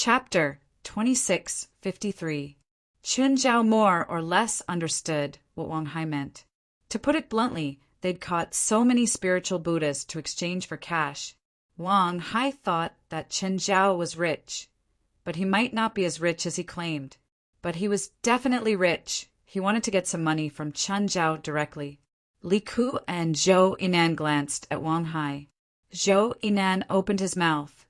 Chapter 2653. Chun Zhao more or less understood what Wang Hai meant. To put it bluntly, they'd caught so many spiritual Buddhas to exchange for cash. Wang Hai thought that Chen Zhao was rich, but he might not be as rich as he claimed. But he was definitely rich. He wanted to get some money from Chen Zhao directly. Li Ku and Zhou Yinan glanced at Wang Hai. Zhou Yinan opened his mouth,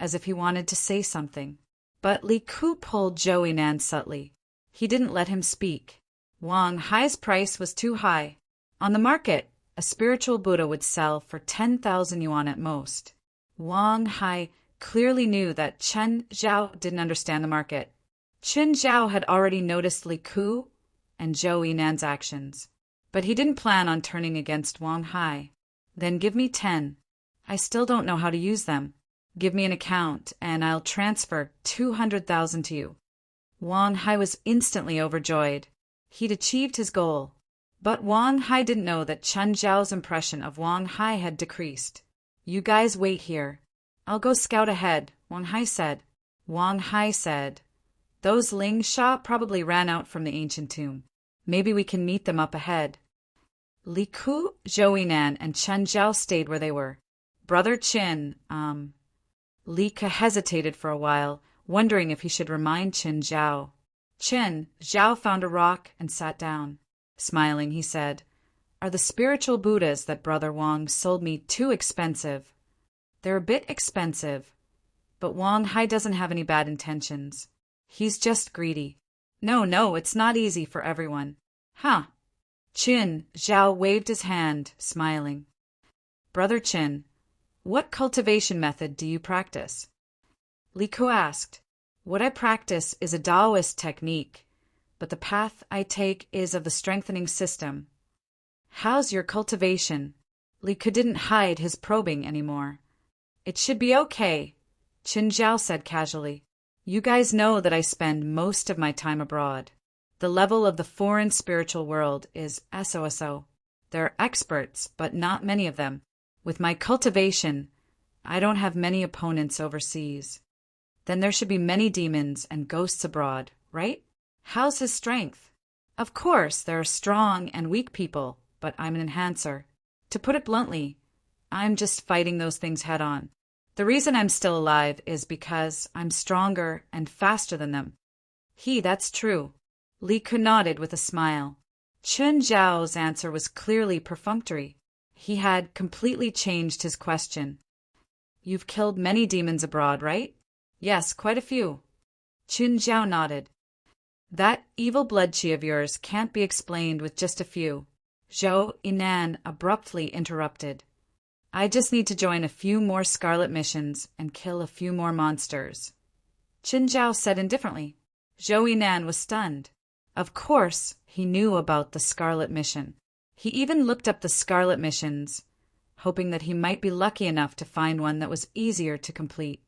as if he wanted to say something. But Li Ku pulled Zhou Yinan subtly. He didn't let him speak. Wang Hai's price was too high. On the market, a spiritual Buddha would sell for 10,000 yuan at most. Wang Hai clearly knew that Chen Zhao didn't understand the market. Chen Zhao had already noticed Li Ku and Zhou Yinan's actions, but he didn't plan on turning against Wang Hai. Then give me 10. I still don't know how to use them. Give me an account, and I'll transfer 200,000 to you. Wang Hai was instantly overjoyed. He'd achieved his goal. But Wang Hai didn't know that Chen Zhao's impression of Wang Hai had decreased. You guys wait here. I'll go scout ahead, Wang Hai said. Wang Hai said, those Ling Sha probably ran out from the ancient tomb. Maybe we can meet them up ahead. Li Ku, Zhou Yinan, and Chen Zhao stayed where they were. Brother Qin, Li Ku hesitated for a while, wondering if he should remind Chen Zhao. Zhao found a rock and sat down. Smiling, he said, are the spiritual Buddhas that Brother Wang sold me too expensive? They're a bit expensive, but Wang Hai doesn't have any bad intentions. He's just greedy. No, it's not easy for everyone. Huh? Zhao waved his hand, smiling. Brother Qin, what cultivation method do you practice? Li Ku asked. What I practice is a Taoist technique, but the path I take is of the strengthening system. How's your cultivation? Li Ku didn't hide his probing anymore. It should be okay, Chen Zhao said casually. You guys know that I spend most of my time abroad. The level of the foreign spiritual world is SOSO. There are experts, but not many of them. With my cultivation, I don't have many opponents overseas. Then there should be many demons and ghosts abroad, right? How's his strength? Of course, there are strong and weak people, but I'm an enhancer. To put it bluntly, I'm just fighting those things head on. The reason I'm still alive is because I'm stronger and faster than them. That's true. Li Ku nodded with a smile. Chen Zhao's answer was clearly perfunctory. He had completely changed his question. You've killed many demons abroad, right? Yes, quite a few. Chen Zhao nodded. That evil blood chi of yours can't be explained with just a few. Zhou Yinan abruptly interrupted. I just need to join a few more scarlet missions and kill a few more monsters. Chen Zhao said indifferently. Zhou Yinan was stunned. Of course, he knew about the scarlet mission. He even looked up the scarlet missions, hoping that he might be lucky enough to find one that was easier to complete.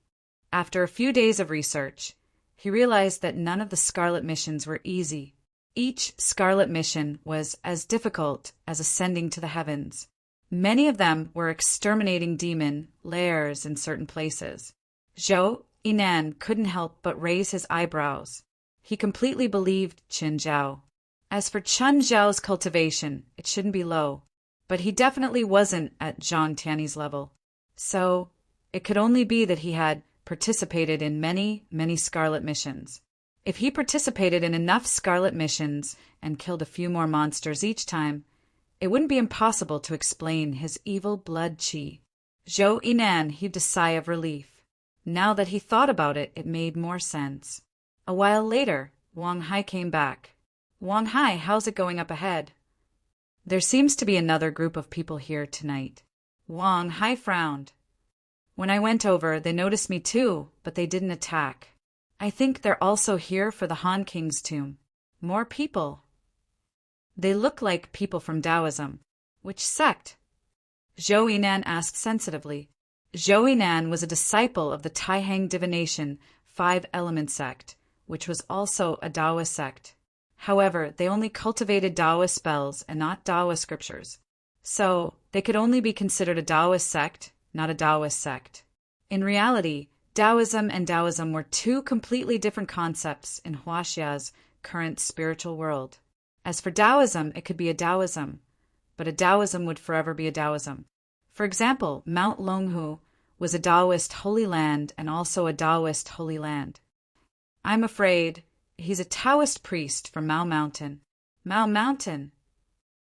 After a few days of research, he realized that none of the scarlet missions were easy. Each scarlet mission was as difficult as ascending to the heavens. Many of them were exterminating demon lairs in certain places. Zhou Yinan couldn't help but raise his eyebrows. He completely believed Chen Zhao. As for Chen Zhao's cultivation, it shouldn't be low, but he definitely wasn't at Zhang Tiany's level. So, it could only be that he had participated in many scarlet missions. If he participated in enough scarlet missions and killed a few more monsters each time, it wouldn't be impossible to explain his evil blood chi. Zhou Yinan heaved a sigh of relief. Now that he thought about it, it made more sense. A while later, Wang Hai came back. Wang Hai, how's it going up ahead? There seems to be another group of people here tonight. Wang Hai frowned. When I went over, they noticed me too, but they didn't attack. I think they're also here for the Han King's tomb. More people. They look like people from Taoism. Which sect? Zhou Yinan asked sensitively. Zhou Yinan was a disciple of the Taihang divination 5-element sect, which was also a Taoist sect. However, they only cultivated Taoist spells and not Taoist scriptures. So, they could only be considered a Taoist sect, not a Taoist sect. In reality, Taoism and Taoism were two completely different concepts in Huaxia's current spiritual world. As for Taoism, it could be a Taoism, but a Taoism would forever be a Taoism. For example, Mount Longhu was a Taoist holy land and also a Taoist holy land. I'm afraid he's a Taoist priest from Mao Mountain. Mao Mountain?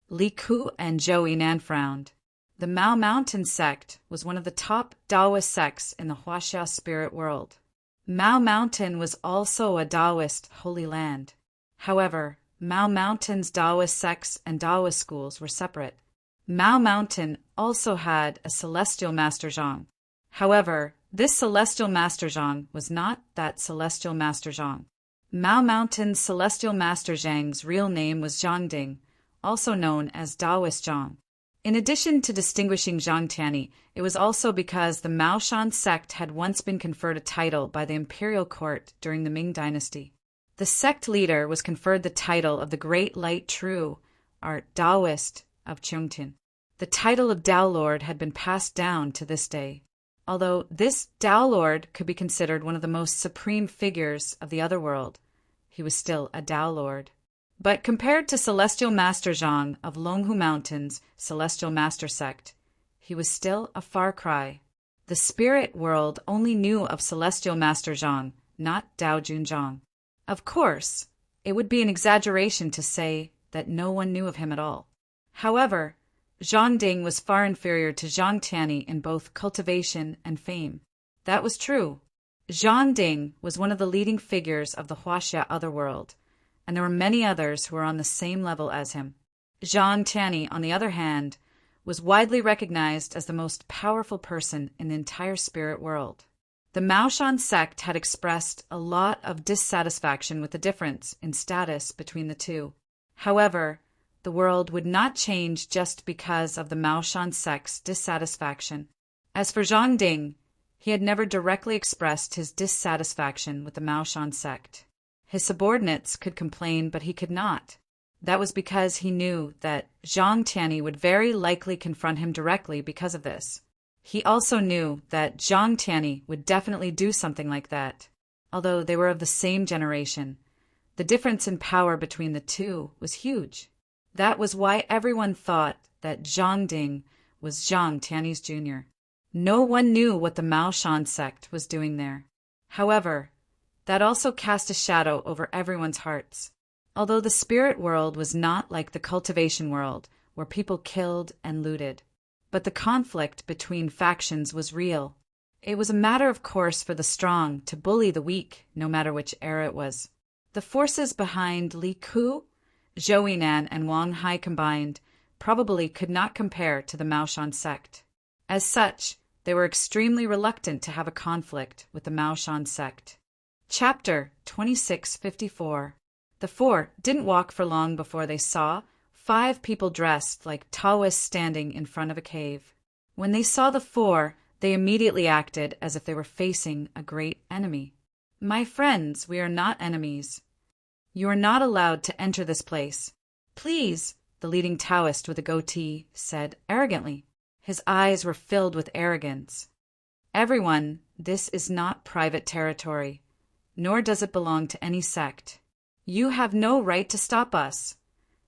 Li Ku and Zhou Yinan frowned. The Mao Mountain sect was one of the top Taoist sects in the Huaxia spirit world. Mao Mountain was also a Taoist holy land. However, Mao Mountain's Taoist sects and Taoist schools were separate. Mao Mountain also had a celestial Master Zhang. However, this celestial Master Zhang was not that celestial Master Zhang. Mao Mountain's celestial Master Zhang's real name was Zhangding, also known as Taoist Zhang. In addition to distinguishing Zhang Tianyi, it was also because the Maoshan sect had once been conferred a title by the imperial court during the Ming dynasty. The sect leader was conferred the title of the Great Light True, or Taoist, of Chongqing. The title of Tao Lord had been passed down to this day. Although this Tao Lord could be considered one of the most supreme figures of the other world, he was still a Tao Lord. But compared to Celestial Master Zhang of Longhu Mountain's Celestial Master sect, he was still a far cry. The spirit world only knew of Celestial Master Zhang, not Dao Junzhang. Of course, it would be an exaggeration to say that no one knew of him at all. However, Zhang Ding was far inferior to Zhang Tianyi in both cultivation and fame. That was true. Zhang Ding was one of the leading figures of the Huaxia otherworld, and there were many others who were on the same level as him. Zhang Tianyi, on the other hand, was widely recognized as the most powerful person in the entire spirit world. The Maoshan sect had expressed a lot of dissatisfaction with the difference in status between the two. However, the world would not change just because of the Maoshan sect's dissatisfaction. As for Zhang Ding, he had never directly expressed his dissatisfaction with the Maoshan sect. His subordinates could complain, but he could not. That was because he knew that Zhang Tianyi would very likely confront him directly because of this. He also knew that Zhang Tianyi would definitely do something like that. Although they were of the same generation, the difference in power between the two was huge. That was why everyone thought that Zhang Ding was Zhang Tianyi's junior. No one knew what the Maoshan sect was doing there. However, that also cast a shadow over everyone's hearts. Although the spirit world was not like the cultivation world, where people killed and looted, but the conflict between factions was real. It was a matter of course for the strong to bully the weak, no matter which era it was. The forces behind Li Ku, Zhou Yinan, and Wang Hai combined probably could not compare to the Maoshan sect. As such, they were extremely reluctant to have a conflict with the Maoshan sect. Chapter 2654. The four didn't walk for long before they saw 5 people dressed like Taoists standing in front of a cave. When they saw the 4, they immediately acted as if they were facing a great enemy. "My friends, we are not enemies. You are not allowed to enter this place. Please," the leading Taoist with a goatee said arrogantly. His eyes were filled with arrogance. "Everyone, this is not private territory, nor does it belong to any sect. You have no right to stop us,"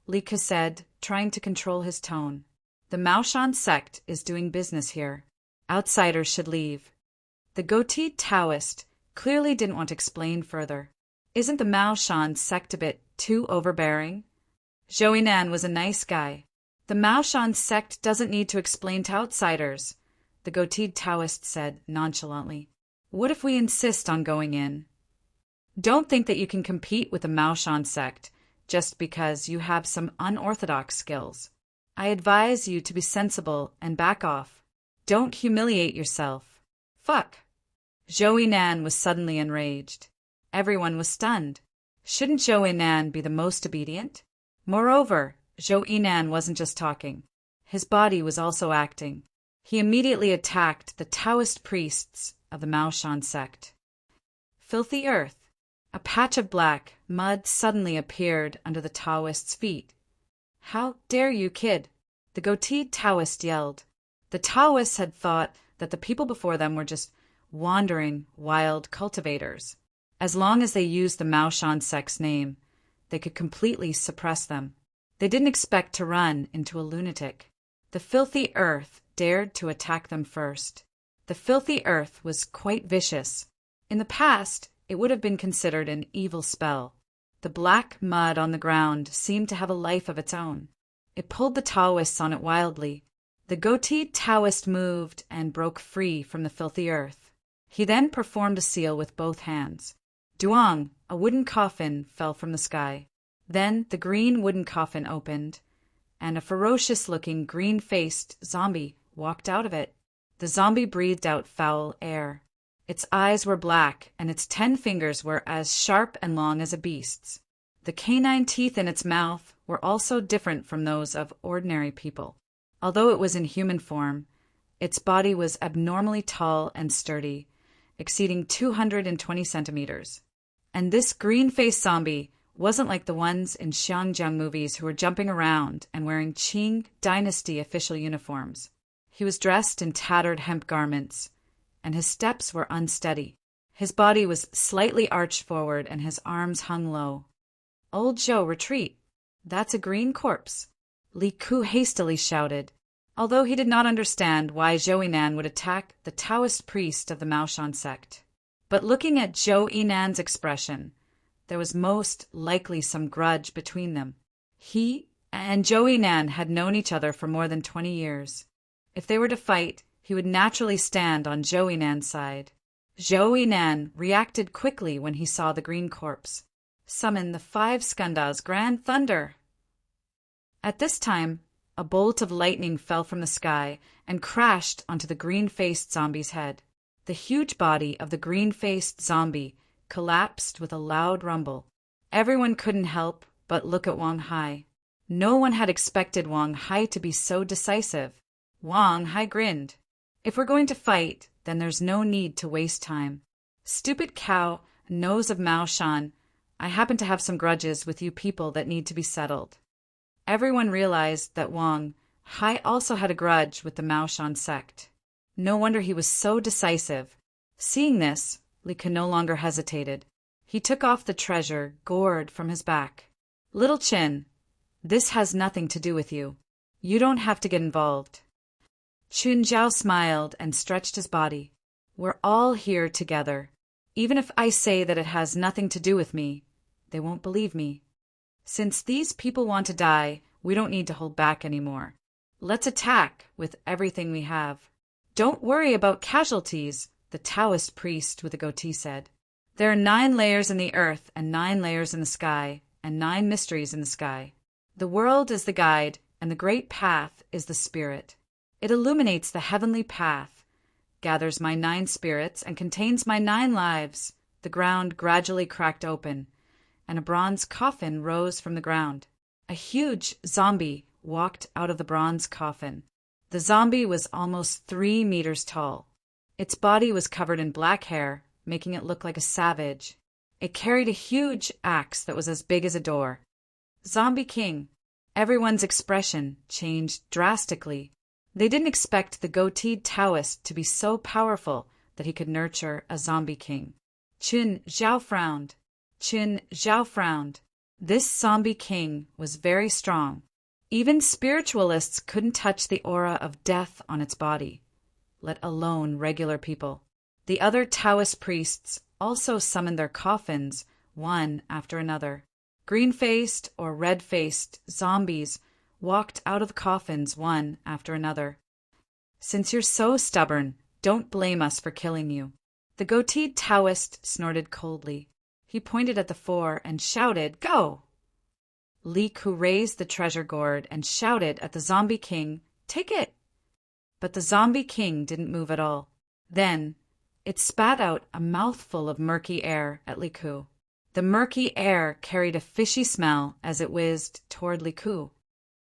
Li Ke said, trying to control his tone. "The Maoshan sect is doing business here. Outsiders should leave." The goateed Taoist clearly didn't want to explain further. Isn't the Maoshan sect a bit too overbearing? Zhou Yinan was a nice guy. The Maoshan sect doesn't need to explain to outsiders, the goateed Taoist said nonchalantly. "What if we insist on going in? Don't think that you can compete with the Maoshan sect just because you have some unorthodox skills. I advise you to be sensible and back off. Don't humiliate yourself." "Fuck!" Zhou Yinan was suddenly enraged. Everyone was stunned. Shouldn't Zhou Yinan be the most obedient? Moreover, Zhou Yinan wasn't just talking. His body was also acting. He immediately attacked the Taoist priests of the Maoshan sect. Filthy earth. A patch of black mud suddenly appeared under the Taoist's feet. "How dare you, kid?" the goateed Taoist yelled. The Taoists had thought that the people before them were just wandering, wild cultivators. As long as they used the Maoshan sect's name, they could completely suppress them. They didn't expect to run into a lunatic. The filthy earth dared to attack them first. The filthy earth was quite vicious. In the past, it would have been considered an evil spell. The black mud on the ground seemed to have a life of its own. It pulled the Taoists on it wildly. The goateed Taoist moved and broke free from the filthy earth. He then performed a seal with both hands. Duong, a wooden coffin, fell from the sky. Then the green wooden coffin opened, and a ferocious-looking green-faced zombie walked out of it. The zombie breathed out foul air. Its eyes were black, and its 10 fingers were as sharp and long as a beast's. The canine teeth in its mouth were also different from those of ordinary people. Although it was in human form, its body was abnormally tall and sturdy, exceeding 220 centimeters. And this green-faced zombie wasn't like the ones in Xianjiang movies who were jumping around and wearing Qing dynasty official uniforms. He was dressed in tattered hemp garments, and his steps were unsteady. His body was slightly arched forward, and his arms hung low. "Old Zhou, retreat! That's a green corpse," Li Ku hastily shouted, although he did not understand why Zhou Yinan would attack the Taoist priest of the Maoshan sect. But looking at Zhou Yinan's expression, there was most likely some grudge between them. He and Zhou Yinan had known each other for more than 20 years. If they were to fight, he would naturally stand on Zhou Yinan's side. Zhou Yinan reacted quickly when he saw the green corpse. "Summon the 5 Skandha's Grand Thunder!" At this time, a bolt of lightning fell from the sky and crashed onto the green-faced zombie's head. The huge body of the green-faced zombie collapsed with a loud rumble. Everyone couldn't help but look at Wang Hai. No one had expected Wang Hai to be so decisive. Wang Hai grinned. "If we're going to fight, then there's no need to waste time. Stupid cow, nose of Maoshan, I happen to have some grudges with you people that need to be settled." Everyone realized that Wang Hai also had a grudge with the Maoshan sect. No wonder he was so decisive. Seeing this, Li Ke no longer hesitated. He took off the treasure gourd from his back. "Little Qin, this has nothing to do with you. You don't have to get involved." Chun Zhao smiled and stretched his body. "We're all here together. Even if I say that it has nothing to do with me, they won't believe me. Since these people want to die, we don't need to hold back anymore. Let's attack with everything we have." "Don't worry about casualties," the Taoist priest with a goatee said. "There are 9 layers in the earth and 9 layers in the sky, and 9 mysteries in the sky. The world is the guide, and the great path is the spirit. It illuminates the heavenly path, gathers my 9 spirits, and contains my 9 lives." The ground gradually cracked open, and a bronze coffin rose from the ground. A huge zombie walked out of the bronze coffin. The zombie was almost 3 meters tall. Its body was covered in black hair, making it look like a savage. It carried a huge axe that was as big as a door. Zombie King. Everyone's expression changed drastically. They didn't expect the goateed Taoist to be so powerful that he could nurture a zombie king. Chun Zhao frowned. Chun Zhao frowned. This zombie king was very strong. Even spiritualists couldn't touch the aura of death on its body, let alone regular people. The other Taoist priests also summoned their coffins, one after another. Green-faced or red-faced zombies walked out of the coffins one after another. "Since you're so stubborn, don't blame us for killing you." The goateed Taoist snorted coldly. He pointed at the 4 and shouted, "Go!" Li Ku raised the treasure gourd and shouted at the zombie king, "Take it!" But the zombie king didn't move at all. Then it spat out a mouthful of murky air at Li Ku. The murky air carried a fishy smell as it whizzed toward Li Ku.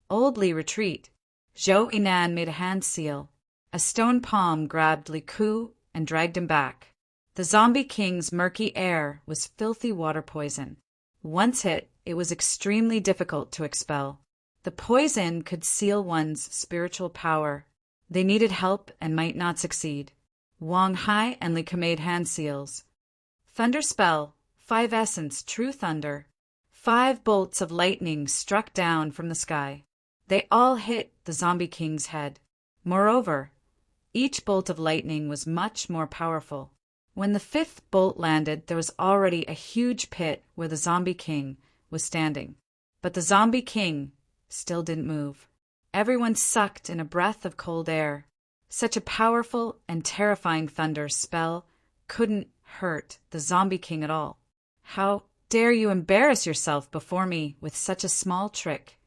"Old Li, retreat." Zhou Yinan made a hand seal. A stone palm grabbed Li Ku and dragged him back. The zombie king's murky air was filthy water poison. Once hit, it was extremely difficult to expel. The poison could seal one's spiritual power. They needed help and might not succeed. Wang Hai and Li Ke made hand seals. Thunder spell, 5 essence, true thunder. 5 bolts of lightning struck down from the sky. They all hit the zombie king's head. Moreover, each bolt of lightning was much more powerful. When the 5th bolt landed, there was already a huge pit where the zombie king was standing. But the zombie king still didn't move. Everyone sucked in a breath of cold air. Such a powerful and terrifying thunder spell couldn't hurt the zombie king at all. How dare you embarrass yourself before me with such a small trick?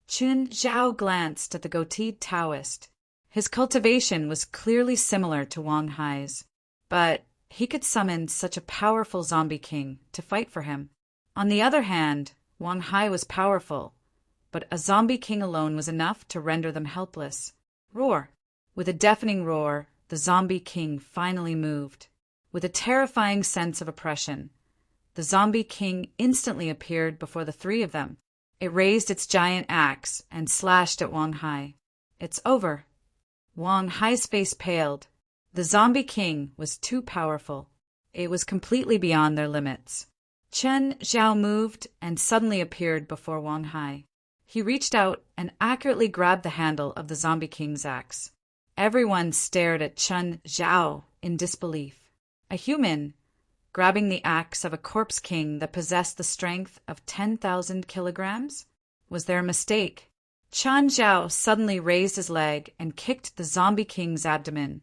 Chun Zhao glanced at the goateed Taoist. His cultivation was clearly similar to Wang Hai's, but he could summon such a powerful zombie king to fight for him. On the other hand, Wang Hai was powerful, but a zombie king alone was enough to render them helpless. Roar! With a deafening roar, the zombie king finally moved. With a terrifying sense of oppression, the zombie king instantly appeared before the 3 of them. It raised its giant axe and slashed at Wang Hai. It's over. Wang Hai's face paled. The zombie king was too powerful. It was completely beyond their limits. Chen Zhao moved and suddenly appeared before Wang Hai. He reached out and accurately grabbed the handle of the zombie king's axe. Everyone stared at Chen Zhao in disbelief. A human grabbing the axe of a corpse king that possessed the strength of 10,000 kilograms? Was there a mistake? Chen Zhao suddenly raised his leg and kicked the zombie king's abdomen,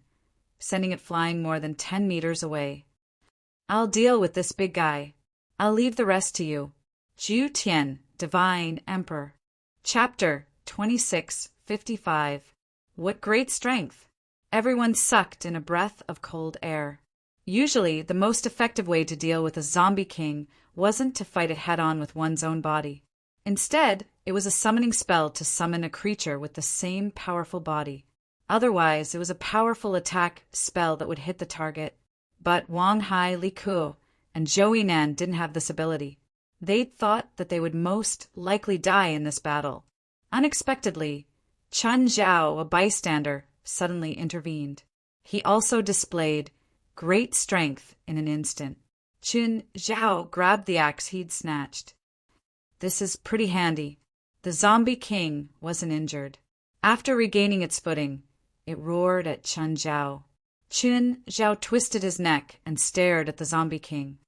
sending it flying more than 10 meters away. I'll deal with this big guy. I'll leave the rest to you. Zhu Tian, Divine Emperor. Chapter 2655. What great strength! Everyone sucked in a breath of cold air. Usually, the most effective way to deal with a zombie king wasn't to fight it head-on with one's own body. Instead, it was a summoning spell to summon a creature with the same powerful body. Otherwise, it was a powerful attack spell that would hit the target. But Wang Hai, Li Ke, and Zhou Yinan didn't have this ability. They'd thought that they would most likely die in this battle. Unexpectedly, Chen Zhao, a bystander, suddenly intervened. He also displayed great strength in an instant. Chen Zhao grabbed the axe he'd snatched. This is pretty handy. The zombie king wasn't injured. After regaining its footing, it roared at Chen Zhao. Chen Zhao twisted his neck and stared at the zombie king.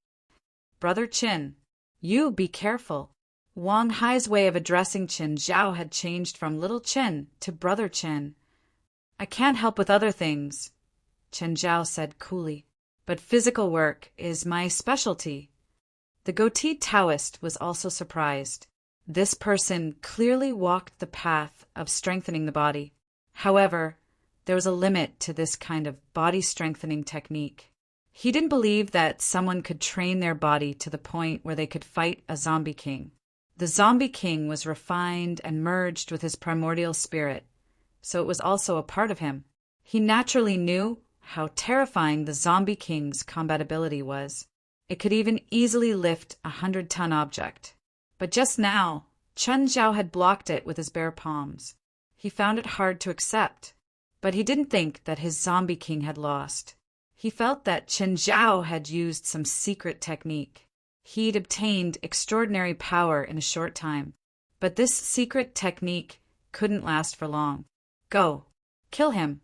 Brother Chen, you be careful. Wang Hai's way of addressing Chen Zhao had changed from Little Chen to Brother Chen. I can't help with other things, Chen Zhao said coolly, but physical work is my specialty. The goateed Taoist was also surprised. This person clearly walked the path of strengthening the body. However, there was a limit to this kind of body-strengthening technique. He didn't believe that someone could train their body to the point where they could fight a zombie king. The zombie king was refined and merged with his primordial spirit, so it was also a part of him. He naturally knew how terrifying the zombie king's combat ability was. It could even easily lift a 100-ton object. But just now, Chen Zhao had blocked it with his bare palms. He found it hard to accept, but he didn't think that his zombie king had lost. He felt that Chen Zhao had used some secret technique. He'd obtained extraordinary power in a short time, but this secret technique couldn't last for long. Go, kill him.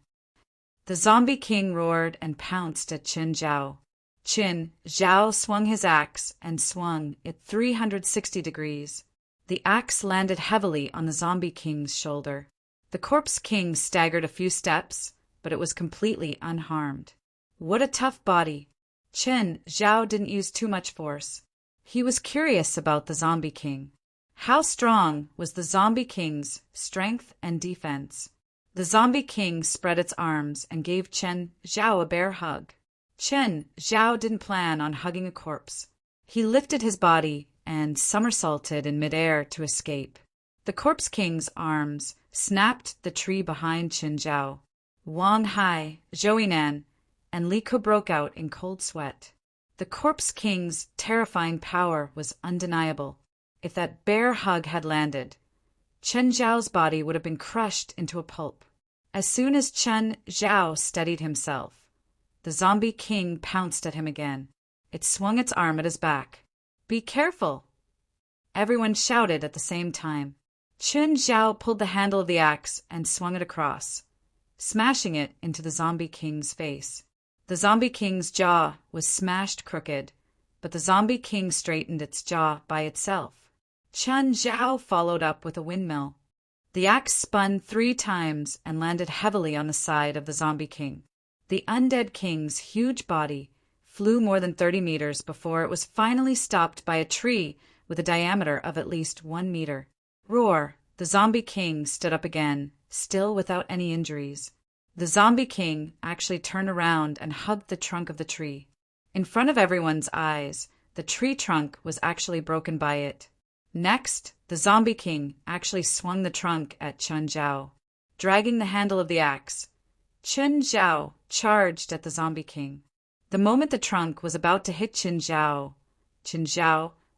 The zombie king roared and pounced at Chen Zhao. Chen Zhao swung his axe and swung it 360 degrees. The axe landed heavily on the zombie king's shoulder. The corpse king staggered a few steps, but it was completely unharmed. What a tough body. Chen Zhao didn't use too much force. He was curious about the zombie king. How strong was the zombie king's strength and defense? The zombie king spread its arms and gave Chen Zhao a bear hug. Chen Zhao didn't plan on hugging a corpse. He lifted his body and somersaulted in midair to escape. The corpse king's arms snapped the tree behind Chen Zhao. Wang Hai, Zhou Yinan, and Li Ke broke out in cold sweat. The corpse king's terrifying power was undeniable. If that bear hug had landed, Chen Zhao's body would have been crushed into a pulp. As soon as Chen Zhao steadied himself, the zombie king pounced at him again. It swung its arm at his back. "Be careful!" Everyone shouted at the same time. Chun Zhao pulled the handle of the axe and swung it across, smashing it into the zombie king's face. The zombie king's jaw was smashed crooked, but the zombie king straightened its jaw by itself. Chun Zhao followed up with a windmill. The axe spun 3 times and landed heavily on the side of the zombie king. The undead king's huge body flew more than 30 meters before it was finally stopped by a tree with a diameter of at least 1 meter. Roar! The zombie king stood up again, still without any injuries. The zombie king actually turned around and hugged the trunk of the tree. In front of everyone's eyes, the tree trunk was actually broken by it. Next, the zombie king actually swung the trunk at Chun Zhao, dragging the handle of the axe. Chun Zhao charged at the zombie king. The moment the trunk was about to hit Chun Zhao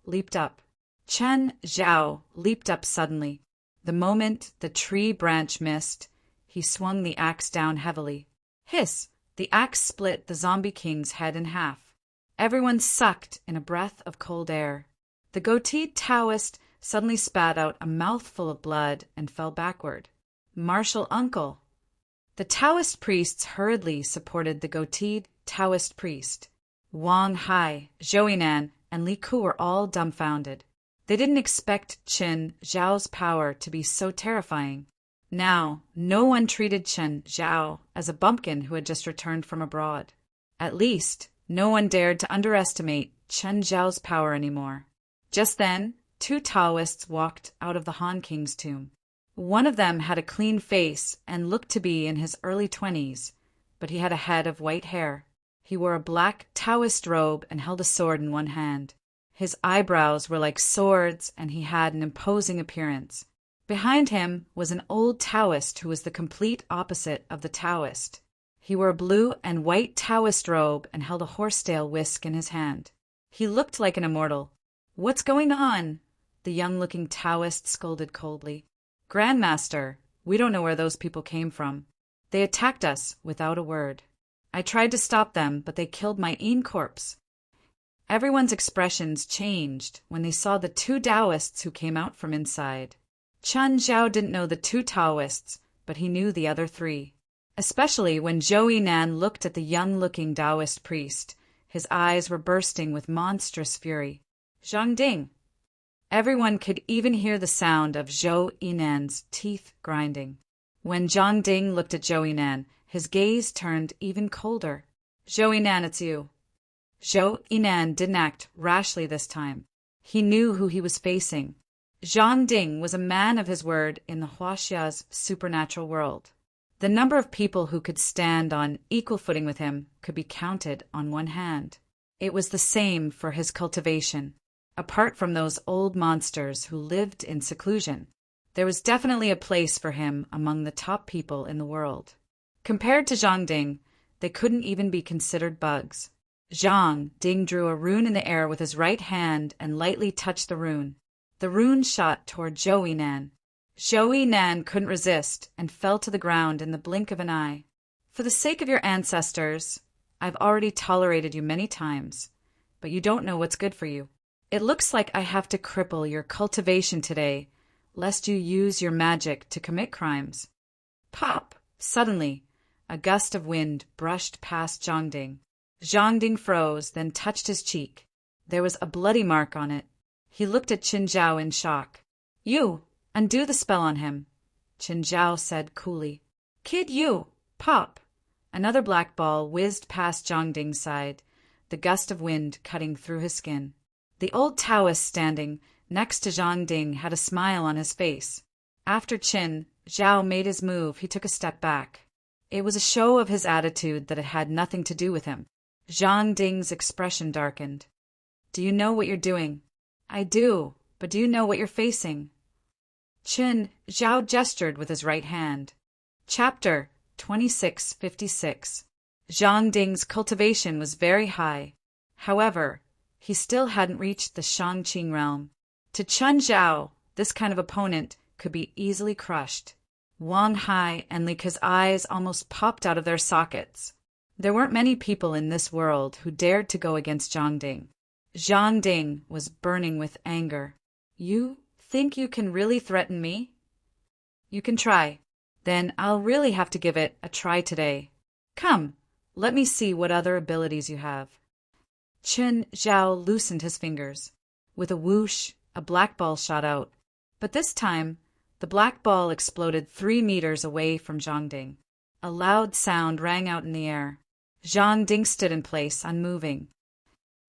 leaped up. Chun Zhao leaped up suddenly. The moment the tree branch missed, he swung the axe down heavily. Hiss! The axe split the zombie king's head in half. Everyone sucked in a breath of cold air. The goateed Taoist suddenly spat out a mouthful of blood and fell backward. Martial uncle! The Taoist priests hurriedly supported the goateed Taoist priest. Wang Hai, Zhou Yinan, and Li Ku were all dumbfounded. They didn't expect Chun Zhao's power to be so terrifying. Now, no one treated Chun Zhao as a bumpkin who had just returned from abroad. At least, no one dared to underestimate Chun Zhao's power anymore. Just then, 2 Taoists walked out of the Han King's tomb. One of them had a clean face and looked to be in his early 20s, but he had a head of white hair. He wore a black Taoist robe and held a sword in one hand. His eyebrows were like swords, and he had an imposing appearance. Behind him was an old Taoist who was the complete opposite of the Taoist. He wore a blue and white Taoist robe and held a horsetail whisk in his hand. He looked like an immortal. "What's going on?" the young-looking Taoist scolded coldly. "Grandmaster, we don't know where those people came from. They attacked us without a word. I tried to stop them, but they killed my own corpse." Everyone's expressions changed when they saw the 2 Taoists who came out from inside. Chun Zhao didn't know the 2 Taoists, but he knew the other 3. Especially when Zhou Yinan looked at the young-looking Taoist priest. His eyes were bursting with monstrous fury. "Zhang Ding!" Everyone could even hear the sound of Zhou Yinan's teeth grinding. When Zhang Ding looked at Zhou Yinan, his gaze turned even colder. "Zhou Yinan, it's you." Zhou Yinan didn't act rashly this time. He knew who he was facing. Zhang Ding was a man of his word in the Huaxia's supernatural world. The number of people who could stand on equal footing with him could be counted on one hand. It was the same for his cultivation. Apart from those old monsters who lived in seclusion, there was definitely a place for him among the top people in the world. Compared to Zhang Ding, they couldn't even be considered bugs. Zhang Ding drew a rune in the air with his right hand and lightly touched the rune. The rune shot toward Zhou Yinan. Zhou Yinan couldn't resist and fell to the ground in the blink of an eye. "For the sake of your ancestors, I've already tolerated you many times, but you don't know what's good for you. It looks like I have to cripple your cultivation today, lest you use your magic to commit crimes." Pop! Suddenly, a gust of wind brushed past Zhang Ding. Zhang Ding froze, then touched his cheek. There was a bloody mark on it. He looked at Chun Zhao in shock. "You, undo the spell on him," Chun Zhao said coolly. "Kid, you, pop!" Another black ball whizzed past Zhang Ding's side, the gust of wind cutting through his skin. The old Taoist standing next to Zhang Ding had a smile on his face. After Chun Zhao made his move, he took a step back. It was a show of his attitude that it had nothing to do with him. Zhang Ding's expression darkened. "Do you know what you're doing?" "I do, but do you know what you're facing?" Chun Zhao gestured with his right hand. Chapter 2656. Zhang Ding's cultivation was very high. However, he still hadn't reached the Shangqing realm. To Chun Zhao, this kind of opponent could be easily crushed. Wang Hai and Li Ke's eyes almost popped out of their sockets. There weren't many people in this world who dared to go against Zhang Ding. Zhang Ding was burning with anger. You think you can really threaten me? You can try. Then I'll really have to give it a try today. Come, let me see what other abilities you have. Chen Zhao loosened his fingers. With a whoosh, a black ball shot out. But this time, the black ball exploded 3 meters away from Zhang Ding. A loud sound rang out in the air. Zhang Ding stood in place, unmoving.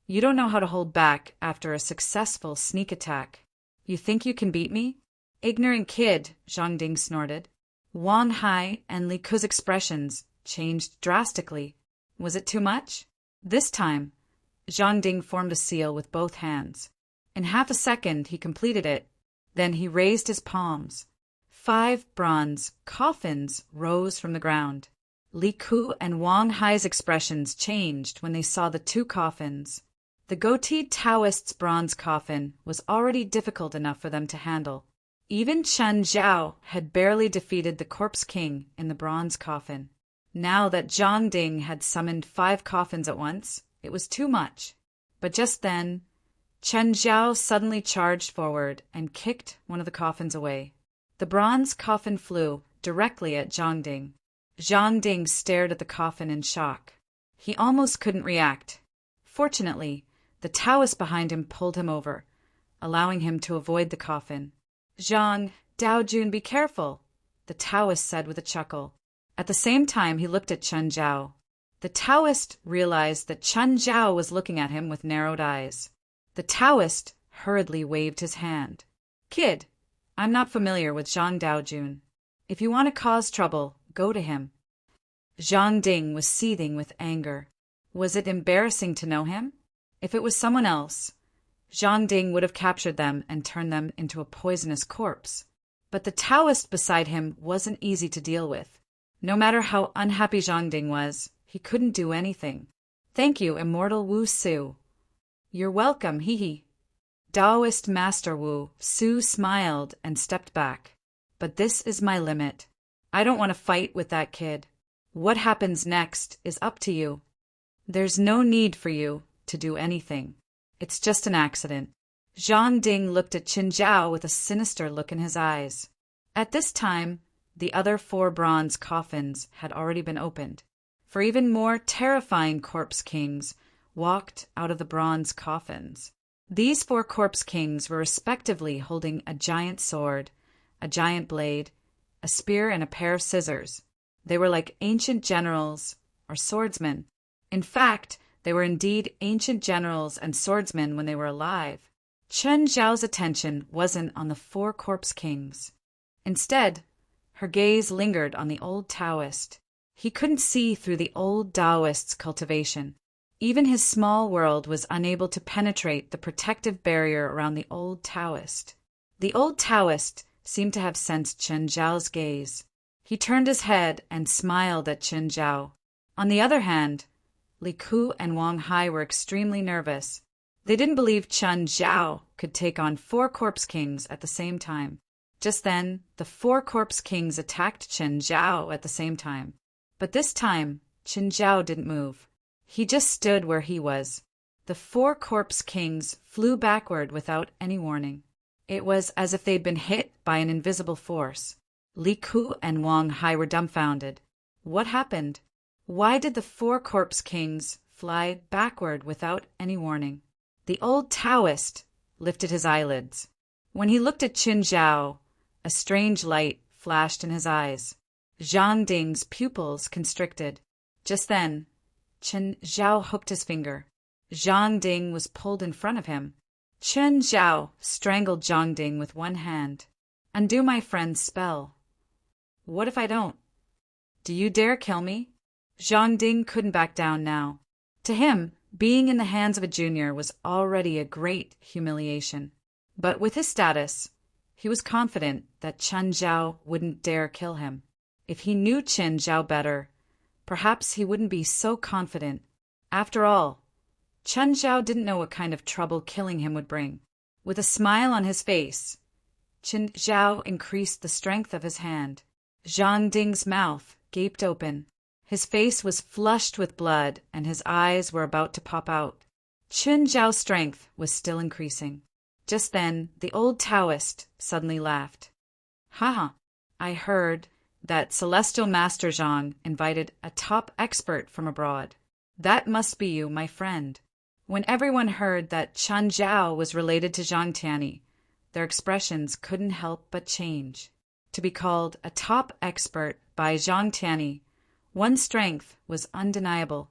You don't know how to hold back after a successful sneak attack. You think you can beat me? Ignorant kid, Zhang Ding snorted. Wang Hai and Li Ku's expressions changed drastically. Was it too much? This time, Zhang Ding formed a seal with both hands. In half a second, he completed it. Then he raised his palms. 5 bronze coffins rose from the ground. Li Ku and Wang Hai's expressions changed when they saw the 2 coffins. The goateed Taoist's bronze coffin was already difficult enough for them to handle. Even Chen Zhao had barely defeated the Corpse King in the bronze coffin. Now that Zhang Ding had summoned 5 coffins at once, it was too much. But just then, Chen Zhao suddenly charged forward and kicked one of the coffins away. The bronze coffin flew directly at Zhang Ding. Zhang Ding stared at the coffin in shock. He almost couldn't react. Fortunately, the Taoist behind him pulled him over, allowing him to avoid the coffin. Zhang Daojun, be careful, the Taoist said with a chuckle. At the same time, he looked at Chen Zhao. The Taoist realized that Chen Zhao was looking at him with narrowed eyes. The Taoist hurriedly waved his hand. Kid, I'm not familiar with Zhang Daojun. If you want to cause trouble, go to him. Zhang Ding was seething with anger. Was it embarrassing to know him? If it was someone else, Zhang Ding would have captured them and turned them into a poisonous corpse. But the Taoist beside him wasn't easy to deal with. No matter how unhappy Zhang Ding was, he couldn't do anything. Thank you, Immortal Wu Su. You're welcome, hee. Taoist Master Wu Su smiled and stepped back. But this is my limit. I don't want to fight with that kid. What happens next is up to you. There's no need for you to do anything. It's just an accident. Zhang Ding looked at Chen Zhao with a sinister look in his eyes. At this time, the other 4 bronze coffins had already been opened. For even more terrifying corpse kings walked out of the bronze coffins. These 4 corpse kings were respectively holding a giant sword, a giant blade, a spear, and a pair of scissors. They were like ancient generals or swordsmen. In fact, they were indeed ancient generals and swordsmen when they were alive. Chen Zhao's attention wasn't on the 4 corpse kings. Instead, her gaze lingered on the old Taoist. He couldn't see through the old Taoist's cultivation. Even his small world was unable to penetrate the protective barrier around the old Taoist. The old Taoist seemed to have sensed Chen Zhao's gaze. He turned his head and smiled at Chen Zhao. On the other hand, Li Ku and Wang Hai were extremely nervous. They didn't believe Chen Zhao could take on 4 corpse kings at the same time. Just then, the 4 corpse kings attacked Chen Zhao at the same time. But this time, Chen Zhao didn't move. He just stood where he was. The 4 corpse kings flew backward without any warning. It was as if they'd been hit by an invisible force. Li Ku and Wang Hai were dumbfounded. What happened? Why did the 4 corpse kings fly backward without any warning? The old Taoist lifted his eyelids. When he looked at Chen Zhao, a strange light flashed in his eyes. Zhang Ding's pupils constricted. Just then, Chen Zhao hooked his finger. Zhang Ding was pulled in front of him. Chen Zhao strangled Zhang Ding with one hand. Undo my friend's spell. What if I don't? Do you dare kill me? Zhang Ding couldn't back down now. To him, being in the hands of a junior was already a great humiliation. But with his status, he was confident that Chen Zhao wouldn't dare kill him. If he knew Chen Zhao better, perhaps he wouldn't be so confident. After all, Chen Zhao didn't know what kind of trouble killing him would bring. With a smile on his face, Chen Zhao increased the strength of his hand. Zhang Ding's mouth gaped open. His face was flushed with blood, and his eyes were about to pop out. Chun Zhao's strength was still increasing. Just then, the old Taoist suddenly laughed. "Haha, I heard that Celestial Master Zhang invited a top expert from abroad. That must be you, my friend." When everyone heard that Chun Zhao was related to Zhang Tianyi, their expressions couldn't help but change. To be called a top expert by Zhang Tianyi, one's strength was undeniable.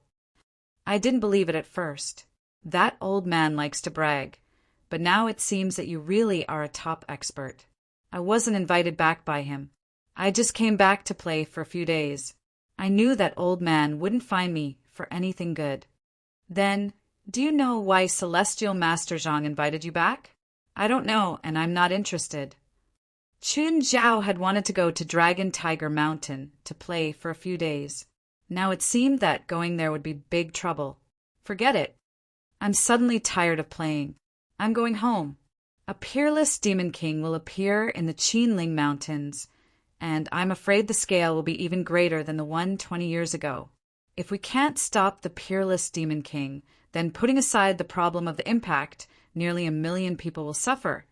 I didn't believe it at first. That old man likes to brag, but now it seems that you really are a top expert. I wasn't invited back by him. I just came back to play for a few days. I knew that old man wouldn't find me for anything good. Then, do you know why Celestial Master Zhang invited you back? I don't know, and I'm not interested. Chun Zhao had wanted to go to Dragon Tiger Mountain to play for a few days. Now it seemed that going there would be big trouble. Forget it. I'm suddenly tired of playing. I'm going home. A peerless demon king will appear in the Qinling Mountains, and I'm afraid the scale will be even greater than the one 20 years ago. If we can't stop the peerless demon king, then putting aside the problem of the impact, nearly 1 million people will suffer,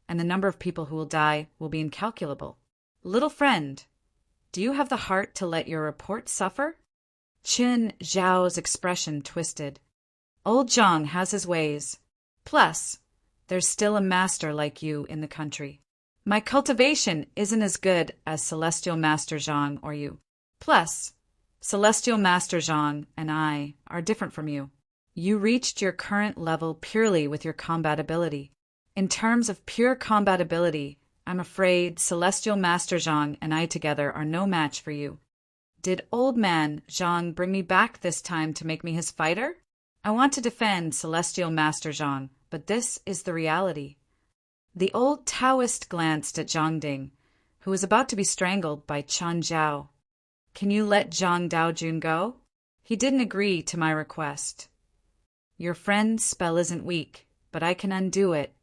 and the number of people who will die will be incalculable. Little friend, do you have the heart to let your report suffer? Chun Zhao's expression twisted. Old Zhang has his ways. Plus, there's still a master like you in the country. My cultivation isn't as good as Celestial Master Zhang or you. Plus, Celestial Master Zhang and I are different from you. You reached your current level purely with your combat ability. In terms of pure combat ability, I'm afraid Celestial Master Zhang and I together are no match for you. Did old man Zhang bring me back this time to make me his fighter? I want to defend Celestial Master Zhang, but this is the reality. The old Taoist glanced at Zhang Ding, who was about to be strangled by Chun Zhao. Can you let Zhang Daojun go? He didn't agree to my request. Your friend's spell isn't weak, but I can undo it.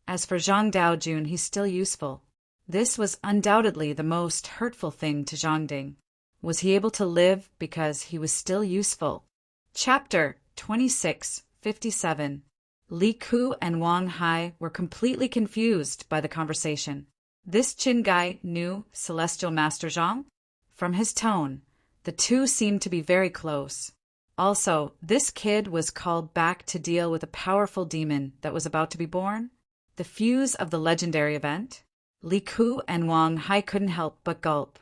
As for Zhang Daojun, he's still useful. This was undoubtedly the most hurtful thing to Zhang Ding. Was he able to live because he was still useful? Chapter 2657. Li Ku and Wang Hai were completely confused by the conversation. This Qin guy knew Celestial Master Zhang? From his tone, the two seemed to be very close. Also, this kid was called back to deal with a powerful demon that was about to be born. The fuse of the legendary event? Li Ku and Wang Hai couldn't help but gulp.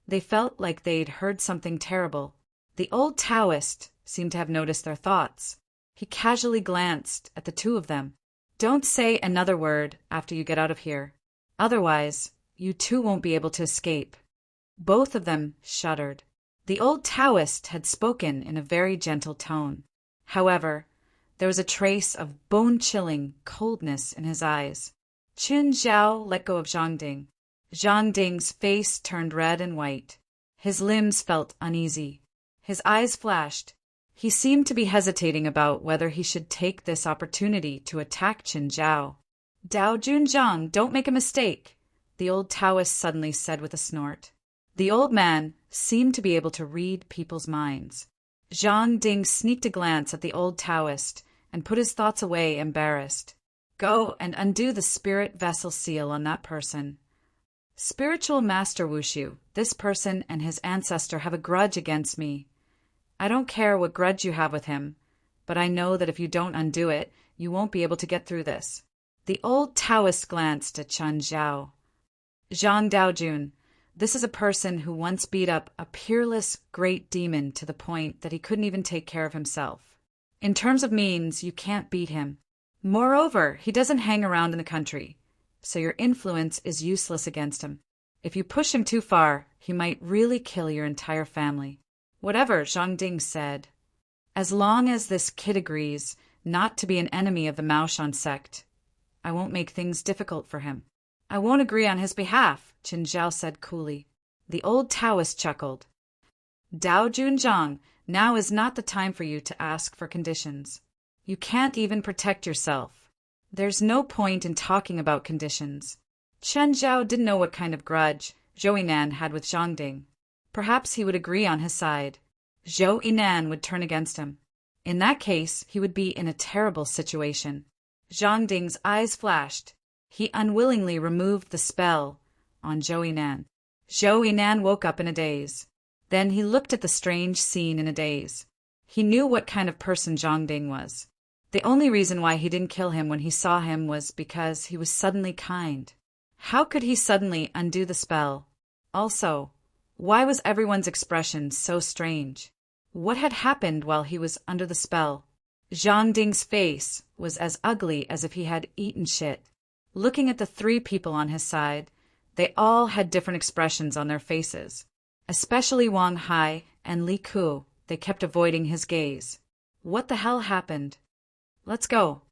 They felt like they'd heard something terrible. The old Taoist seemed to have noticed their thoughts. He casually glanced at the two of them. Don't say another word after you get out of here. Otherwise, you two won't be able to escape. Both of them shuddered. The old Taoist had spoken in a very gentle tone. However, there was a trace of bone-chilling coldness in his eyes. Chun Zhao let go of Zhang Ding. Zhang Ding's face turned red and white. His limbs felt uneasy. His eyes flashed. He seemed to be hesitating about whether he should take this opportunity to attack Chun Zhao. Daojun Zhang, don't make a mistake, the old Taoist suddenly said with a snort. The old man seemed to be able to read people's minds. Zhang Ding sneaked a glance at the old Taoist and put his thoughts away, embarrassed. Go and undo the spirit vessel seal on that person. Spiritual Master Wushu, this person and his ancestor have a grudge against me. I don't care what grudge you have with him, but I know that if you don't undo it, you won't be able to get through this. The old Taoist glanced at Chun Zhao. Zhang Daojun, this is a person who once beat up a peerless great demon to the point that he couldn't even take care of himself. In terms of means, you can't beat him. Moreover, he doesn't hang around in the country, so your influence is useless against him. If you push him too far, he might really kill your entire family. Whatever, Zhang Ding said. As long as this kid agrees not to be an enemy of the Maoshan sect, I won't make things difficult for him. I won't agree on his behalf, Qin Zhao said coolly. The old Taoist chuckled. Daojun Zhang, now is not the time for you to ask for conditions. You can't even protect yourself. There's no point in talking about conditions. Chen Zhao didn't know what kind of grudge Zhou Nan had with Zhang Ding. Perhaps he would agree on his side. Zhou Yinan would turn against him. In that case, he would be in a terrible situation. Zhang Ding's eyes flashed. He unwillingly removed the spell on Zhou Yinan. Zhou Yinan woke up in a daze. Then he looked at the strange scene in a daze. He knew what kind of person Zhang Ding was. The only reason why he didn't kill him when he saw him was because he was suddenly kind. How could he suddenly undo the spell? Also, why was everyone's expression so strange? What had happened while he was under the spell? Zhang Ding's face was as ugly as if he had eaten shit. Looking at the three people on his side, they all had different expressions on their faces. Especially Wang Hai and Li Ku, they kept avoiding his gaze. What the hell happened? Let's go.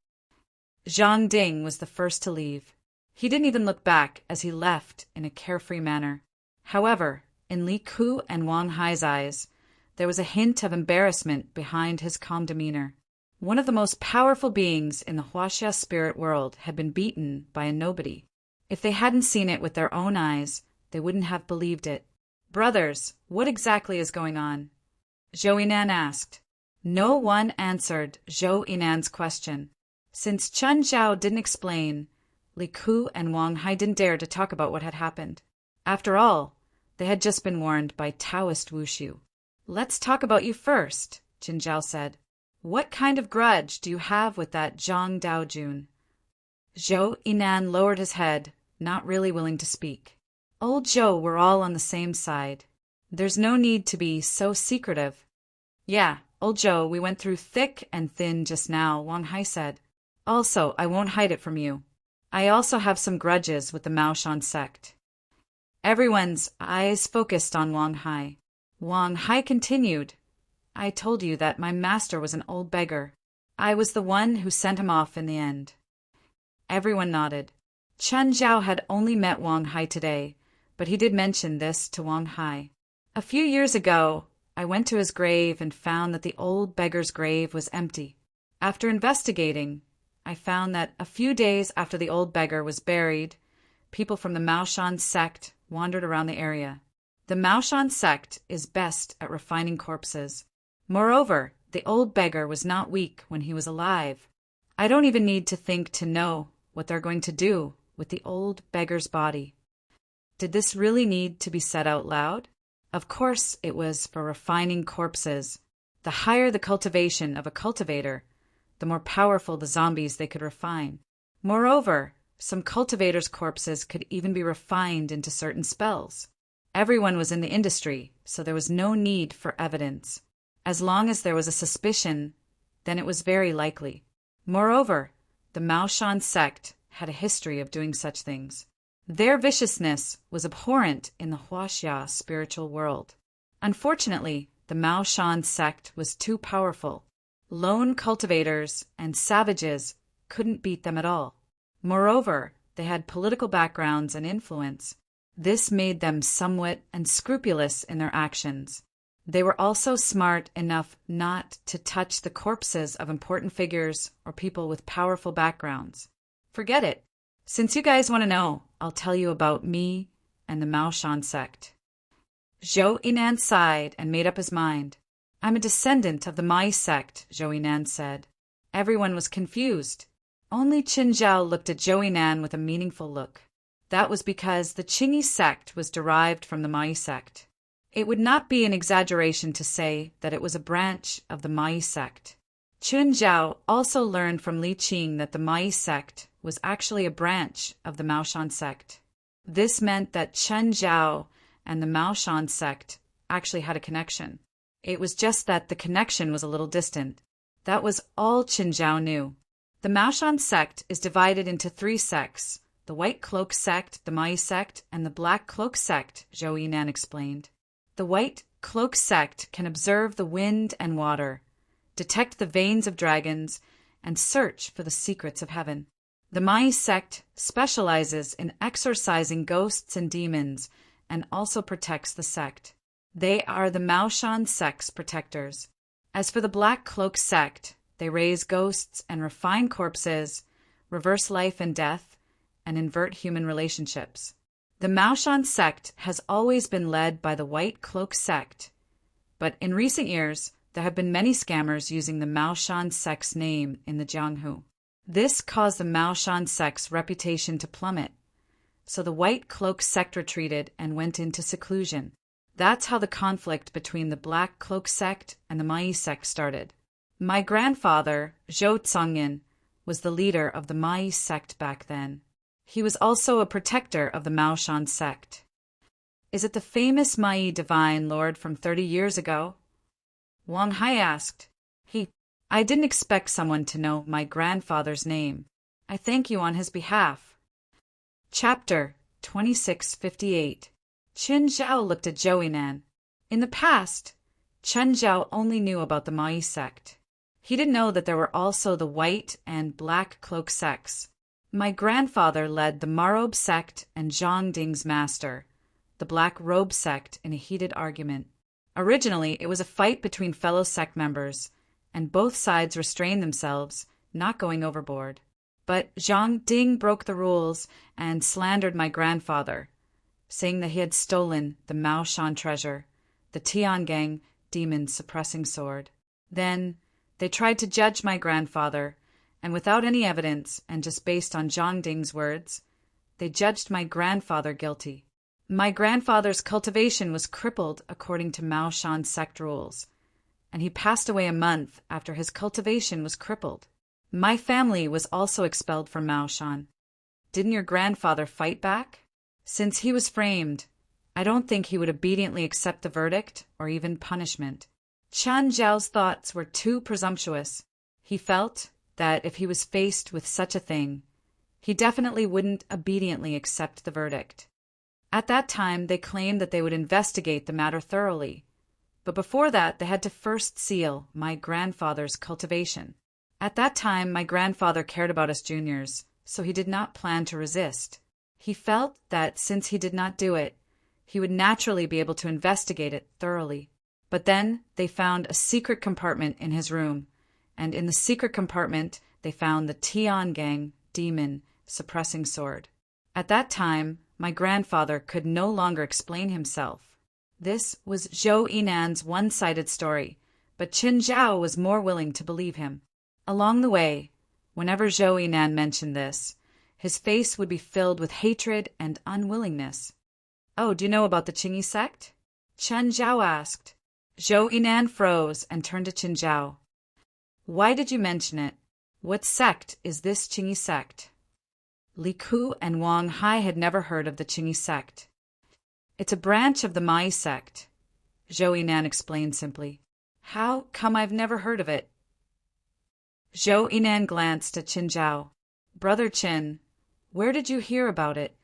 Zhang Ding was the first to leave. He didn't even look back as he left in a carefree manner. However, in Li Ku and Wang Hai's eyes, there was a hint of embarrassment behind his calm demeanor. One of the most powerful beings in the Huaxia spirit world had been beaten by a nobody. If they hadn't seen it with their own eyes, they wouldn't have believed it. Brothers, what exactly is going on? Zhou Yinan asked. No one answered Zhou Yinan's question. Since Chen Zhao didn't explain, Li Ku and Wang Hai didn't dare to talk about what had happened. After all, they had just been warned by Taoist Wushu. Let's talk about you first, Jin Zhao said. What kind of grudge do you have with that Zhang Daojun? Zhou Yinan lowered his head, not really willing to speak. Old Zhou, we're all on the same side. There's no need to be so secretive. Yeah, old Zhou, we went through thick and thin just now, Wang Hai said. Also, I won't hide it from you. I also have some grudges with the Maoshan sect. Everyone's eyes focused on Wang Hai. Wang Hai continued. I told you that my master was an old beggar. I was the one who sent him off in the end. Everyone nodded. Chen Zhao had only met Wang Hai today, but he did mention this to Wang Hai. A few years ago, I went to his grave and found that the old beggar's grave was empty. After investigating, I found that a few days after the old beggar was buried, people from the Maoshan sect wandered around the area. The Maoshan sect is best at refining corpses. Moreover, the old beggar was not weak when he was alive. I don't even need to think to know what they're going to do with the old beggar's body. Did this really need to be said out loud? Of course it was for refining corpses. The higher the cultivation of a cultivator, the more powerful the zombies they could refine. Moreover, some cultivators' corpses could even be refined into certain spells. Everyone was in the industry, so there was no need for evidence. As long as there was a suspicion, then it was very likely. Moreover, the Maoshan sect had a history of doing such things. Their viciousness was abhorrent in the Huaxia spiritual world. Unfortunately, the Maoshan sect was too powerful. Lone cultivators and savages couldn't beat them at all. Moreover, they had political backgrounds and influence. This made them somewhat unscrupulous in their actions. They were also smart enough not to touch the corpses of important figures or people with powerful backgrounds. Forget it. Since you guys want to know, I'll tell you about me and the Maoshan sect. Zhou Yinan sighed and made up his mind. I'm a descendant of the Mai sect, Zhou Yinan said. Everyone was confused. Only Qin Zhao looked at Zhou Yinan with a meaningful look. That was because the Qingyi sect was derived from the Mai sect. It would not be an exaggeration to say that it was a branch of the Mai sect. Qin Zhao also learned from Li Qing that the Mai sect was actually a branch of the Maoshan sect. This meant that Chen Zhao and the Maoshan sect actually had a connection. It was just that the connection was a little distant. That was all Qin Zhao knew. The Maoshan sect is divided into 3 sects, the White Cloak sect, the Mai sect, and the Black Cloak sect, Zhou Yinan explained. The White Cloak sect can observe the wind and water, detect the veins of dragons, and search for the secrets of heaven. The Mai sect specializes in exorcising ghosts and demons and also protects the sect. They are the Maoshan sect's protectors. As for the Black Cloak sect, they raise ghosts and refine corpses, reverse life and death, and invert human relationships. The Maoshan sect has always been led by the White Cloak sect, But in recent years, there have been many scammers using the Maoshan sect's name in the Jianghu. This caused the Maoshan sect's reputation to plummet. So the White Cloak sect retreated and went into seclusion. That's how the conflict between the Black Cloak sect and the Mai sect started. My grandfather, Zhou Tsongyin, was the leader of the Mai sect back then. He was also a protector of the Maoshan sect. Is it the famous Mai divine lord from 30 years ago? Wang Hai asked. I didn't expect someone to know my grandfather's name. I thank you on his behalf. Chapter 2658. Chen Zhao looked at Zhou Yinan. In the past, Chen Zhao only knew about the Mai sect. He didn't know that there were also the White and Black Cloak sects. My grandfather led the Marobe sect and Zhang Ding's master, the Black Robe sect, in a heated argument. Originally, it was a fight between fellow sect members, and both sides restrained themselves, not going overboard. But Zhang Ding broke the rules and slandered my grandfather, saying that he had stolen the Maoshan treasure, the Tiangang demon suppressing sword. Then they tried to judge my grandfather, and without any evidence and just based on Zhang Ding's words, they judged my grandfather guilty. My grandfather's cultivation was crippled according to Maoshan sect rules, and he passed away a month after his cultivation was crippled. My family was also expelled from Maoshan. Didn't your grandfather fight back? Since he was framed, I don't think he would obediently accept the verdict or even punishment. Chen Zhao's thoughts were too presumptuous. He felt that if he was faced with such a thing, he definitely wouldn't obediently accept the verdict. At that time, they claimed that they would investigate the matter thoroughly. But before that, they had to first seal my grandfather's cultivation. At that time, my grandfather cared about us juniors, so he did not plan to resist. He felt that since he did not do it, he would naturally be able to investigate it thoroughly. But then they found a secret compartment in his room, and in the secret compartment they found the Tiangang demon suppressing sword. At that time, my grandfather could no longer explain himself. This was Zhou Yinan's one-sided story, but Chen Zhao was more willing to believe him. Along the way, whenever Zhou Yinan mentioned this, his face would be filled with hatred and unwillingness. Oh, do you know about the Qingyi sect? Chen Zhao asked. Zhou Yinan froze and turned to Chen Zhao. Why did you mention it? What sect is this Qingyi sect? Li Ku and Wang Hai had never heard of the Qingyi sect. It's a branch of the Mai sect, Zhou Yinan explained simply. How come I've never heard of it? Zhou Yinan glanced at Chen Zhao. Brother Chen, where did you hear about it?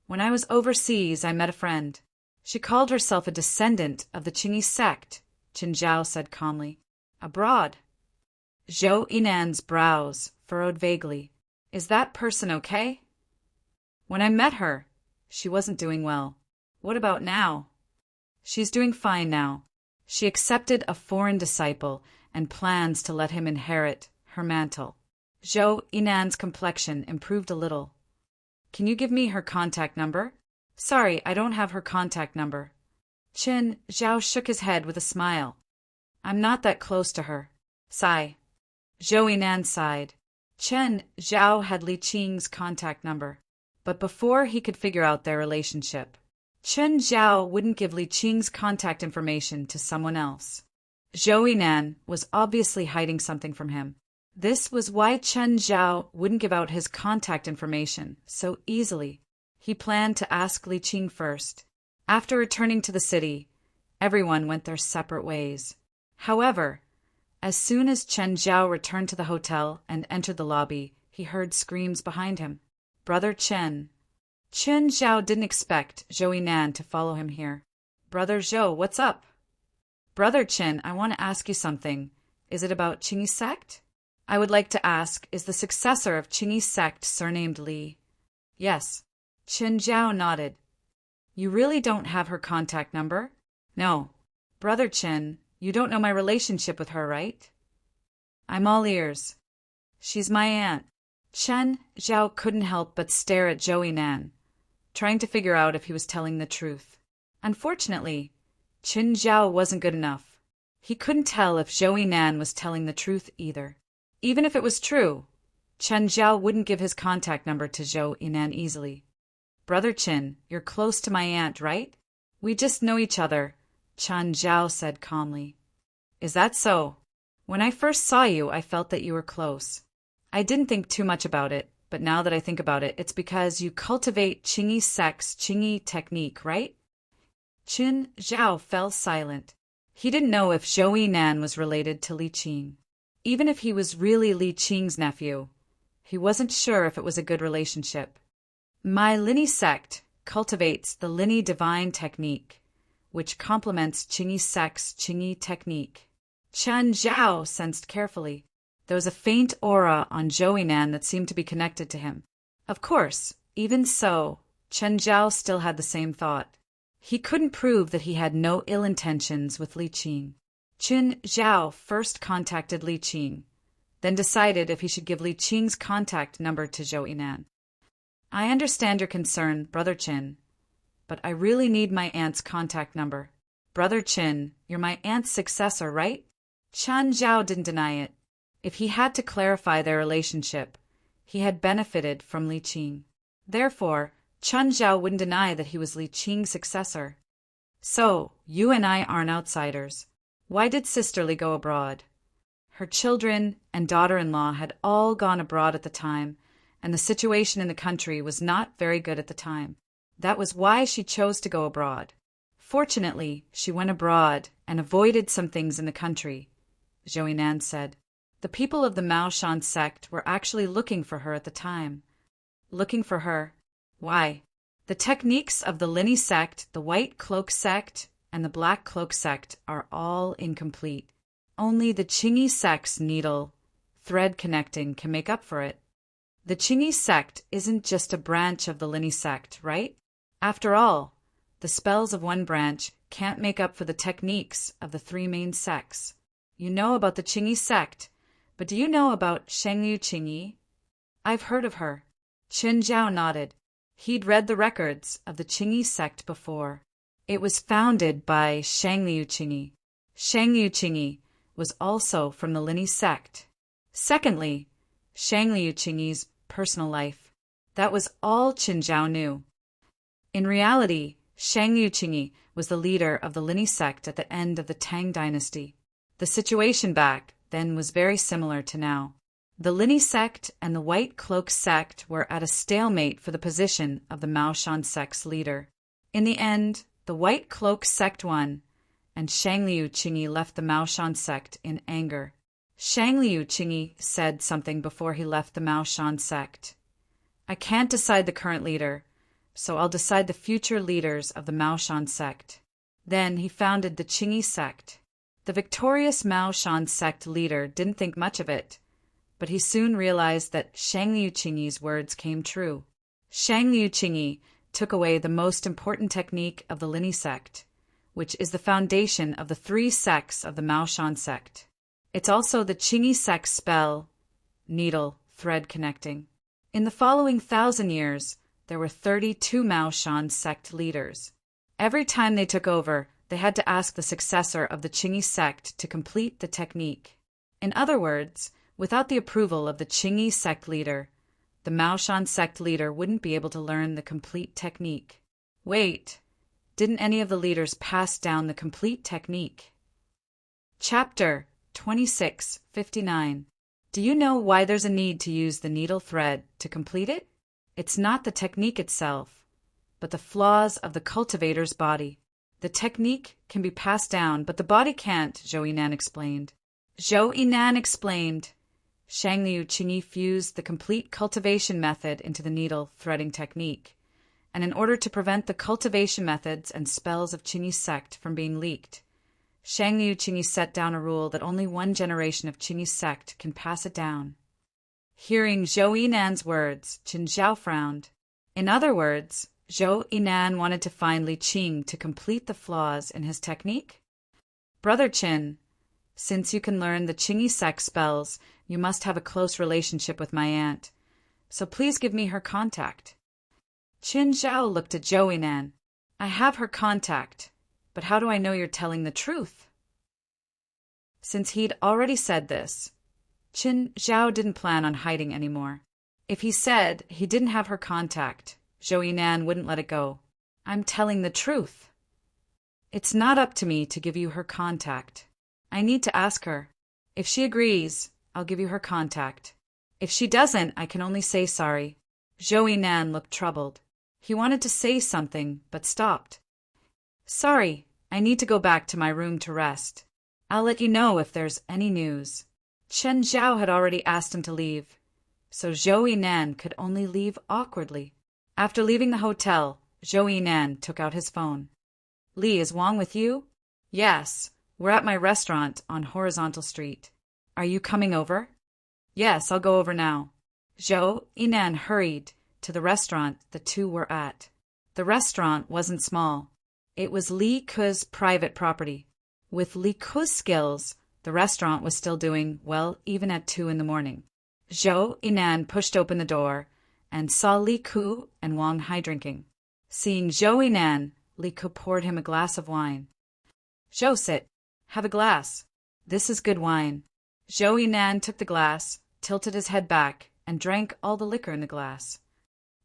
When I was overseas, I met a friend. She called herself a descendant of the Qingyi sect, Chen Zhao said calmly. Abroad. Zhou Yinan's brows furrowed vaguely. Is that person okay? When I met her, she wasn't doing well. What about now? She's doing fine now. She accepted a foreign disciple and plans to let him inherit her mantle. Zhou Yinan's complexion improved a little. Can you give me her contact number? Sorry, I don't have her contact number. Chen Zhao shook his head with a smile. I'm not that close to her. Sigh. Zhou Yinan sighed. Chen Zhao had Li Qing's contact number, but before he could figure out their relationship, Chen Zhao wouldn't give Li Qing's contact information to someone else. Zhou Yinan was obviously hiding something from him. This was why Chen Zhao wouldn't give out his contact information so easily. He planned to ask Li Qing first. After returning to the city, everyone went their separate ways. However, as soon as Chen Zhao returned to the hotel and entered the lobby, he heard screams behind him. Brother Chen. Chen Zhao didn't expect Zhou Yinan to follow him here. Brother Zhou, what's up? Brother Chen, I want to ask you something. Is it about Qingyi sect? I would like to ask, is the successor of Qingyi sect surnamed Li? Yes. Chen Zhao nodded. You really don't have her contact number? No. Brother Chen, you don't know my relationship with her, right? I'm all ears. She's my aunt. Chen Zhao couldn't help but stare at Zhou Yinan, trying to figure out if he was telling the truth. Unfortunately, Qin Zhao wasn't good enough. He couldn't tell if Zhou Yinan was telling the truth either. Even if it was true, Chen Zhao wouldn't give his contact number to Zhou Yinan easily. Brother Qin, you're close to my aunt, right? We just know each other, Chen Zhao said calmly. Is that so? When I first saw you, I felt that you were close. I didn't think too much about it, but now that I think about it, it's because you cultivate Qingyi sex, Qingyi technique, right? Qin Zhao fell silent. He didn't know if Zhou Yinan was related to Li Qing. Even if he was really Li Qing's nephew, he wasn't sure if it was a good relationship. My Lini sect cultivates the Lini divine technique, which complements Qingyi sex, Qingyi technique. Chen Zhao sensed carefully. There was a faint aura on Zhou Yinan that seemed to be connected to him. Of course, even so, Chen Zhao still had the same thought. He couldn't prove that he had no ill intentions with Li Qing. Qin Zhao first contacted Li Qing, then decided if he should give Li Qing's contact number to Zhou Yinan. I understand your concern, Brother Qin, but I really need my aunt's contact number. Brother Qin, you're my aunt's successor, right? Chen Zhao didn't deny it. If he had to clarify their relationship, he had benefited from Li Qing. Therefore, Chen Zhao wouldn't deny that he was Li Qing's successor. So, you and I aren't outsiders. Why did Sister Li go abroad? Her children and daughter-in-law had all gone abroad at the time, and the situation in the country was not very good at the time. That was why she chose to go abroad. Fortunately, she went abroad and avoided some things in the country, Zhou Yinan said. The people of the Mao Shan sect were actually looking for her at the time. Looking for her? Why? The techniques of the Lini sect, the White Cloak sect, and the Black Cloak sect are all incomplete. Only the Qingyi sect's needle, thread connecting can make up for it. The Qingyi sect isn't just a branch of the Lini sect, right? After all, the spells of one branch can't make up for the techniques of the three main sects. You know about the Qingyi sect, but do you know about Shengyu Qingyi? I've heard of her. Qin Zhao nodded. He'd read the records of the Qingyi sect before. It was founded by Shengyu Qingyi. Shengyu Qingyi was also from the Lini sect. Secondly, Shengyu Qingyi's personal life. That was all Qin Zhao knew. In reality, Shengyu Qingyi was the leader of the Lini sect at the end of the Tang dynasty. The situation back then was very similar to now. The Lini sect and the White Cloak sect were at a stalemate for the position of the Mao Shan sect's leader. In the end, the White Cloak sect won, and Shengyu Qingyi left the Mao Shan sect in anger. Shengyu Qingyi said something before he left the Mao Shan sect. I can't decide the current leader, so I'll decide the future leaders of the Mao Shan sect. Then he founded the Qingyi sect. The victorious Mao Shan sect leader didn't think much of it, but he soon realized that Shengyu Qingyi's words came true. Shengyu Qingyi took away the most important technique of the Lini sect, which is the foundation of the three sects of the Mao Shan sect. It's also the Qingyi sect's spell, needle, thread connecting. In the following 1,000 years, there were 32 Mao Shan sect leaders. Every time they took over, they had to ask the successor of the Qingyi sect to complete the technique. In other words, without the approval of the Qingyi sect leader, the Mao Shan sect leader wouldn't be able to learn the complete technique. Wait, didn't any of the leaders pass down the complete technique? Chapter 2659. Do you know why there's a need to use the needle thread to complete it? It's not the technique itself, but the flaws of the cultivator's body. The technique can be passed down, but the body can't, Zhou Yinan explained. Zhou Yinan explained. Shengyu Qingyi fused the complete cultivation method into the needle threading technique, and in order to prevent the cultivation methods and spells of Qingyi sect from being leaked, Shengyu Qingyi set down a rule that only one generation of Qingyi sect can pass it down. Hearing Zhou Yinan's words, Qin Zhao frowned. In other words, Zhou Yinan wanted to find Li Qing to complete the flaws in his technique? Brother Qin, since you can learn the Qingyi sect spells, you must have a close relationship with my aunt, so please give me her contact. Qin Zhao looked at Zhou Yinan. I have her contact, But how do I know you're telling the truth? Since he'd already said this, Qin Zhao didn't plan on hiding anymore. If he said he didn't have her contact, Zhou Yinan wouldn't let it go. I'm telling the truth. It's not up to me to give you her contact. I need to ask her. If she agrees, I'll give you her contact. If she doesn't, I can only say sorry. Zhou Yinan looked troubled. He wanted to say something, but stopped. Sorry, I need to go back to my room to rest. I'll let you know if there's any news. Chen Zhao had already asked him to leave, so Zhou Yinan could only leave awkwardly. After leaving the hotel, Zhou Yinan took out his phone. Li, is Wang with you? Yes, we're at my restaurant on Horizontal Street. Are you coming over? Yes, I'll go over now. Zhou Yinan hurried to the restaurant the two were at. The restaurant wasn't small. It was Li Ke's private property. With Li Ke's skills, the restaurant was still doing well even at 2 a.m. Zhou Yinan pushed open the door and saw Li Ke and Wang Hai drinking. Seeing Zhou Yinan, Li Ke poured him a glass of wine. Zhou, sit. Have a glass. This is good wine. Zhou Yinan took the glass, tilted his head back, and drank all the liquor in the glass.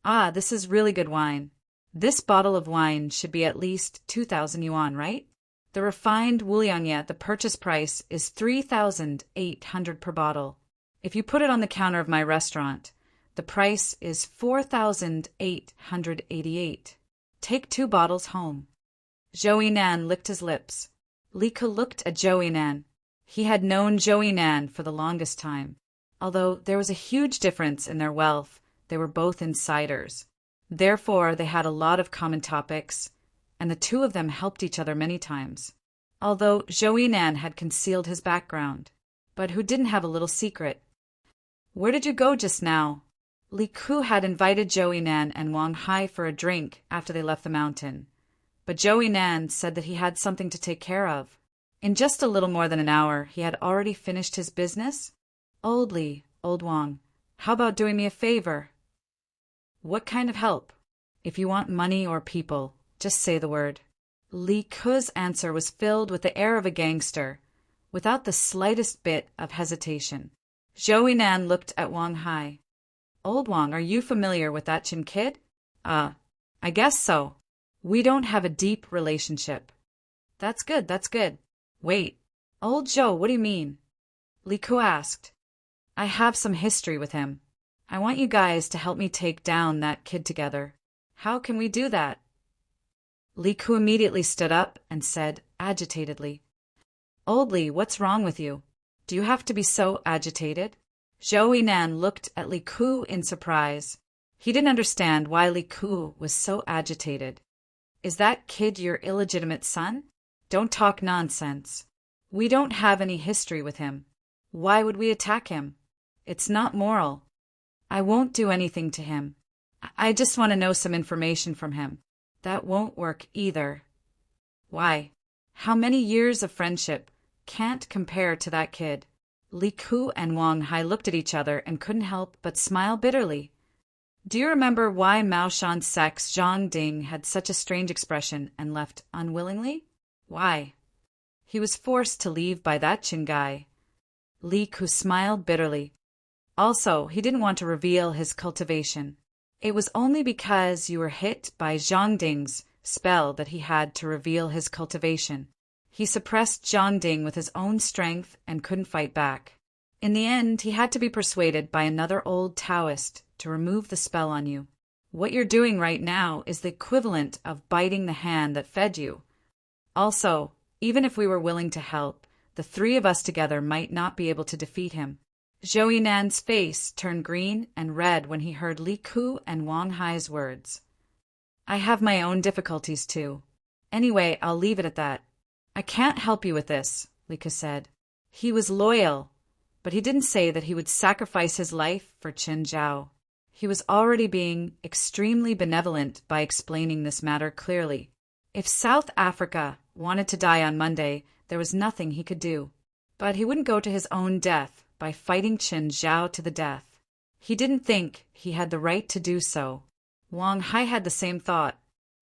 Ah, this is really good wine. This bottle of wine should be at least 2,000 yuan, right? The refined Wuliangye, the purchase price is 3,800 per bottle. If you put it on the counter of my restaurant, the price is 4,888. Take 2 bottles home. Zhou Yinan licked his lips. Li Ke looked at Zhou Yinan. He had known Zhou Yinan for the longest time. Although there was a huge difference in their wealth, they were both insiders. Therefore, they had a lot of common topics, and the two of them helped each other many times. Although Zhou Yinan had concealed his background, but who didn't have a little secret? Where did you go just now? Li Ke had invited Zhou Yinan and Wang Hai for a drink after they left the mountain, but Zhou Yinan said that he had something to take care of. In just a little more than an hour, he had already finished his business. Old Li, old Wang, how about doing me a favor? What kind of help? If you want money or people, just say the word. Li Ke's answer was filled with the air of a gangster, without the slightest bit of hesitation. Zhou Yinan looked at Wang Hai. Old Wang, are you familiar with that Qin kid? I guess so. We don't have a deep relationship. That's good, that's good. Wait, old Zhou, what do you mean? Li Ke asked. I have some history with him. I want you guys to help me take down that kid together. How can we do that? Li Ke immediately stood up and said agitatedly, Old Li, what's wrong with you? Do you have to be so agitated? Zhou Yinan looked at Li Ke in surprise. He didn't understand why Li Ke was so agitated. Is that kid your illegitimate son? Don't talk nonsense. We don't have any history with him. Why would we attack him? It's not moral. I won't do anything to him. I just want to know some information from him. That won't work either. Why? How many years of friendship can't compare to that kid? Li Ke and Wang Hai looked at each other and couldn't help but smile bitterly. Do you remember why Mao Shan's sex Zhang Ding had such a strange expression and left unwillingly? Why? He was forced to leave by that Qin guy. Li Ke smiled bitterly. Also, he didn't want to reveal his cultivation. It was only because you were hit by Zhang Ding's spell that he had to reveal his cultivation. He suppressed Zhang Ding with his own strength and couldn't fight back. In the end, he had to be persuaded by another old Taoist to remove the spell on you. What you're doing right now is the equivalent of biting the hand that fed you. Also, even if we were willing to help, the 3 of us together might not be able to defeat him. Zhou Yinan's face turned green and red when he heard Li Ke and Wang Hai's words. I have my own difficulties too. Anyway, I'll leave it at that. I can't help you with this, Li Ke said. He was loyal, but he didn't say that he would sacrifice his life for Chen Zhao. He was already being extremely benevolent by explaining this matter clearly. If South Africa wanted to die on Monday, there was nothing he could do. But he wouldn't go to his own death by fighting Chen Zhao to the death. He didn't think he had the right to do so. Wang Hai had the same thought.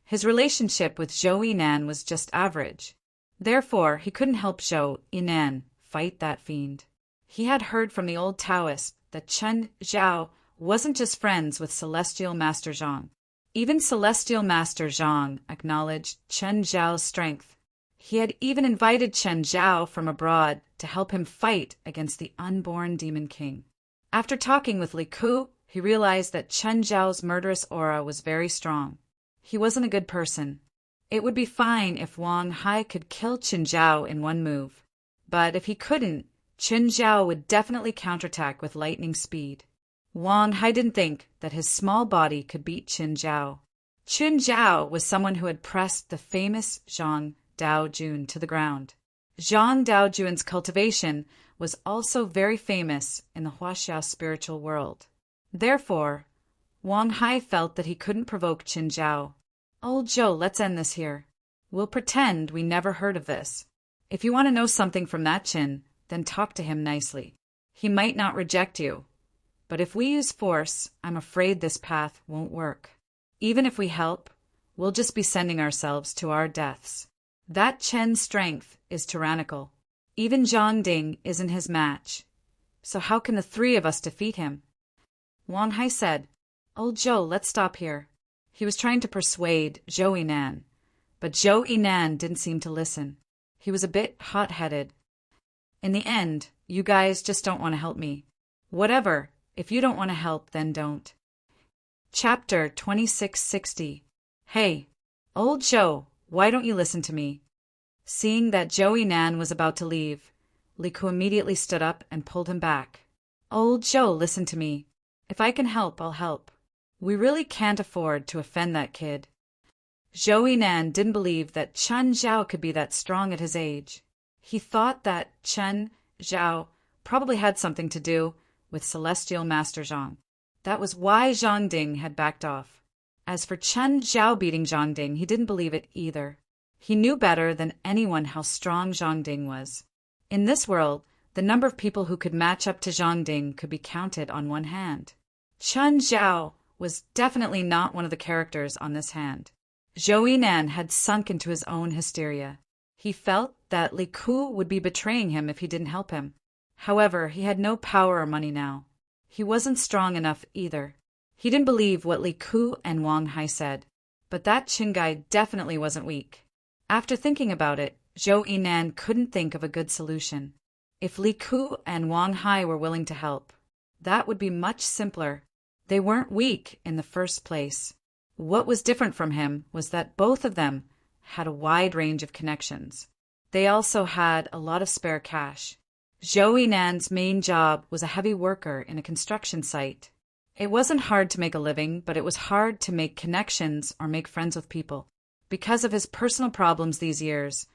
His relationship with Zhou Yinan was just average. Therefore, he couldn't help Zhou Yinan fight that fiend. He had heard from the old Taoist that Chen Zhao wasn't just friends with Celestial Master Zhang. Even Celestial Master Zhang acknowledged Chen Zhao's strength. He had even invited Chen Zhao from abroad to help him fight against the unborn Demon King. After talking with Li Ku, he realized that Chen Zhao's murderous aura was very strong. He wasn't a good person. It would be fine if Wang Hai could kill Chen Zhao in one move. But if he couldn't, Chen Zhao would definitely counterattack with lightning speed. Wang Hai didn't think that his small body could beat Chen Zhao. Chen Zhao was someone who had pressed the famous Zhang Daojun to the ground. Zhang Daojun's cultivation was also very famous in the Huaxia spiritual world. Therefore, Wang Hai felt that he couldn't provoke Chen Zhao. "Old Zhou, let's end this here. We'll pretend we never heard of this. If you want to know something from that Chen, then talk to him nicely. He might not reject you. But if we use force, I'm afraid this path won't work. Even if we help, we'll just be sending ourselves to our deaths. That Chen's strength is tyrannical. Even Zhang Ding isn't his match. So how can the three of us defeat him?" Wang Hai said, "Old Zhou, let's stop here." He was trying to persuade Zhou Yinan, but Zhou Yinan didn't seem to listen. He was a bit hot-headed. "In the end, you guys just don't want to help me. Whatever, if you don't want to help, then don't." Chapter 2660. "Hey, old Zhou, why don't you listen to me?" Seeing that Zhou Yinan was about to leave, Li Ku immediately stood up and pulled him back. "Old Zhou, listen to me. If I can help, I'll help. We really can't afford to offend that kid." Zhou Yinan didn't believe that Chen Zhao could be that strong at his age. He thought that Chen Zhao probably had something to do with Celestial Master Zhang. That was why Zhang Ding had backed off. As for Chen Zhao beating Zhang Ding, he didn't believe it either. He knew better than anyone how strong Zhang Ding was. In this world, the number of people who could match up to Zhang Ding could be counted on one hand. Chen Zhao was definitely not one of the characters on this hand. Zhou Yinan had sunk into his own hysteria. He felt that Li Ku would be betraying him if he didn't help him. However, he had no power or money now. He wasn't strong enough either. He didn't believe what Li Ku and Wang Hai said, but that Qin guy definitely wasn't weak. After thinking about it, Zhou Yinan couldn't think of a good solution. If Li Ku and Wang Hai were willing to help, that would be much simpler. They weren't weak in the first place. What was different from him was that both of them had a wide range of connections. They also had a lot of spare cash. Zhou Yinan's main job was a heavy worker in a construction site. It wasn't hard to make a living, but it was hard to make connections or make friends with people. Because of his personal problems these years,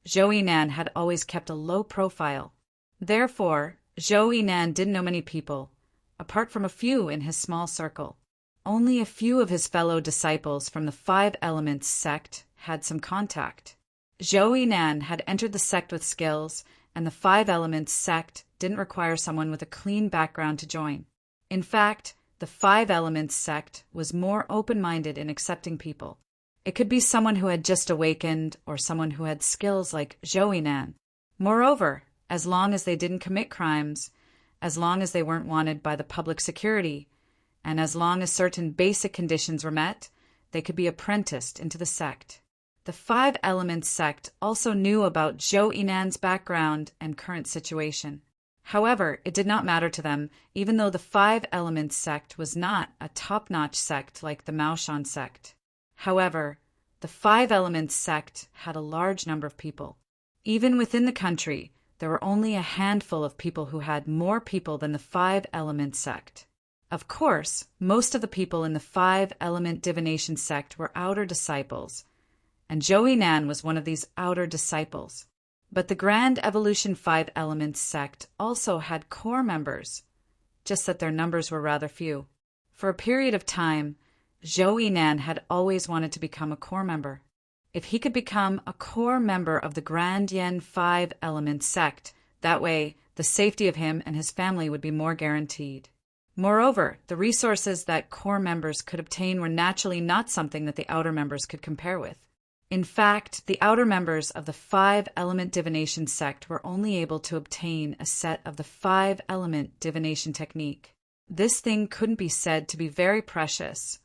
Zhou Yinan had always kept a low profile. Therefore, Zhou Yinan didn't know many people, apart from a few in his small circle. Only a few of his fellow disciples from the Five Elements sect had some contact. Zhou Yinan had entered the sect with skills, and the Five Elements sect didn't require someone with a clean background to join. In fact, the Five Elements sect was more open-minded in accepting people. It could be someone who had just awakened or someone who had skills like Zhou Yinan. Moreover, as long as they didn't commit crimes, as long as they weren't wanted by the public security, and as long as certain basic conditions were met, they could be apprenticed into the sect. The Five Elements sect also knew about Zhou Yinan's background and current situation. However, it did not matter to them, even though the Five Elements sect was not a top-notch sect like the Maoshan sect. However, the Five Elements sect had a large number of people. Even within the country, there were only a handful of people who had more people than the Five Elements sect. Of course, most of the people in the Five Element Divination sect were outer disciples, and Zhou Yinan was one of these outer disciples. But the Grand Evolution Five Elements sect also had core members, just that their numbers were rather few. For a period of time, Zhou Yinan had always wanted to become a core member. If he could become a core member of the Grand Yen Five Elements sect, that way the safety of him and his family would be more guaranteed. Moreover, the resources that core members could obtain were naturally not something that the outer members could compare with. In fact, the outer members of the five-element divination sect were only able to obtain a set of the five-element divination technique. This thing couldn't be said to be very precious,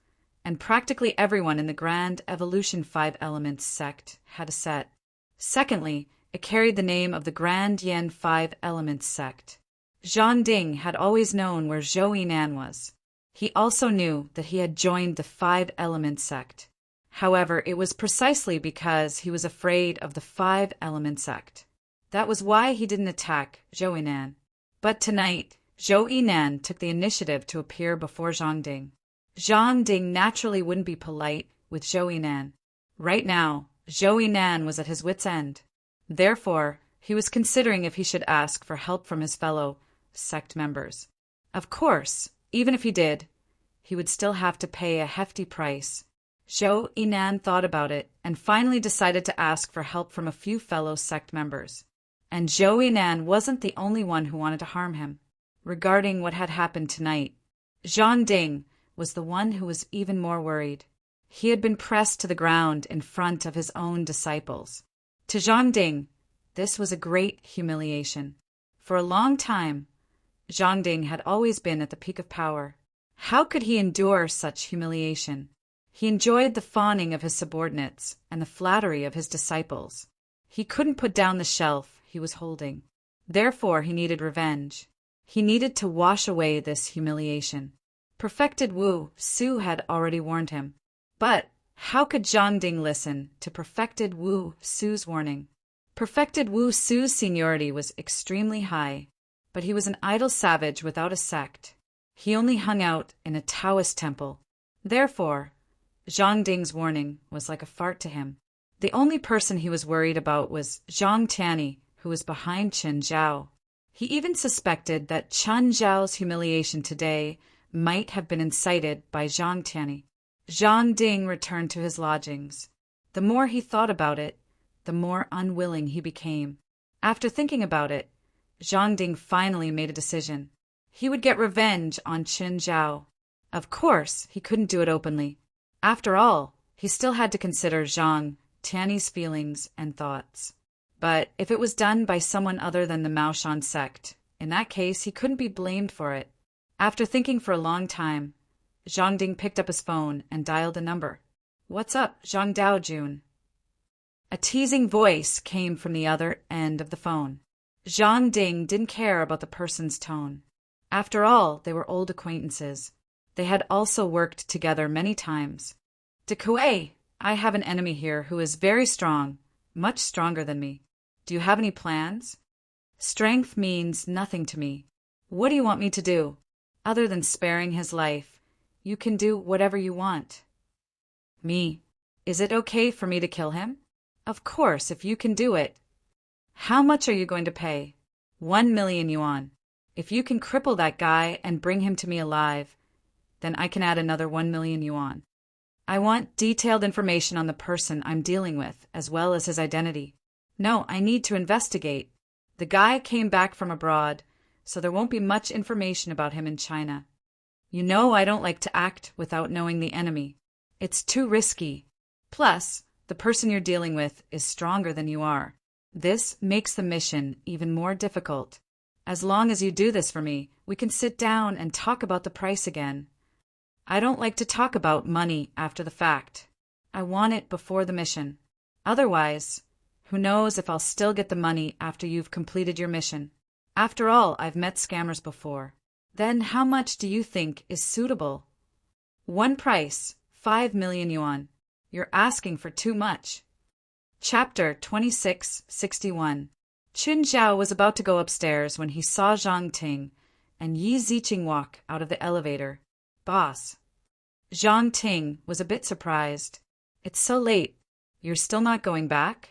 and practically everyone in the Grand Evolution Five Elements sect had a set. Secondly, it carried the name of the Grand Yen Five Elements sect. Zhang Ding had always known where Zhou Yinan was. He also knew that he had joined the Five Elements sect. However, it was precisely because he was afraid of the Five Elements sect. That was why he didn't attack Zhou Yinan. But tonight, Zhou Yinan took the initiative to appear before Zhang Ding. Zhang Ding naturally wouldn't be polite with Zhou Yinan. Right now, Zhou Yinan was at his wit's end. Therefore, he was considering if he should ask for help from his fellow sect members. Of course, even if he did, he would still have to pay a hefty price. Zhou Yinan thought about it and finally decided to ask for help from a few fellow sect members. And Zhou Yinan wasn't the only one who wanted to harm him. Regarding what had happened tonight, Zhang Ding was the one who was even more worried. He had been pressed to the ground in front of his own disciples. To Zhang Ding, this was a great humiliation. For a long time, Zhang Ding had always been at the peak of power. How could he endure such humiliation? He enjoyed the fawning of his subordinates and the flattery of his disciples. He couldn't put down the shelf he was holding. Therefore, he needed revenge. He needed to wash away this humiliation. Perfected Wu Su had already warned him. But how could Zhang Ding listen to Perfected Wu Su's warning? Perfected Wu Su's seniority was extremely high, but he was an idle savage without a sect. He only hung out in a Taoist temple. Therefore, Zhang Ding's warning was like a fart to him. The only person he was worried about was Zhang Tianyi, who was behind Chen Zhao. He even suspected that Chen Zhao's humiliation today might have been incited by Zhang Tianyi. Zhang Ding returned to his lodgings. The more he thought about it, the more unwilling he became. After thinking about it, Zhang Ding finally made a decision. He would get revenge on Chen Zhao. Of course, he couldn't do it openly. After all, he still had to consider Zhang Tianyi's feelings and thoughts. But if it was done by someone other than the Maoshan sect, in that case he couldn't be blamed for it. After thinking for a long time, Zhang Ding picked up his phone and dialed a number. "What's up, Zhang Daojun?" A teasing voice came from the other end of the phone. Zhang Ding didn't care about the person's tone. After all, they were old acquaintances. They had also worked together many times. "De Kuei, I have an enemy here who is very strong, much stronger than me. Do you have any plans?" "Strength means nothing to me. What do you want me to do? Other than sparing his life, you can do whatever you want." "Me? Is it okay for me to kill him?" "Of course, if you can do it." "How much are you going to pay?" 1,000,000 yuan. If you can cripple that guy and bring him to me alive, then I can add another 1,000,000 yuan. I want detailed information on the person I'm dealing with, as well as his identity. No, I need to investigate. The guy came back from abroad, so there won't be much information about him in China. You know I don't like to act without knowing the enemy. It's too risky. Plus, the person you're dealing with is stronger than you are. This makes the mission even more difficult. As long as you do this for me, we can sit down and talk about the price again. I don't like to talk about money after the fact. I want it before the mission. Otherwise, who knows if I'll still get the money after you've completed your mission. After all, I've met scammers before. Then how much do you think is suitable? One price, 5,000,000 yuan. You're asking for too much. Chapter 2661. Qun Zhao was about to go upstairs when he saw Zhang Ting and Yi Ziqing walk out of the elevator. "Boss." Zhang Ting was a bit surprised. "It's so late. You're still not going back?"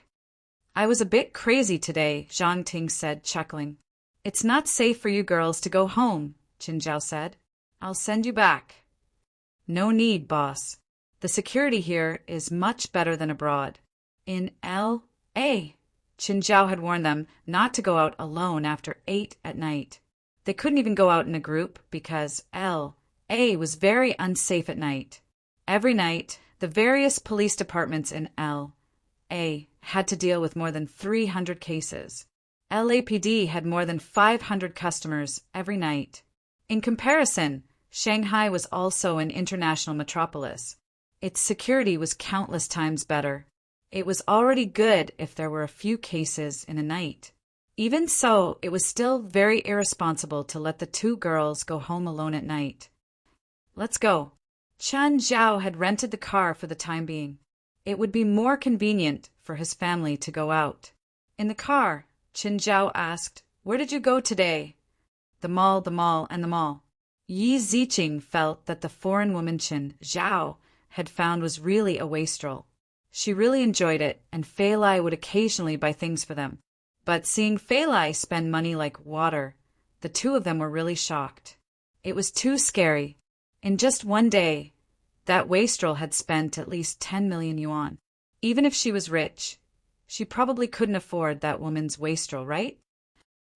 "I was a bit crazy today," Zhang Ting said, chuckling. "It's not safe for you girls to go home," Qin Zhao said. "I'll send you back." "No need, boss. The security here is much better than abroad. In L.A., Qin Zhao had warned them not to go out alone after 8 at night. They couldn't even go out in a group because L.A. was very unsafe at night. Every night, the various police departments in L.A. had to deal with more than 300 cases. LAPD had more than 500 customers every night. In comparison, Shanghai was also an international metropolis. Its security was countless times better. It was already good if there were a few cases in a night. Even so, it was still very irresponsible to let the two girls go home alone at night. Let's go. Chen Zhao had rented the car for the time being. It would be more convenient for his family to go out. In the car, Chen Zhao asked, "Where did you go today?" The mall, and the mall. Yi Ziqing felt that the foreign woman Chen Zhao had found was really a wastrel. She really enjoyed it, and Fei Lai would occasionally buy things for them. But seeing Fei Lai spend money like water, the two of them were really shocked. It was too scary. In just one day, that wastrel had spent at least 10 million yuan. Even if she was rich, she probably couldn't afford that woman's wastrel, right?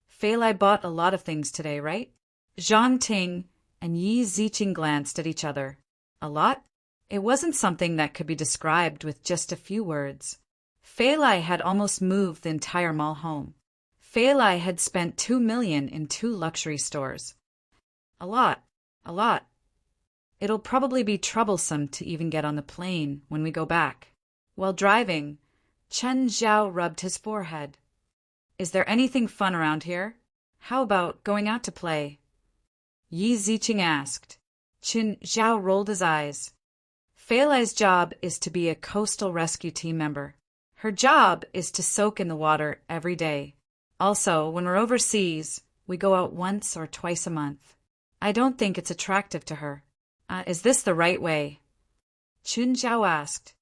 Fei Lai bought a lot of things today, right? Zhang Ting and Yi Ziqing glanced at each other. A lot? It wasn't something that could be described with just a few words. Fei Lai had almost moved the entire mall home. Fei Lai had spent 2 million in 2 luxury stores. A lot. It'll probably be troublesome to even get on the plane when we go back. While driving, Chen Zhao rubbed his forehead. Is there anything fun around here? How about going out to play? Yi Ziqing asked. Chen Zhao rolled his eyes. Fei Lai's job is to be a coastal rescue team member. Her job is to soak in the water every day. Also, when we're overseas, we go out once or twice a month. I don't think it's attractive to her. Is this the right way? Chen Zhao asked.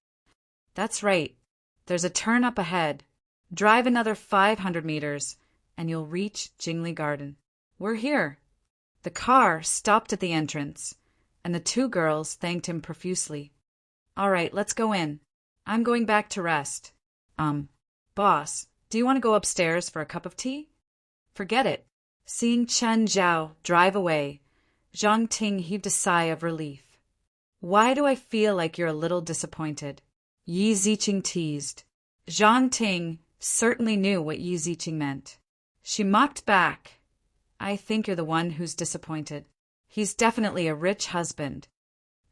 That's right. There's a turn up ahead. Drive another 500 meters, and you'll reach Jingli Garden. We're here. The car stopped at the entrance, and the two girls thanked him profusely. All right, let's go in. I'm going back to rest. Boss, do you want to go upstairs for a cup of tea? Forget it. Seeing Chen Zhao drive away, Zhang Ting heaved a sigh of relief. Why do I feel like you're a little disappointed? Yi Ziqing teased. Zhang Ting certainly knew what Yi Ziqing meant. She mocked back. I think you're the one who's disappointed. He's definitely a rich husband.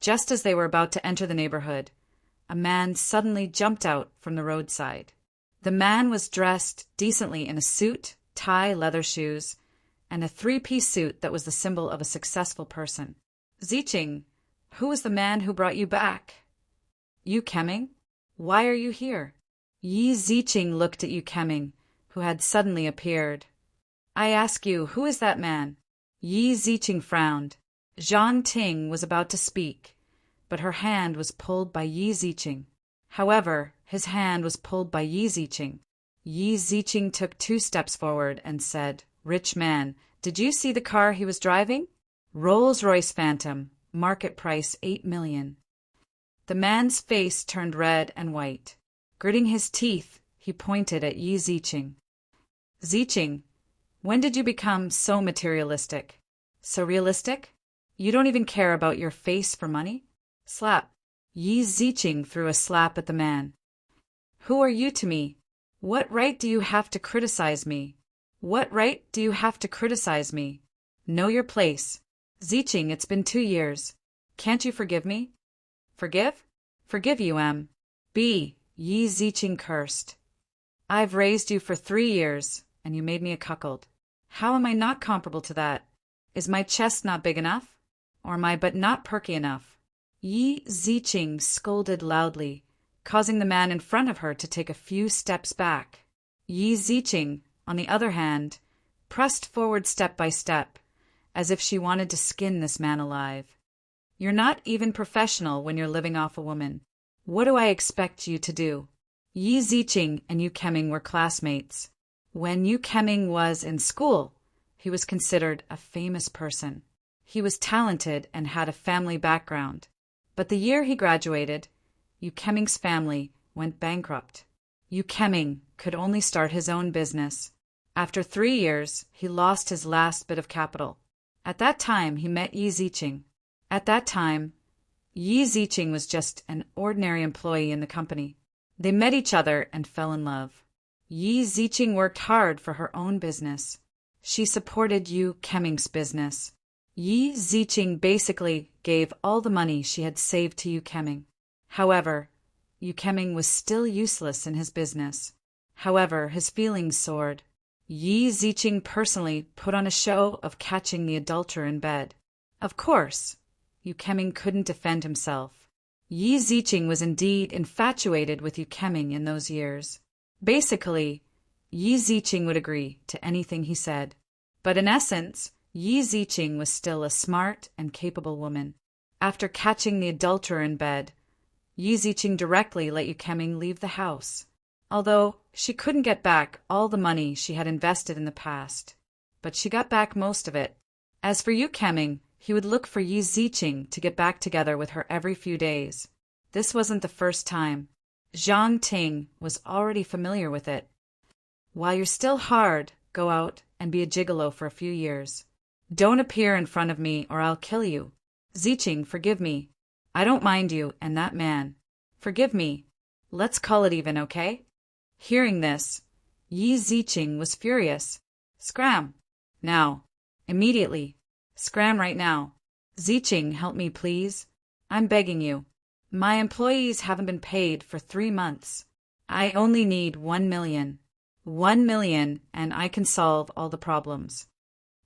Just as they were about to enter the neighborhood, a man suddenly jumped out from the roadside. The man was dressed decently in a suit, tie, leather shoes, and a 3-piece suit that was the symbol of a successful person. Ziqing, who was the man who brought you back? Yu Keming? Why are you here? Yi Ziqing looked at Yu Keming, who had suddenly appeared. I ask you, who is that man? Yi Ziqing frowned. Zhang Ting was about to speak, but her hand was pulled by Yi Ziqing. However, his hand was pulled by Yi Ziqing. Yi Ziqing took 2 steps forward and said, Rich man, did you see the car he was driving? Rolls-Royce Phantom, market price 8 million. The man's face turned red and white. Gritting his teeth, he pointed at Yi Ziqing. Ziqing, when did you become so materialistic? So realistic? You don't even care about your face for money? Slap. Yi Ziqing threw a slap at the man. Who are you to me? What right do you have to criticize me? What right do you have to criticize me? Know your place. Ziqing, it's been 2 years. Can't you forgive me? Forgive? Forgive you, B. Yi Ziqing cursed. I've raised you for 3 years, and you made me a cuckold. How am I not comparable to that? Is my chest not big enough? Or am I but not perky enough? Yi Ziqing scolded loudly, causing the man in front of her to take a few steps back. Yi Ziqing, on the other hand, pressed forward step by step, as if she wanted to skin this man alive. You're not even professional when you're living off a woman. What do I expect you to do? Yi Ziqing and Yu Keming were classmates. When Yu Keming was in school, he was considered a famous person. He was talented and had a family background. But the year he graduated, Yu Keming's family went bankrupt. Yu Keming could only start his own business. After 3 years, he lost his last bit of capital. At that time, he met Yi Ziqing. At that time, Yi Ziqing was just an ordinary employee in the company. They met each other and fell in love. Yi Ziqing worked hard for her own business. She supported Yu Keming's business. Yi Ziqing basically gave all the money she had saved to Yu Keming. However, Yu Keming was still useless in his business. However, his feelings soared. Yi Ziqing personally put on a show of catching the adulterer in bed. Of course, Yu Keming couldn't defend himself. Yi Ziqing was indeed infatuated with Yu Keming in those years. Basically, Yi Ziqing would agree to anything he said. But in essence, Yi Ziqing was still a smart and capable woman. After catching the adulterer in bed, Yi Ziqing directly let Yu Keming leave the house, although she couldn't get back all the money she had invested in the past. But she got back most of it. As for Yu Keming, he would look for Yi Ziqing to get back together with her every few days. This wasn't the first time. Zhang Ting was already familiar with it. While you're still hard, go out and be a gigolo for a few years. Don't appear in front of me or I'll kill you. Ziqing, forgive me. I don't mind you and that man. Forgive me. Let's call it even, okay? Hearing this, Yi Ziqing was furious. Scram! Now. Immediately. Scram right now. Ziqing, help me please. I'm begging you. My employees haven't been paid for 3 months. I only need 1 million. 1 million and I can solve all the problems.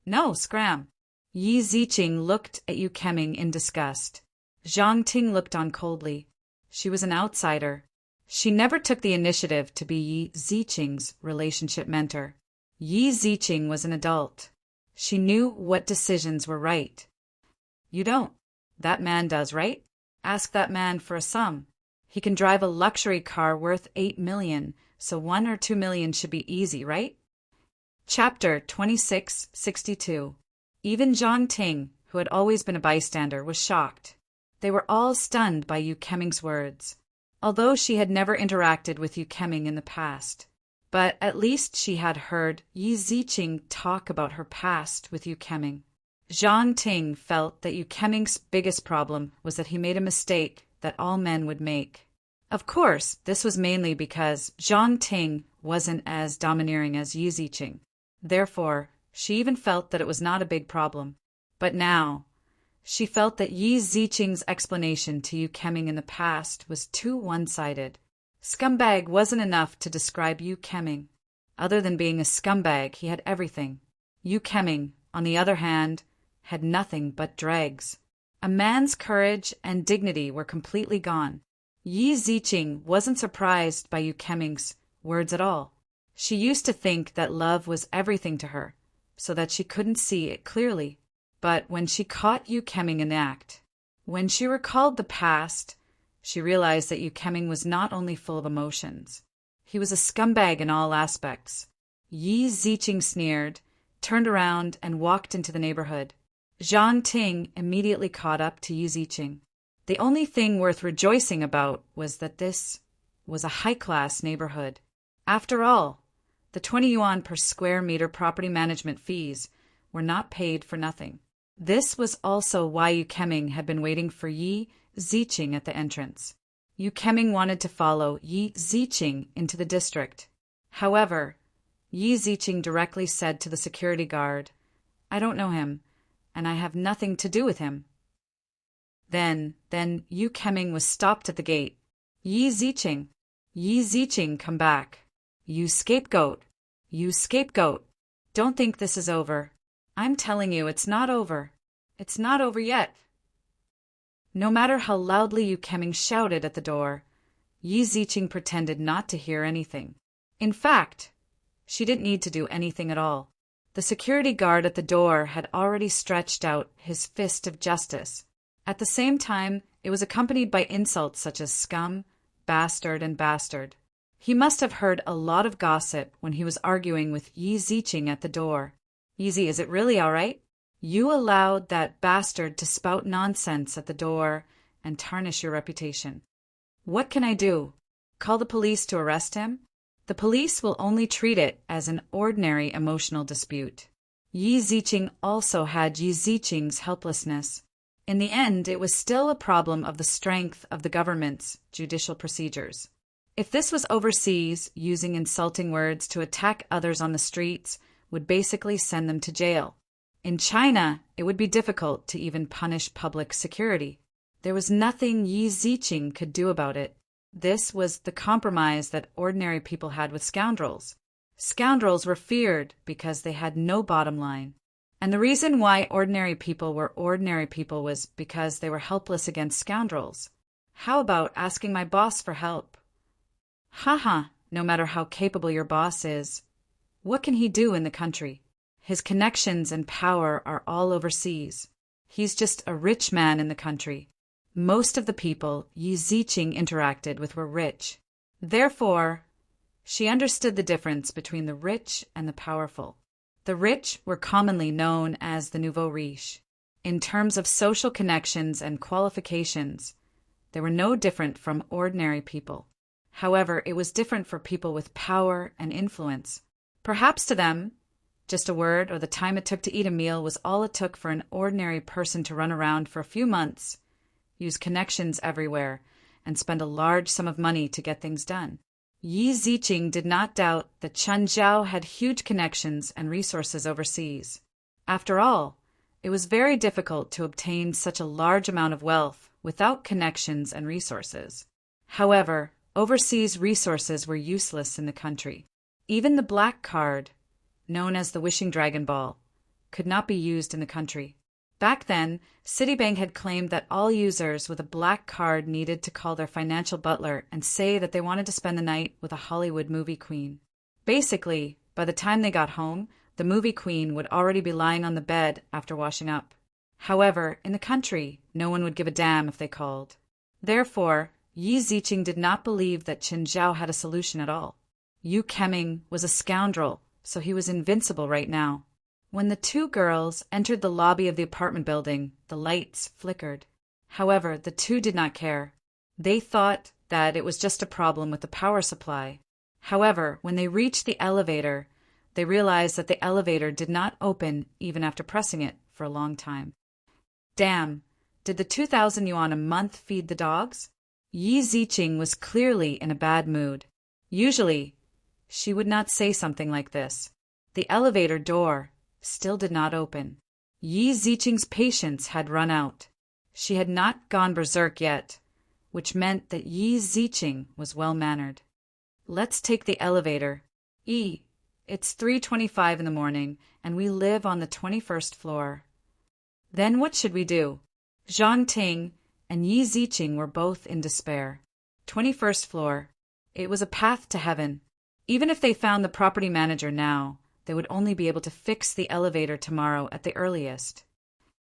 No, scram. Yi Ziqing looked at Yu Keming in disgust. Zhang Ting looked on coldly. She was an outsider. She never took the initiative to be Yi Ziqing's relationship mentor. Yi Ziqing was an adult. She knew what decisions were right. You don't. That man does, right? Ask that man for a sum. He can drive a luxury car worth 8 million, so 1 or 2 million should be easy, right? Chapter 2662. Even Zhang Ting, who had always been a bystander, was shocked. They were all stunned by Yu Keming's words, although she had never interacted with Yu Keming in the past. But at least she had heard Yi Ziqing talk about her past with Yu Keming. Zhang Ting felt that Yu Keming's biggest problem was that he made a mistake that all men would make. Of course, this was mainly because Zhang Ting wasn't as domineering as Yi Ziqing. Therefore, she even felt that it was not a big problem. But now, she felt that Yi Ziqing's explanation to Yu Keming in the past was too one-sided. Scumbag wasn't enough to describe Yu Keming. Other than being a scumbag, he had everything. Yu Keming, on the other hand, had nothing but dregs. A man's courage and dignity were completely gone. Yi Ziqing wasn't surprised by Yu Keming's words at all. She used to think that love was everything to her, so that she couldn't see it clearly. But when she caught Yu Keming in the act, when she recalled the past, she realized that Yu Keming was not only full of emotions. He was a scumbag in all aspects. Yi Ziqing sneered, turned around, and walked into the neighborhood. Zhang Ting immediately caught up to Yi Ziqing. The only thing worth rejoicing about was that this was a high-class neighborhood. After all, the 20 yuan per square meter property management fees were not paid for nothing. This was also why Yu Keming had been waiting for Yi Ziqing at the entrance. Yu Keming wanted to follow Yi Ziqing into the district. However, Yi Ziqing directly said to the security guard, "I don't know him, and I have nothing to do with him." Then Yu Keming was stopped at the gate. Yi Ziqing, come back. You scapegoat. You scapegoat. Don't think this is over. I'm telling you, it's not over. It's not over yet. No matter how loudly Yu Keming shouted at the door, Yi Ziqing pretended not to hear anything. In fact, she didn't need to do anything at all. The security guard at the door had already stretched out his fist of justice. At the same time, it was accompanied by insults such as scum, bastard, and bastard. He must have heard a lot of gossip when he was arguing with Yi Ziqing at the door. "Yi, is it really all right? You allowed that bastard to spout nonsense at the door and tarnish your reputation. What can I do? Call the police to arrest him? The police will only treat it as an ordinary emotional dispute. Yi Ziqing also had Yi Ziqing's helplessness. In the end, it was still a problem of the strength of the government's judicial procedures. If this was overseas, using insulting words to attack others on the streets would basically send them to jail. In China, it would be difficult to even punish public security. There was nothing Yi Ziqing could do about it. This was the compromise that ordinary people had with scoundrels. Scoundrels were feared because they had no bottom line. And the reason why ordinary people were ordinary people was because they were helpless against scoundrels. How about asking my boss for help? Haha, no matter how capable your boss is, what can he do in the country? His connections and power are all overseas. He's just a rich man in the country. Most of the people Yi Ziqing interacted with were rich. Therefore, she understood the difference between the rich and the powerful. The rich were commonly known as the nouveau riche. In terms of social connections and qualifications, they were no different from ordinary people. However, it was different for people with power and influence. Perhaps to them, just a word or the time it took to eat a meal was all it took for an ordinary person to run around for a few months, use connections everywhere, and spend a large sum of money to get things done. Yi Ziqing did not doubt that Chen Zhao had huge connections and resources overseas. After all, it was very difficult to obtain such a large amount of wealth without connections and resources. However, overseas resources were useless in the country. Even the black card, known as the Wishing Dragon Ball, could not be used in the country. Back then, Citibank had claimed that all users with a black card needed to call their financial butler and say that they wanted to spend the night with a Hollywood movie queen. Basically, by the time they got home, the movie queen would already be lying on the bed after washing up. However, in the country, no one would give a damn if they called. Therefore, Yi Ziqing did not believe that Qin Zhao had a solution at all. Yu Keming was a scoundrel, so he was invincible right now. When the two girls entered the lobby of the apartment building, the lights flickered. However, the two did not care. They thought that it was just a problem with the power supply. However, when they reached the elevator, they realized that the elevator did not open even after pressing it for a long time. Damn, did the 2,000 yuan a month feed the dogs? Yi Ziqing was clearly in a bad mood. Usually, she would not say something like this. The elevator door still did not open. Yi Ziqing's patience had run out. She had not gone berserk yet, which meant that Yi Ziqing was well-mannered. Let's take the elevator. It's 3:25 in the morning, and we live on the 21st floor. Then what should we do? Zhang Ting and Yi Ziqing were both in despair. 21st floor. It was a path to heaven. Even if they found the property manager now, they would only be able to fix the elevator tomorrow at the earliest.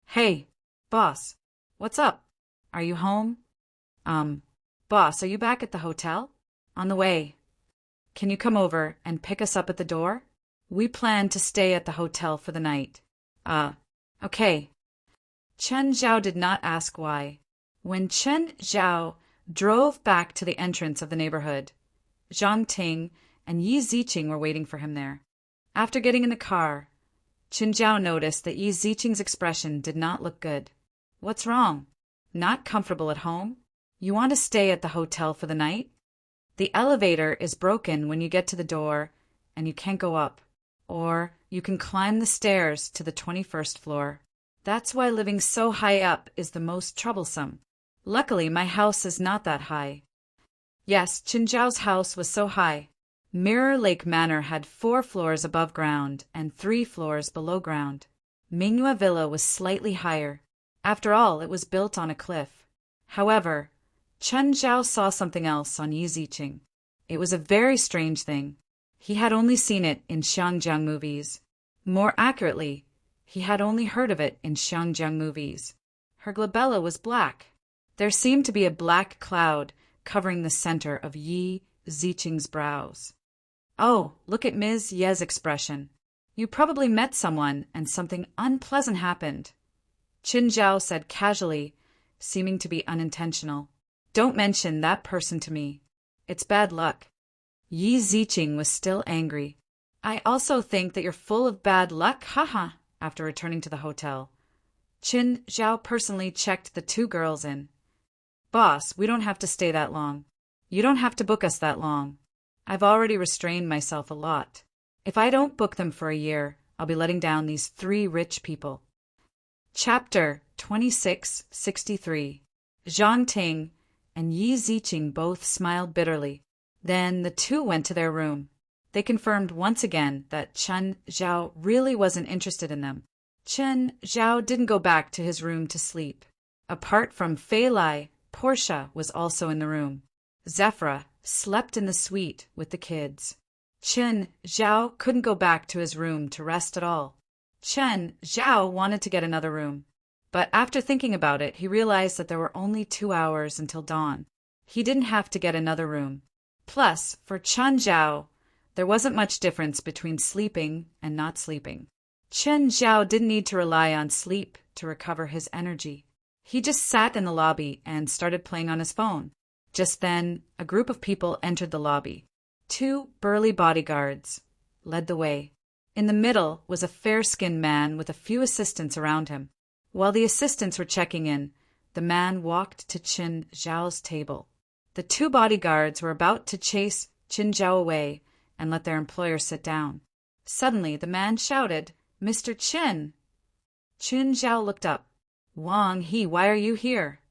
Hey, boss, what's up? Are you home? Boss, are you back at the hotel? On the way. Can you come over and pick us up at the door? We plan to stay at the hotel for the night. Okay. Chen Zhao did not ask why. When Chen Zhao drove back to the entrance of the neighborhood, Zhang Ting and Yi Ziqing were waiting for him there. After getting in the car, Chen Zhao noticed that Yi Ziqing's expression did not look good. What's wrong? Not comfortable at home? You want to stay at the hotel for the night? The elevator is broken when you get to the door and you can't go up. Or you can climb the stairs to the 21st floor. That's why living so high up is the most troublesome. Luckily, my house is not that high. Yes, Chen Zhao's house was so high. Mirror Lake Manor had 4 floors above ground and 3 floors below ground. Mingyue Villa was slightly higher. After all, it was built on a cliff. However, Chen Zhao saw something else on Yi Ziqing. It was a very strange thing. He had only seen it in Xiangjiang movies. More accurately, he had only heard of it in Xiangjiang movies. Her glabella was black. There seemed to be a black cloud covering the center of Yi Ziqing's brows. Oh, look at Ms. Ye's expression. You probably met someone and something unpleasant happened. Qin Zhao said casually, seeming to be unintentional. Don't mention that person to me. It's bad luck. Yi Ziqing was still angry. I also think that you're full of bad luck, haha, after returning to the hotel. Qin Zhao personally checked the two girls in. Boss, we don't have to stay that long. You don't have to book us that long. I've already restrained myself a lot. If I don't book them for a year, I'll be letting down these 3 rich people. Chapter 2663. Zhang Ting and Yi Ziqing both smiled bitterly. Then the two went to their room. They confirmed once again that Chen Zhao really wasn't interested in them. Chen Zhao didn't go back to his room to sleep. Apart from Fei Lai, Portia was also in the room. Zephyra slept in the suite with the kids. Chen Zhao couldn't go back to his room to rest at all. Chen Zhao wanted to get another room, but after thinking about it, he realized that there were only 2 hours until dawn. He didn't have to get another room. Plus, for Chen Zhao, there wasn't much difference between sleeping and not sleeping. Chen Zhao didn't need to rely on sleep to recover his energy. He just sat in the lobby and started playing on his phone. Just then, a group of people entered the lobby. 2 burly bodyguards led the way. In the middle was a fair-skinned man with a few assistants around him. While the assistants were checking in, the man walked to Chen Zhao's table. The 2 bodyguards were about to chase Chen Zhao away and let their employer sit down. Suddenly, the man shouted, "Mr. Chen!" Chen Zhao looked up. "Wang He, why are you here?"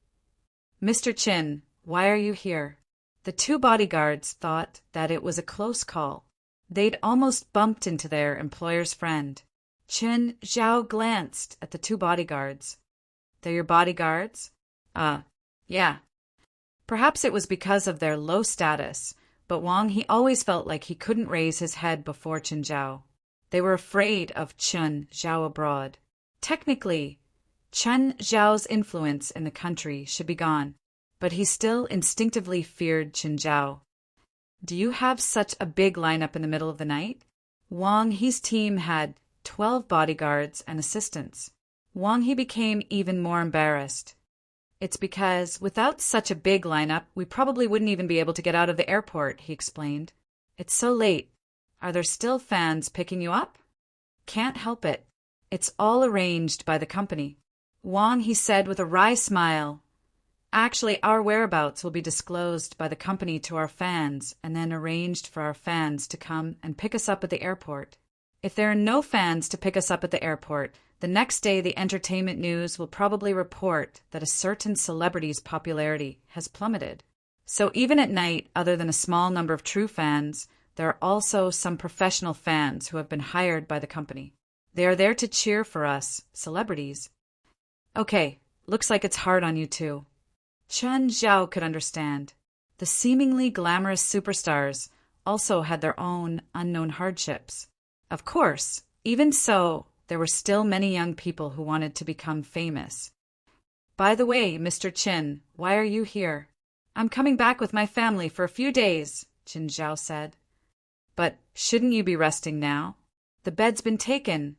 "Mr. Chen, why are you here?" The 2 bodyguards thought that it was a close call. They'd almost bumped into their employer's friend. Chen Zhao glanced at the 2 bodyguards. "They're your bodyguards?" Yeah. Perhaps it was because of their low status, but Wang He always felt like he couldn't raise his head before Chen Zhao. They were afraid of Chen Zhao abroad. Technically, Chen Zhao's influence in the country should be gone, but he still instinctively feared Chen Zhao. "Do you have such a big lineup in the middle of the night?" Wang He's team had 12 bodyguards and assistants. Wang He became even more embarrassed. "It's because without such a big lineup, we probably wouldn't even be able to get out of the airport," he explained. "It's so late. Are there still fans picking you up?" "Can't help it. It's all arranged by the company." Wang He said with a wry smile, "Actually, our whereabouts will be disclosed by the company to our fans and then arranged for our fans to come and pick us up at the airport. If there are no fans to pick us up at the airport, the next day the entertainment news will probably report that a certain celebrity's popularity has plummeted. So even at night, other than a small number of true fans, there are also some professional fans who have been hired by the company. They are there to cheer for us, celebrities." "Okay, looks like it's hard on you too." Chen Zhao could understand. The seemingly glamorous superstars also had their own unknown hardships. Of course, even so, there were still many young people who wanted to become famous. "By the way, Mr. Chen, why are you here?" "I'm coming back with my family for a few days," Chen Zhao said. "But shouldn't you be resting now? The bed's been taken,"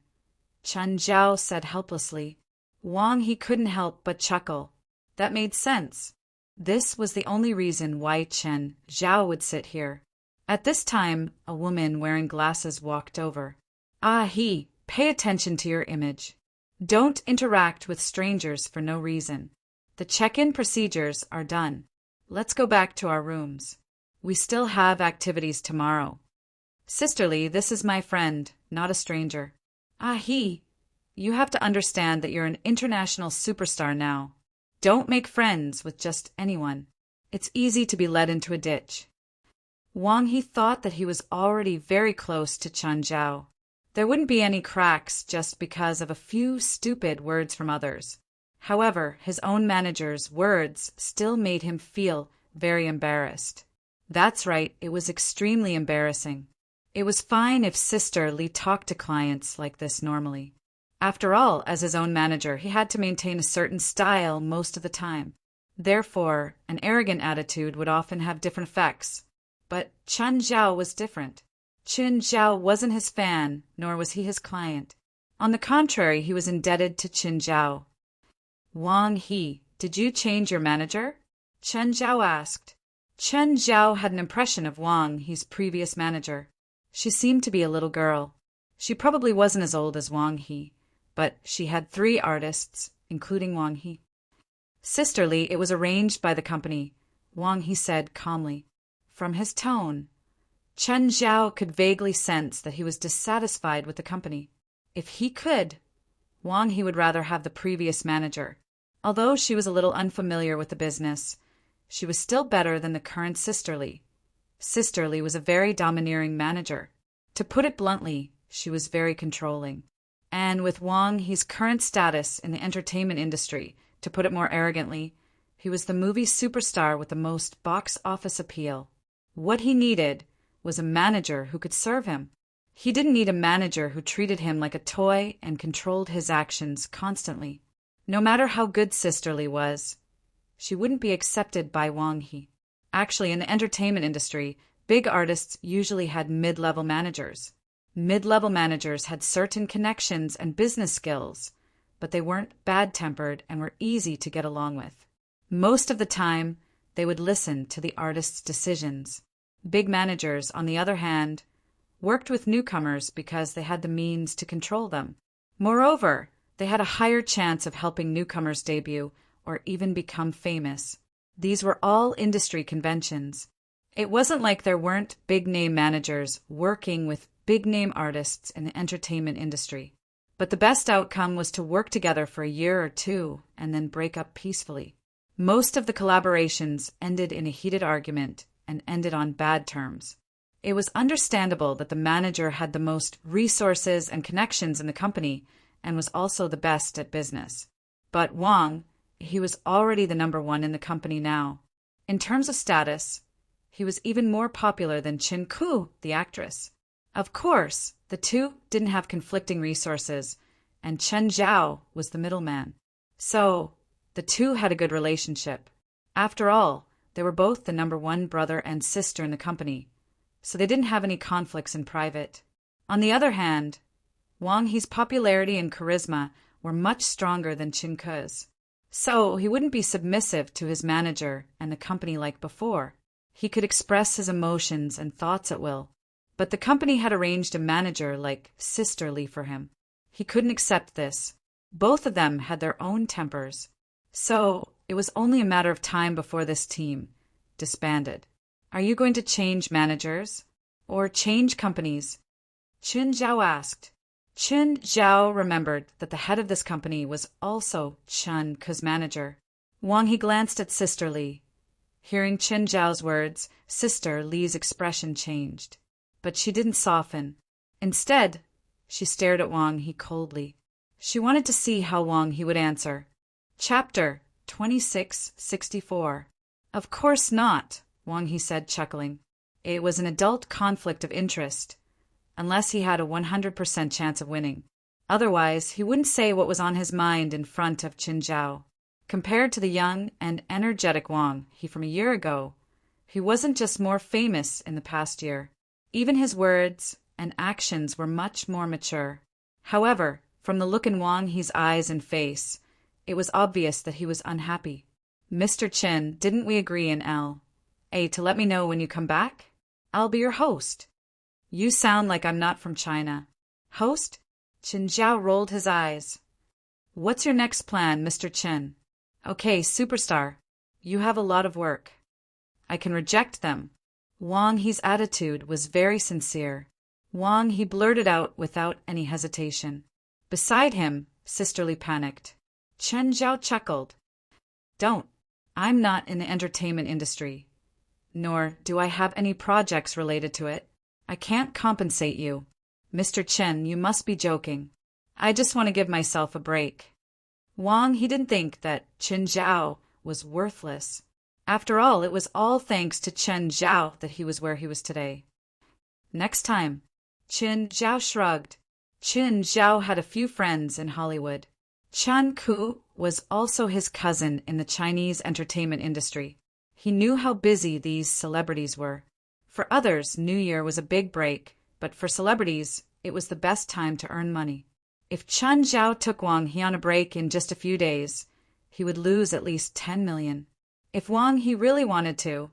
Chen Zhao said helplessly. Wang He couldn't help but chuckle. That made sense. This was the only reason why Chen Zhao would sit here. At this time, a woman wearing glasses walked over. He, pay attention to your image. Don't interact with strangers for no reason. The check-in procedures are done. Let's go back to our rooms. We still have activities tomorrow. Sisterly, this is my friend, not a stranger. You have to understand that you're an international superstar now. Don't make friends with just anyone. It's easy to be led into a ditch. Wang He thought that he was already very close to Chen Zhao. There wouldn't be any cracks just because of a few stupid words from others. However, his own manager's words still made him feel very embarrassed. That's right, it was extremely embarrassing. It was fine if Sister Li talked to clients like this normally. After all, as his own manager, he had to maintain a certain style most of the time. Therefore, an arrogant attitude would often have different effects. But Chen Zhao was different. Chen Zhao wasn't his fan, nor was he his client. On the contrary, he was indebted to Chen Zhao. "Wang He, did you change your manager?" Chen Zhao asked. Chen Zhao had an impression of Wang He's previous manager. She seemed to be a little girl. She probably wasn't as old as Wang He, but she had 3 artists, including Wang He. Sisterly, it was arranged by the company, Wang He said calmly. From his tone, Chen Zhao could vaguely sense that he was dissatisfied with the company. If he could, Wang He would rather have the previous manager. Although she was a little unfamiliar with the business, she was still better than the current Sisterly. Sisterly was a very domineering manager. To put it bluntly, she was very controlling. And with Wang He's current status in the entertainment industry, to put it more arrogantly, he was the movie superstar with the most box office appeal. What he needed was a manager who could serve him. He didn't need a manager who treated him like a toy and controlled his actions constantly. No matter how good Sisterly was, she wouldn't be accepted by Wang He. Actually, in the entertainment industry, big artists usually had mid-level managers. Mid-level managers had certain connections and business skills, but they weren't bad-tempered and were easy to get along with. Most of the time, they would listen to the artist's decisions. Big managers, on the other hand, worked with newcomers because they had the means to control them. Moreover, they had a higher chance of helping newcomers debut or even become famous. These were all industry conventions. It wasn't like there weren't big-name managers working with big-name artists in the entertainment industry. But the best outcome was to work together for a year or 2 and then break up peacefully. Most of the collaborations ended in a heated argument and ended on bad terms. It was understandable that the manager had the most resources and connections in the company and was also the best at business. But Wang, he was already the number 1 in the company now. In terms of status, he was even more popular than Qin Ku, the actress. Of course, the two didn't have conflicting resources, and Chen Zhao was the middleman. So, the two had a good relationship. After all, they were both the number 1 brother and sister in the company, so they didn't have any conflicts in private. On the other hand, Wang He's popularity and charisma were much stronger than Qin Ke's. So, he wouldn't be submissive to his manager and the company like before. He could express his emotions and thoughts at will. But the company had arranged a manager like Sisterly for him. He couldn't accept this. Both of them had their own tempers. So, it was only a matter of time before this team disbanded. Are you going to change managers? Or change companies? Chen Zhao asked. Chen Zhao remembered that the head of this company was also Chen Ke's manager. Wang He glanced at Sisterly. Hearing Chen Zhao's words, Sister Li's expression changed. But she didn't soften. Instead, she stared at Wang He coldly. She wanted to see how Wang He would answer. Chapter 2664. Of course not, Wang He said, chuckling. It was an adult conflict of interest, unless he had a 100% chance of winning. Otherwise, he wouldn't say what was on his mind in front of Qin Zhao. Compared to the young and energetic Wang He from a year ago, he wasn't just more famous in the past year. Even his words and actions were much more mature. However, from the look in Wang He's eyes and face, it was obvious that he was unhappy. Mr. Chen, didn't we agree in L.A. to let me know when you come back? I'll be your host. You sound like I'm not from China. Host? Qin Zhao rolled his eyes. What's your next plan, Mr. Chen? Okay, superstar. You have a lot of work. I can reject them. Wang He's attitude was very sincere. Wang He blurted out without any hesitation. Beside him, Sisterly panicked. Chen Zhao chuckled. Don't. I'm not in the entertainment industry. Nor do I have any projects related to it. I can't compensate you. Mr. Chen, you must be joking. I just want to give myself a break. Wang He didn't think that Chen Zhao was worthless. After all, it was all thanks to Chen Zhao that he was where he was today. Next time. Qin Zhao shrugged. Qin Zhao had a few friends in Hollywood. Chen Ku was also his cousin in the Chinese entertainment industry. He knew how busy these celebrities were. For others, New Year was a big break, but for celebrities, it was the best time to earn money. If Chen Zhao took Wang He on a break in just a few days, he would lose at least 10 million. If Wang He really wanted to,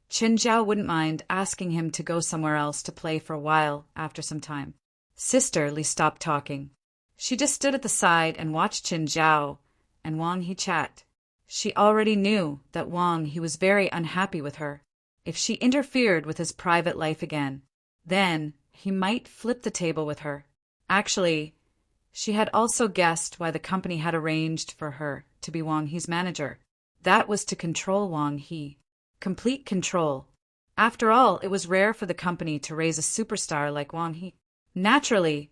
Qin Zhao wouldn't mind asking him to go somewhere else to play for a while after some time. Sister Li stopped talking. She just stood at the side and watched Qin Zhao and Wang He chat. She already knew that Wang He was very unhappy with her. If she interfered with his private life again, then he might flip the table with her. Actually, she had also guessed why the company had arranged for her to be Wang He's manager. That was to control Wang He. Complete control. After all, it was rare for the company to raise a superstar like Wang He. Naturally,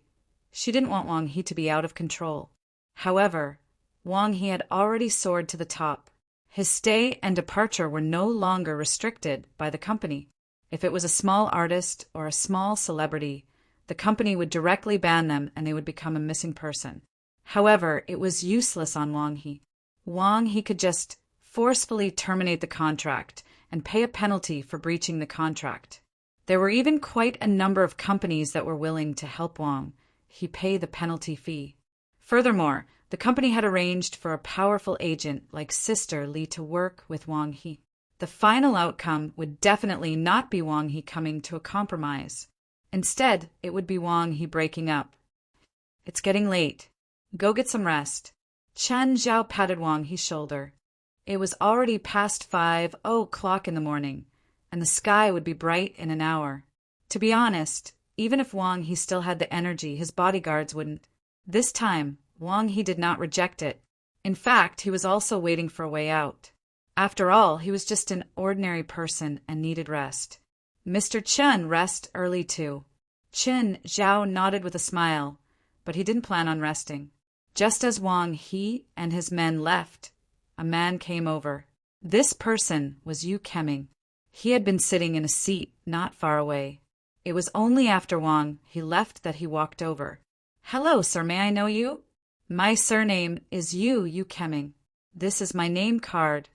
she didn't want Wang He to be out of control. However, Wang He had already soared to the top. His stay and departure were no longer restricted by the company. If it was a small artist or a small celebrity, the company would directly ban them and they would become a missing person. However, it was useless on Wang He. Wang He could just forcefully terminate the contract and pay a penalty for breaching the contract. There were even quite a number of companies that were willing to help Wang He pay the penalty fee. Furthermore, the company had arranged for a powerful agent like Sister Li to work with Wang He. The final outcome would definitely not be Wang He coming to a compromise. Instead, it would be Wang He breaking up. It's getting late. Go get some rest. Chen Zhao patted Wang He's shoulder. It was already past 5 o'clock in the morning, and the sky would be bright in an hour. To be honest, even if Wang He still had the energy, his bodyguards wouldn't. This time, Wang He did not reject it. In fact, he was also waiting for a way out. After all, he was just an ordinary person and needed rest. Mr. Chen rest early too. Qin Zhao nodded with a smile, but he didn't plan on resting. Just as Wang He and his men left, a man came over. This person was Yu Keming. He had been sitting in a seat not far away. It was only after Wang He left that he walked over. "Hello, sir, may I know you?" "My surname is Yu Keming. This is my name card."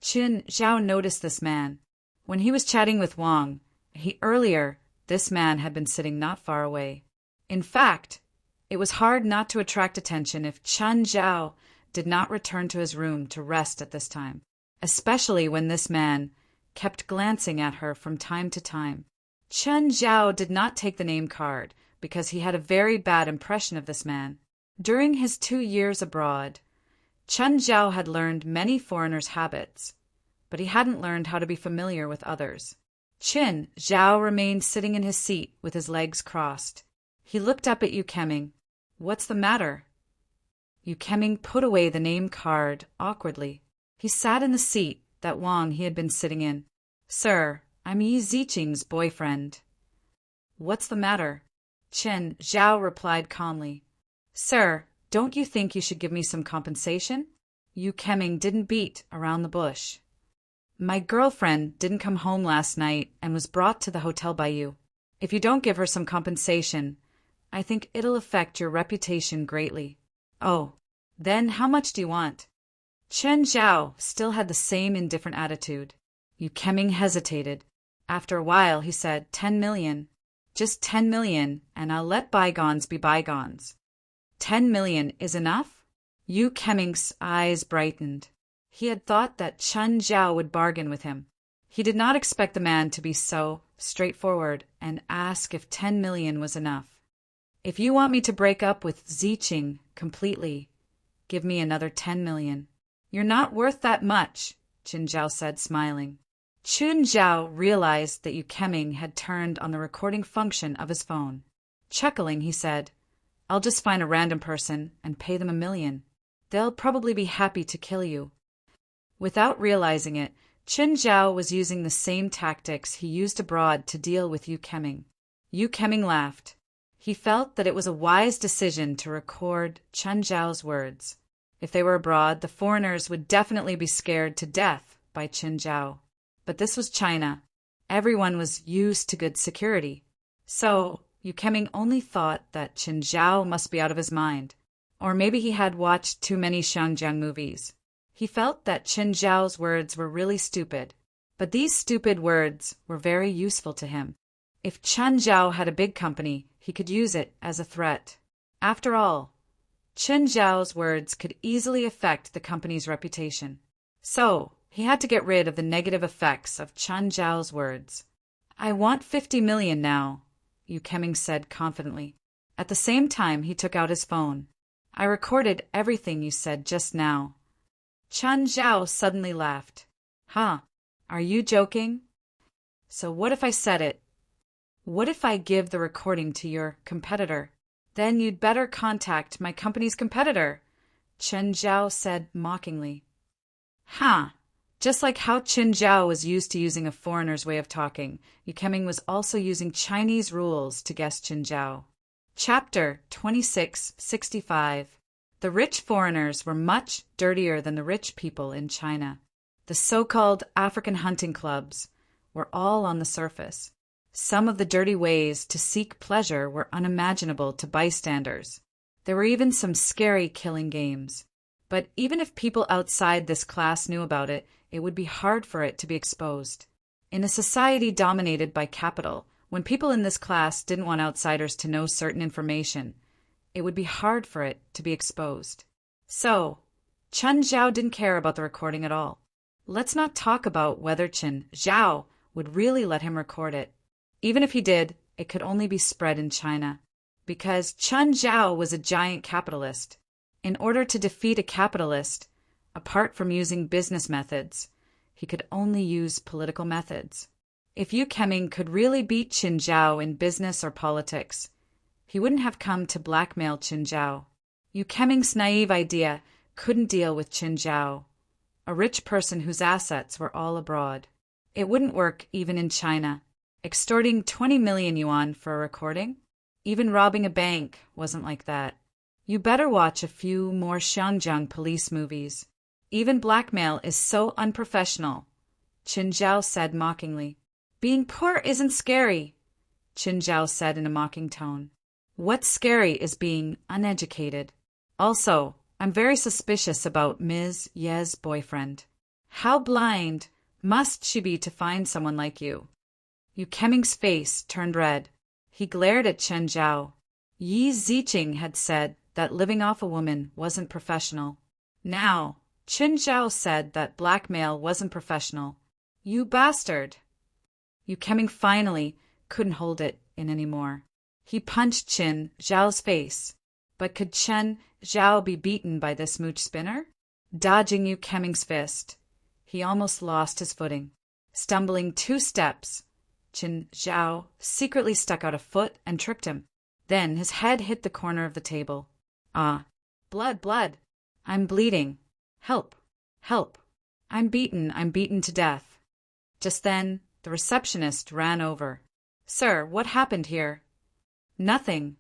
Qin Zhao noticed this man. When he was chatting with Wang He earlier, this man had been sitting not far away. In fact, it was hard not to attract attention if Qin Zhao did not return to his room to rest at this time, especially when this man kept glancing at her from time to time. Qin Zhao did not take the name card because he had a very bad impression of this man. During his 2 years abroad, Qin Zhao had learned many foreigners' habits, but he hadn't learned how to be familiar with others. Qin Zhao remained sitting in his seat with his legs crossed. He looked up at Yu Keming. "What's the matter?" Yu Keming put away the name card awkwardly. He sat in the seat that Wang He had been sitting in. "Sir, I'm Yi Ziqing's boyfriend." "What's the matter?" Qin Zhao replied calmly. "Sir, don't you think you should give me some compensation?" Yu Keming didn't beat around the bush. "My girlfriend didn't come home last night and was brought to the hotel by you. If you don't give her some compensation, I think it'll affect your reputation greatly." "Oh, then how much do you want?" Qin Zhao still had the same indifferent attitude. Yu Keming hesitated. After a while, he said, 10 million. "Just 10 million, and I'll let bygones be bygones." 10 million is enough? Yu Keming's eyes brightened. He had thought that Qin Zhao would bargain with him. He did not expect the man to be so straightforward and ask if 10 million was enough. "If you want me to break up with Ziqing completely, give me another 10 million. "You're not worth that much," Qin Zhao said, smiling. Qin Zhao realized that Yu Keming had turned on the recording function of his phone. Chuckling, he said, "I'll just find a random person and pay them 1 million. They'll probably be happy to kill you." Without realizing it, Qin Zhao was using the same tactics he used abroad to deal with Yu Keming. Yu Keming laughed. He felt that it was a wise decision to record Qin Zhao's words. If they were abroad, the foreigners would definitely be scared to death by Qin Zhao. But this was China. Everyone was used to good security. So, Yu Keming only thought that Qin Zhao must be out of his mind. Or maybe he had watched too many Xiangjiang movies. He felt that Qin Zhao's words were really stupid. But these stupid words were very useful to him. If Qin Zhao had a big company, he could use it as a threat. After all, Qin Zhao's words could easily affect the company's reputation. So, He had to get rid of the negative effects of Chen Zhao's words. "I want 50 million now," Yu Keming said confidently. At the same time, he took out his phone. "I recorded everything you said just now." Chen Zhao suddenly laughed. "Huh? Are you joking? So what if I said it? What if I give the recording to your competitor? Then you'd better contact my company's competitor," Chen Zhao said mockingly. "Huh." Just like how Qin Zhao was used to using a foreigner's way of talking, Yu Keming was also using Chinese rules to guess Qin Zhao. Chapter 2665. The rich foreigners were much dirtier than the rich people in China. The so-called African hunting clubs were all on the surface. Some of the dirty ways to seek pleasure were unimaginable to bystanders. There were even some scary killing games. But even if people outside this class knew about it, it would be hard for it to be exposed. In a society dominated by capital, when people in this class didn't want outsiders to know certain information, it would be hard for it to be exposed. So, Chen Zhao didn't care about the recording at all. Let's not talk about whether Chen Zhao would really let him record it. Even if he did, it could only be spread in China. Because Chen Zhao was a giant capitalist. In order to defeat a capitalist, apart from using business methods, he could only use political methods. If Yu Keming could really beat Qin Zhao in business or politics, he wouldn't have come to blackmail Qin Zhao. Yu Keming's naive idea couldn't deal with Qin Zhao, a rich person whose assets were all abroad. It wouldn't work even in China. Extorting 20 million yuan for a recording? Even robbing a bank wasn't like that. You better watch a few more Xianjiang police movies. Even blackmail is so unprofessional, Qin Zhao said mockingly. Being poor isn't scary, Qin Zhao said in a mocking tone. What's scary is being uneducated. Also, I'm very suspicious about Ms. Ye's boyfriend. How blind must she be to find someone like you? Yu Keming's face turned red. He glared at Chen Zhao. Yi Ziqing had said that living off a woman wasn't professional. Now, Qin Zhao said that blackmail wasn't professional. You bastard! Yu Keming finally couldn't hold it in anymore. He punched Qin Zhao's face. But could Chen Zhao be beaten by this mooch spinner? Dodging Yu Keming's fist, he almost lost his footing. Stumbling 2 steps, Qin Zhao secretly stuck out a foot and tripped him. Then his head hit the corner of the table. Ah, blood, blood! I'm bleeding. Help, help! I'm beaten to death. Just then, the receptionist ran over. Sir, what happened here? Nothing,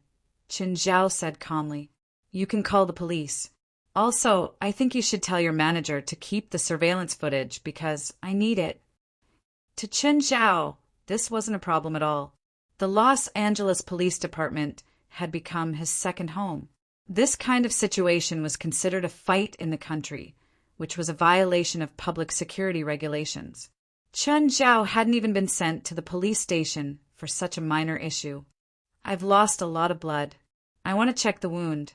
Qin Zhao said calmly. You can call the police. Also, I think you should tell your manager to keep the surveillance footage because I need it. To Qin Zhao, this wasn't a problem at all. The Los Angeles Police Department had become his second home. This kind of situation was considered a fight in the country, which was a violation of public security regulations. Chen Zhao hadn't even been sent to the police station for such a minor issue. I've lost a lot of blood. I want to check the wound.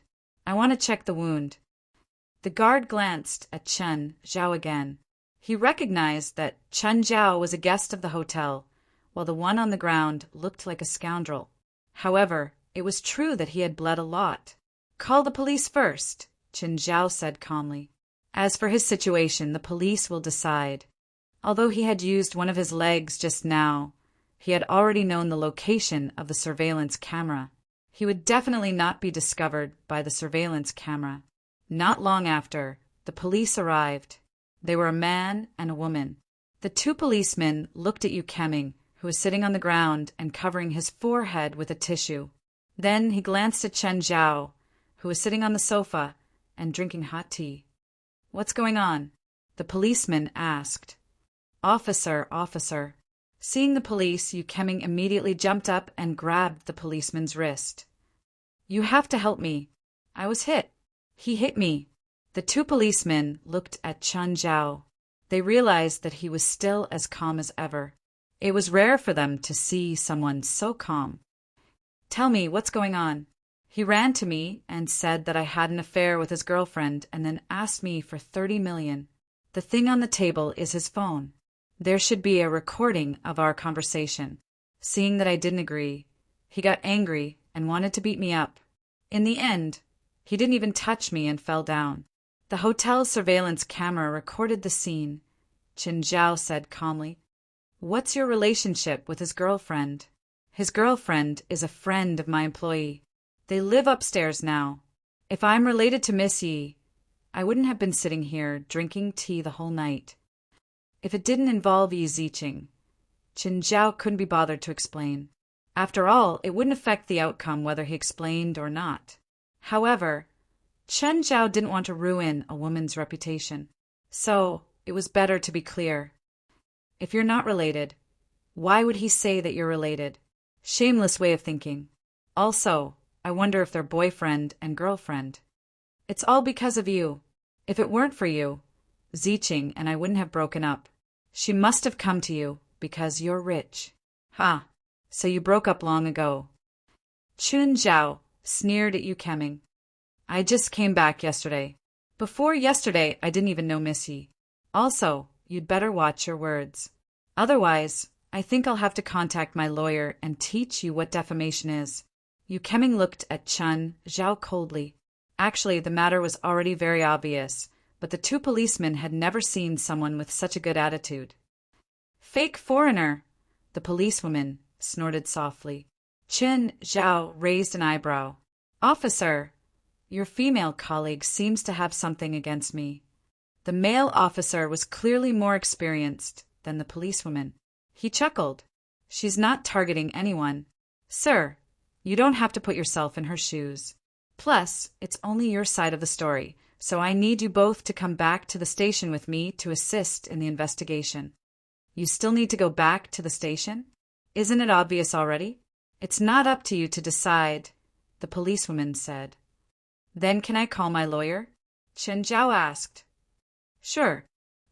The guard glanced at Chen Zhao again. He recognized that Chen Zhao was a guest of the hotel, while the one on the ground looked like a scoundrel. However, it was true that he had bled a lot. Call the police first, Qin Zhao said calmly. As for his situation, the police will decide. Although he had used one of his legs just now, he had already known the location of the surveillance camera. He would definitely not be discovered by the surveillance camera. Not long after, the police arrived. They were a man and a woman. The 2 policemen looked at Yu Keming, who was sitting on the ground and covering his forehead with a tissue. Then he glanced at Chen Zhao, who was sitting on the sofa and drinking hot tea. What's going on? The policeman asked. Officer. Seeing the police, Yu Keming immediately jumped up and grabbed the policeman's wrist. You have to help me. I was hit. He hit me. The 2 policemen looked at Chen Zhao. They realized that he was still as calm as ever. It was rare for them to see someone so calm. Tell me, what's going on? He ran to me and said that I had an affair with his girlfriend and then asked me for 30 million. The thing on the table is his phone. There should be a recording of our conversation. Seeing that I didn't agree, he got angry and wanted to beat me up. In the end, he didn't even touch me and fell down. The hotel's surveillance camera recorded the scene. Qin Zhao said calmly. What's your relationship with his girlfriend? His girlfriend is a friend of my employee. They live upstairs now. If I'm related to Miss Yi, I wouldn't have been sitting here drinking tea the whole night. If it didn't involve Yi Ziqing, Qin Zhao couldn't be bothered to explain. After all, it wouldn't affect the outcome whether he explained or not. However, Chen Zhao didn't want to ruin a woman's reputation. So, it was better to be clear. If you're not related, why would he say that you're related? Shameless way of thinking. Also, I wonder if they're boyfriend and girlfriend. It's all because of you. If it weren't for you, Ziqing and I wouldn't have broken up. She must have come to you because you're rich. Ha! So you broke up long ago. Qin Zhao sneered at Yu Keming. I just came back yesterday. Before yesterday, I didn't even know Miss Yi. Also, you'd better watch your words. Otherwise, I think I'll have to contact my lawyer and teach you what defamation is. Yu Keming looked at Chen Zhao coldly. Actually, the matter was already very obvious, but the two policemen had never seen someone with such a good attitude. Fake foreigner, the policewoman snorted softly. Qin Zhao raised an eyebrow. Officer, your female colleague seems to have something against me. The male officer was clearly more experienced than the policewoman. He chuckled. She's not targeting anyone. Sir, you don't have to put yourself in her shoes. Plus, it's only your side of the story, so I need you both to come back to the station with me to assist in the investigation. You still need to go back to the station? Isn't it obvious already? It's not up to you to decide, the policewoman said. Then can I call my lawyer? Qin Zhao asked. Sure.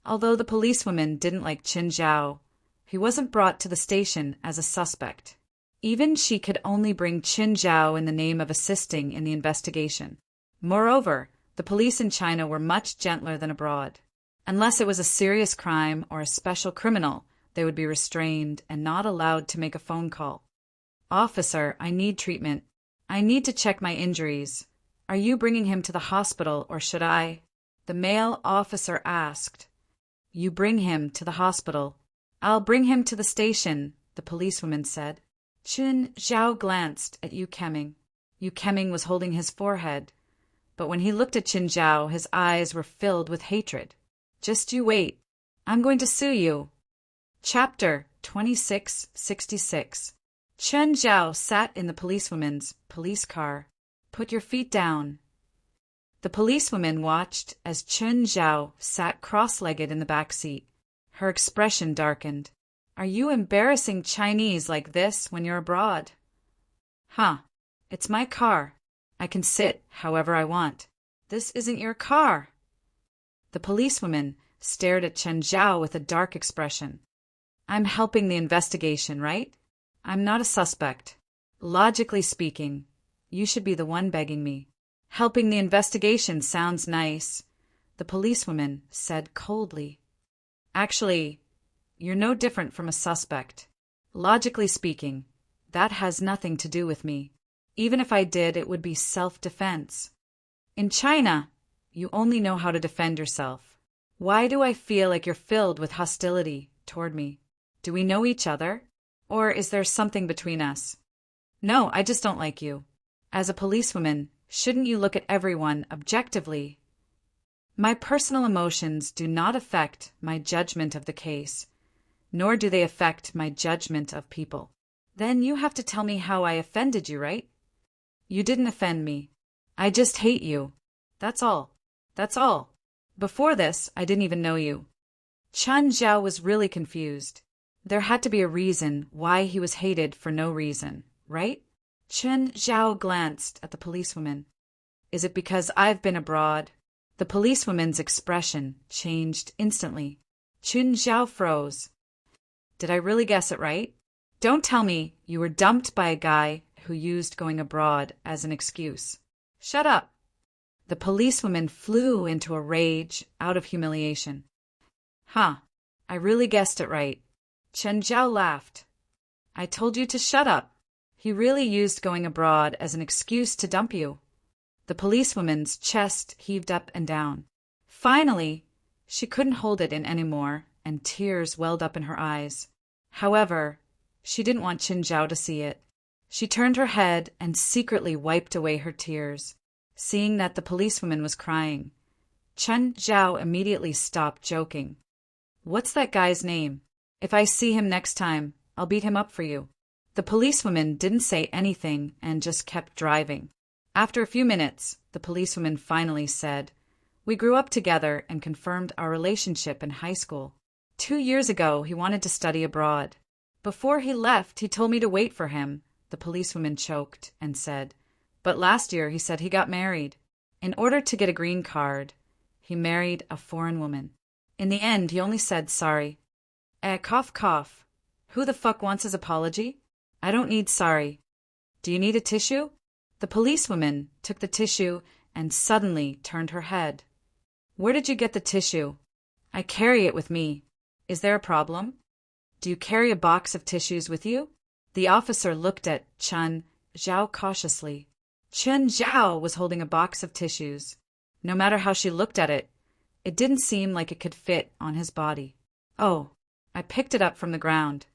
Although the policewoman didn't like Qin Zhao, he wasn't brought to the station as a suspect. Even she could only bring Qin Zhao in the name of assisting in the investigation. Moreover, the police in China were much gentler than abroad. Unless it was a serious crime or a special criminal, they would be restrained and not allowed to make a phone call. Officer, I need treatment. I need to check my injuries. Are you bringing him to the hospital or should I? The male officer asked. You bring him to the hospital. I'll bring him to the station, the policewoman said. Qin Zhao glanced at Yu Keming. Yu Keming was holding his forehead, but when he looked at Qin Zhao, his eyes were filled with hatred. Just you wait. I'm going to sue you. Chapter 2666. Chen Zhao sat in the policewoman's police car. Put your feet down. The policewoman watched as Chen Zhao sat cross-legged in the back seat. Her expression darkened. Are you embarrassing Chinese like this when you're abroad? Huh. It's my car. I can sit however I want. This isn't your car. The policewoman stared at Chen Zhao with a dark expression. I'm helping the investigation, right? I'm not a suspect. Logically speaking, you should be the one begging me. Helping the investigation sounds nice, the policewoman said coldly. Actually, you're no different from a suspect. Logically speaking, that has nothing to do with me. Even if I did, it would be self-defense. In China, you only know how to defend yourself. Why do I feel like you're filled with hostility toward me? Do we know each other? Or is there something between us? No, I just don't like you. As a policewoman, shouldn't you look at everyone objectively? My personal emotions do not affect my judgment of the case, nor do they affect my judgment of people. Then you have to tell me how I offended you, right? You didn't offend me. I just hate you. That's all. That's all. Before this, I didn't even know you. Chen Zhao was really confused. There had to be a reason why he was hated for no reason, right? Chen Zhao glanced at the policewoman. Is it because I've been abroad? The policewoman's expression changed instantly. Chen Zhao froze. Did I really guess it right? Don't tell me you were dumped by a guy who used going abroad as an excuse. Shut up. The policewoman flew into a rage out of humiliation. Huh. I really guessed it right. Chen Zhao laughed. I told you to shut up. He really used going abroad as an excuse to dump you. The policewoman's chest heaved up and down. Finally, she couldn't hold it in anymore, and tears welled up in her eyes. However, she didn't want Chen Zhao to see it. She turned her head and secretly wiped away her tears. Seeing that the policewoman was crying, Chen Zhao immediately stopped joking. What's that guy's name? If I see him next time, I'll beat him up for you. The policewoman didn't say anything and just kept driving. After a few minutes, the policewoman finally said, We grew up together and confirmed our relationship in high school. 2 years ago, he wanted to study abroad. Before he left, he told me to wait for him. The policewoman choked and said, But last year he said he got married. In order to get a green card, he married a foreign woman. In the end, he only said sorry. Cough, cough. Who the fuck wants his apology? I don't need sorry. Do you need a tissue? The policewoman took the tissue and suddenly turned her head. Where did you get the tissue? I carry it with me. Is there a problem? Do you carry a box of tissues with you? The officer looked at Chen Zhao cautiously. Chen Zhao was holding a box of tissues. No matter how she looked at it, it didn't seem like it could fit on his body. Oh, I picked it up from the ground.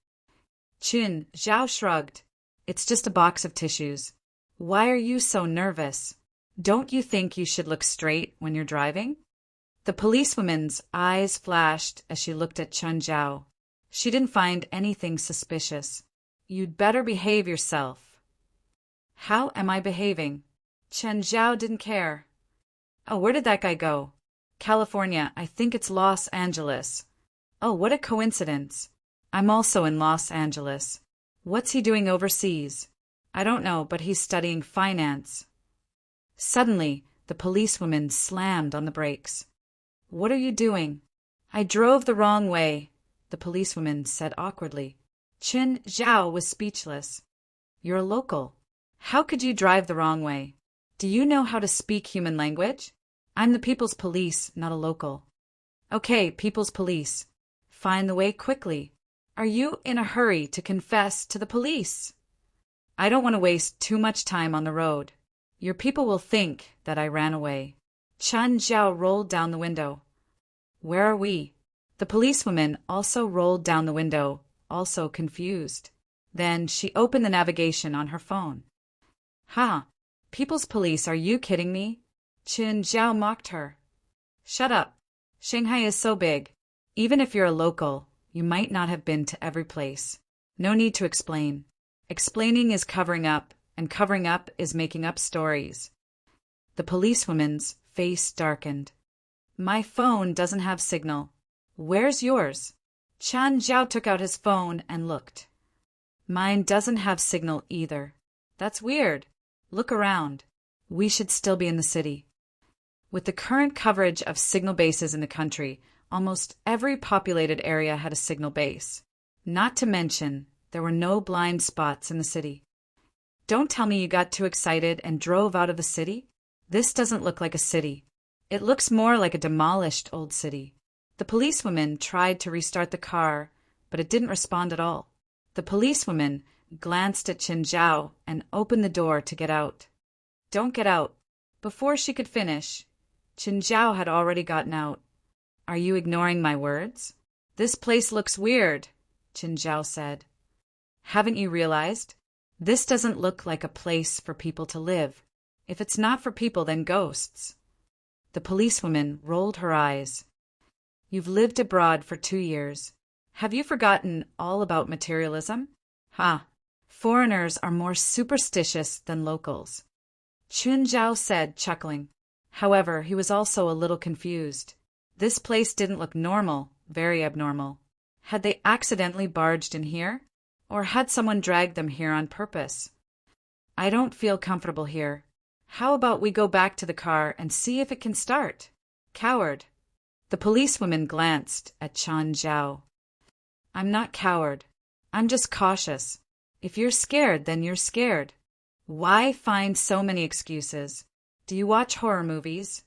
Chen Zhao shrugged. It's just a box of tissues. Why are you so nervous? Don't you think you should look straight when you're driving? The policewoman's eyes flashed as she looked at Chen Zhao. She didn't find anything suspicious. You'd better behave yourself. How am I behaving? Chen Zhao didn't care. Oh, where did that guy go? California, I think it's Los Angeles. Oh, what a coincidence. I'm also in Los Angeles. What's he doing overseas? I don't know, but he's studying finance. Suddenly, the policewoman slammed on the brakes. What are you doing? I drove the wrong way, the policewoman said awkwardly. Chen Zhao was speechless. You're a local. How could you drive the wrong way? Do you know how to speak human language? I'm the people's police, not a local. Okay, people's police. Find the way quickly. Are you in a hurry to confess to the police? I don't want to waste too much time on the road. Your people will think that I ran away. Chen Zhao rolled down the window. Where are we? The policewoman also rolled down the window, also confused. Then she opened the navigation on her phone. Ha! People's police, are you kidding me? Chen Zhao mocked her. Shut up. Shanghai is so big. Even if you're a local, you might not have been to every place. No need to explain. Explaining is covering up, and covering up is making up stories. The policewoman's face darkened. My phone doesn't have signal. Where's yours? Chen Zhao took out his phone and looked. Mine doesn't have signal either. That's weird. Look around. We should still be in the city. With the current coverage of signal bases in the country, almost every populated area had a signal base. Not to mention, there were no blind spots in the city. Don't tell me you got too excited and drove out of the city? This doesn't look like a city. It looks more like a demolished old city. The policewoman tried to restart the car, but it didn't respond at all. The policewoman glanced at Chen Zhao and opened the door to get out. Don't get out. Before she could finish, Chen Zhao had already gotten out. Are you ignoring my words? This place looks weird, Chen Zhao said. Haven't you realized? This doesn't look like a place for people to live. If it's not for people, then ghosts. The policewoman rolled her eyes. You've lived abroad for 2 years. Have you forgotten all about materialism? Ha! Foreigners are more superstitious than locals. Chen Zhao said, chuckling. However, he was also a little confused. This place didn't look normal, very abnormal. Had they accidentally barged in here? Or had someone dragged them here on purpose? I don't feel comfortable here. How about we go back to the car and see if it can start? Coward. The policewoman glanced at Chen Zhao. I'm not coward. I'm just cautious. If you're scared, then you're scared. Why find so many excuses? Do you watch horror movies?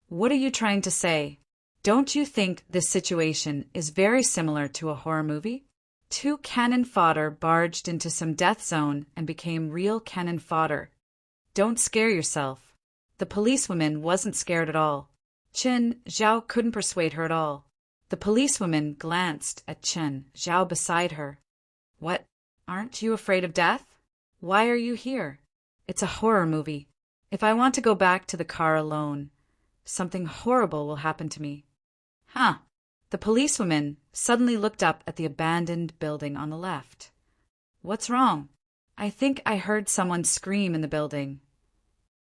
What are you trying to say? Don't you think this situation is very similar to a horror movie? Two cannon fodder barged into some death zone and became real cannon fodder. Don't scare yourself. The policewoman wasn't scared at all. Chen Zhao couldn't persuade her at all. The policewoman glanced at Chen Zhao beside her. What? Aren't you afraid of death? Why are you here? It's a horror movie. If I want to go back to the car alone, something horrible will happen to me. Huh. The policewoman suddenly looked up at the abandoned building on the left. What's wrong? I think I heard someone scream in the building.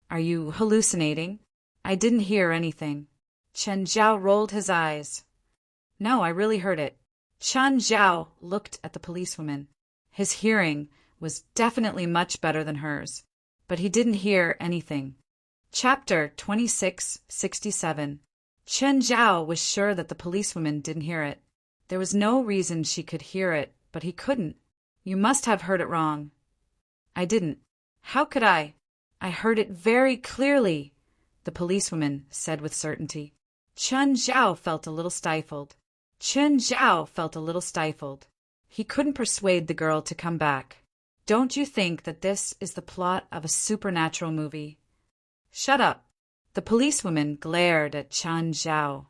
Are you hallucinating? I didn't hear anything. Chen Zhao rolled his eyes. No, I really heard it. Chen Zhao looked at the policewoman. His hearing was definitely much better than hers, but he didn't hear anything. Chapter 2667. Chen Zhao was sure that the policewoman didn't hear it. There was no reason she could hear it, but he couldn't. You must have heard it wrong. I didn't. How could I? I heard it very clearly, the policewoman said with certainty. Chen Zhao felt a little stifled. He couldn't persuade the girl to come back. Don't you think that this is the plot of a supernatural movie? Shut up. The policewoman glared at Chen Zhao.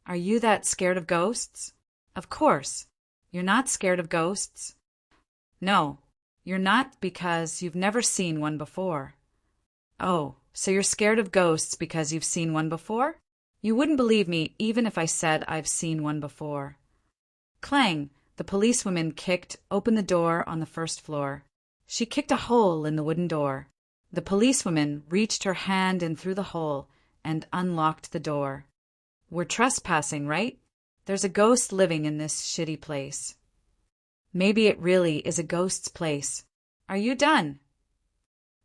Are you that scared of ghosts? Of course. You're not scared of ghosts? No, you're not because you've never seen one before. Oh, so you're scared of ghosts because you've seen one before? You wouldn't believe me even if I said I've seen one before. Clang! The policewoman kicked open the door on the first floor. She kicked a hole in the wooden door. The policewoman reached her hand in through the hole and unlocked the door. We're trespassing, right? There's a ghost living in this shitty place. Maybe it really is a ghost's place. Are you done?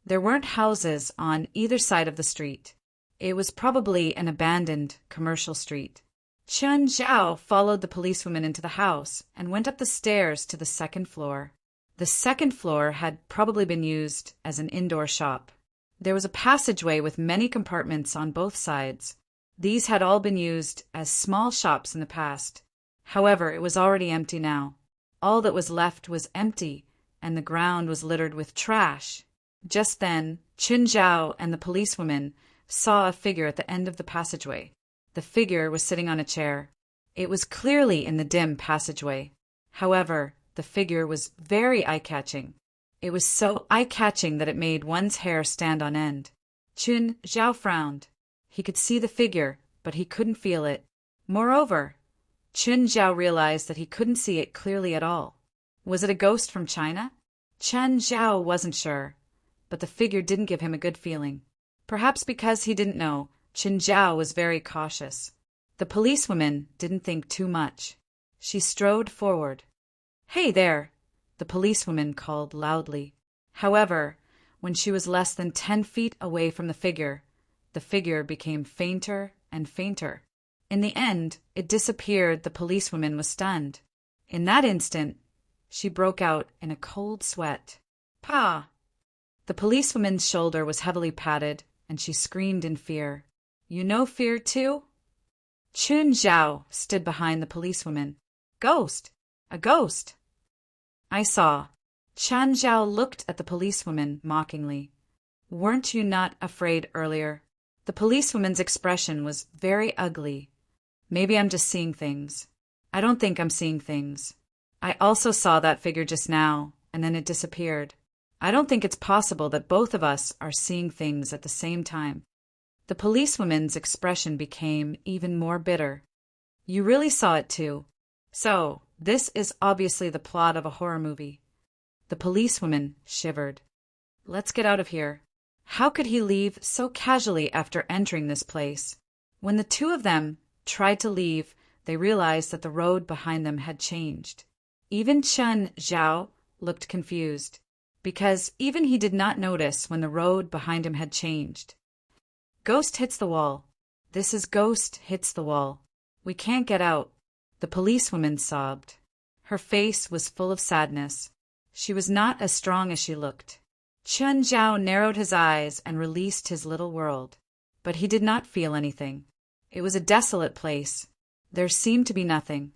There weren't houses on either side of the street. It was probably an abandoned commercial street. Chen Zhao followed the policewoman into the house and went up the stairs to the second floor. The second floor had probably been used as an indoor shop. There was a passageway with many compartments on both sides. These had all been used as small shops in the past. However, it was already empty now. All that was left was empty, and the ground was littered with trash. Just then, Chen Zhao and the policewoman saw a figure at the end of the passageway. The figure was sitting on a chair. It was clearly in the dim passageway. However, the figure was very eye-catching. It was so eye-catching that it made one's hair stand on end. Chen Zhao frowned. He could see the figure, but he couldn't feel it. Moreover, Chen Zhao realized that he couldn't see it clearly at all. Was it a ghost from China? Chen Zhao wasn't sure, but the figure didn't give him a good feeling. Perhaps because he didn't know, Chen Zhao was very cautious. The policewoman didn't think too much. She strode forward. Hey there, the policewoman called loudly. However, when she was less than 10 feet away from the figure became fainter and fainter. In the end, it disappeared. The policewoman was stunned. In that instant, she broke out in a cold sweat. Pa! The policewoman's shoulder was heavily patted, and she screamed in fear. You know fear too? Chen Zhao stood behind the policewoman. Ghost! A ghost! I saw. Chen Zhao looked at the policewoman mockingly. Weren't you not afraid earlier? The policewoman's expression was very ugly. Maybe I'm just seeing things. I don't think I'm seeing things. I also saw that figure just now, and then it disappeared. I don't think it's possible that both of us are seeing things at the same time. The policewoman's expression became even more bitter. You really saw it too. So, this is obviously the plot of a horror movie. The policewoman shivered. Let's get out of here. How could he leave so casually after entering this place? When the two of them tried to leave, they realized that the road behind them had changed. Even Chen Zhao looked confused, because even he did not notice when the road behind him had changed. Ghost hits the wall. This is Ghost hits the wall. We can't get out. The policewoman sobbed. Her face was full of sadness. She was not as strong as she looked. Chen Zhao narrowed his eyes and released his little world, but he did not feel anything. It was a desolate place. There seemed to be nothing.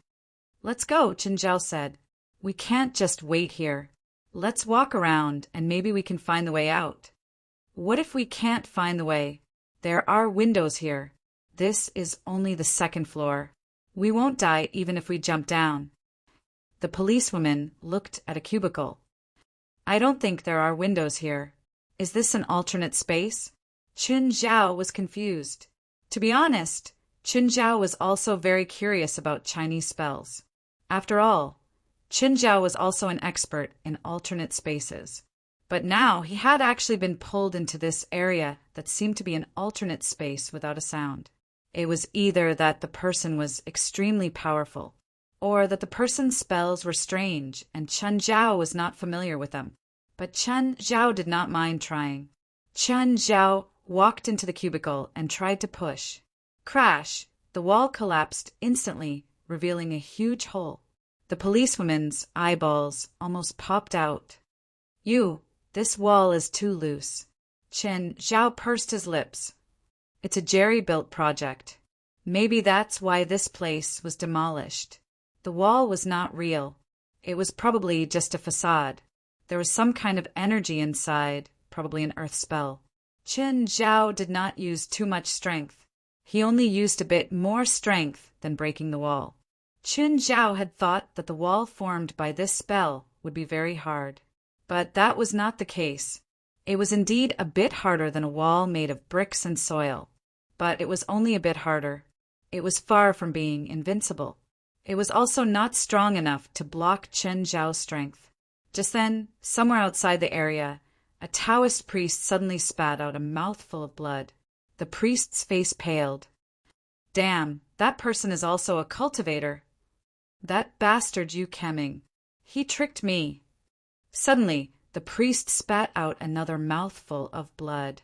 "Let's go," Chen Zhao said. "We can't just wait here. Let's walk around and maybe we can find the way out." "What if we can't find the way? There are windows here. This is only the second floor. We won't die even if we jump down." The policewoman looked at a cubicle. "I don't think there are windows here. Is this an alternate space?" Chen Zhao was confused. To be honest, Chen Zhao was also very curious about Chinese spells. After all, Chen Zhao was also an expert in alternate spaces. But now he had actually been pulled into this area that seemed to be an alternate space without a sound. It was either that the person was extremely powerful, or that the person's spells were strange and Chen Zhao was not familiar with them. But Chen Zhao did not mind trying. Chen Zhao walked into the cubicle and tried to push. Crash! The wall collapsed instantly, revealing a huge hole. The policewoman's eyeballs almost popped out. This wall is too loose." Chen Zhao pursed his lips. "It's a jerry-built project. Maybe that's why this place was demolished. The wall was not real. It was probably just a facade. There was some kind of energy inside, probably an earth spell." Chen Zhao did not use too much strength. He only used a bit more strength than breaking the wall. Chen Zhao had thought that the wall formed by this spell would be very hard. But that was not the case. It was indeed a bit harder than a wall made of bricks and soil. But it was only a bit harder. It was far from being invincible. It was also not strong enough to block Chen Zhao's strength. Just then, somewhere outside the area, a Taoist priest suddenly spat out a mouthful of blood. The priest's face paled. "Damn, that person is also a cultivator. That bastard Yu Keming. He tricked me." Suddenly, the priest spat out another mouthful of blood.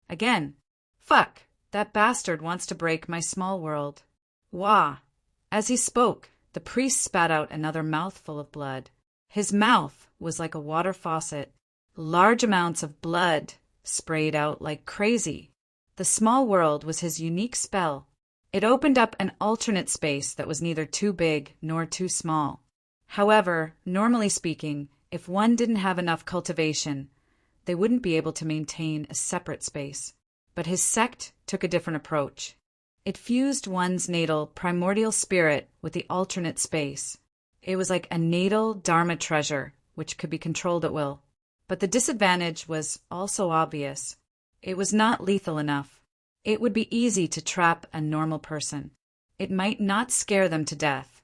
Again. "Fuck, that bastard wants to break my small world." Wah! As he spoke, the priest spat out another mouthful of blood. His mouth was like a water faucet. Large amounts of blood sprayed out like crazy. The small world was his unique spell. It opened up an alternate space that was neither too big nor too small. However, normally speaking, if one didn't have enough cultivation, they wouldn't be able to maintain a separate space. But his sect took a different approach. It fused one's natal primordial spirit with the alternate space. It was like a natal dharma treasure, which could be controlled at will. But the disadvantage was also obvious. It was not lethal enough. It would be easy to trap a normal person. It might not scare them to death,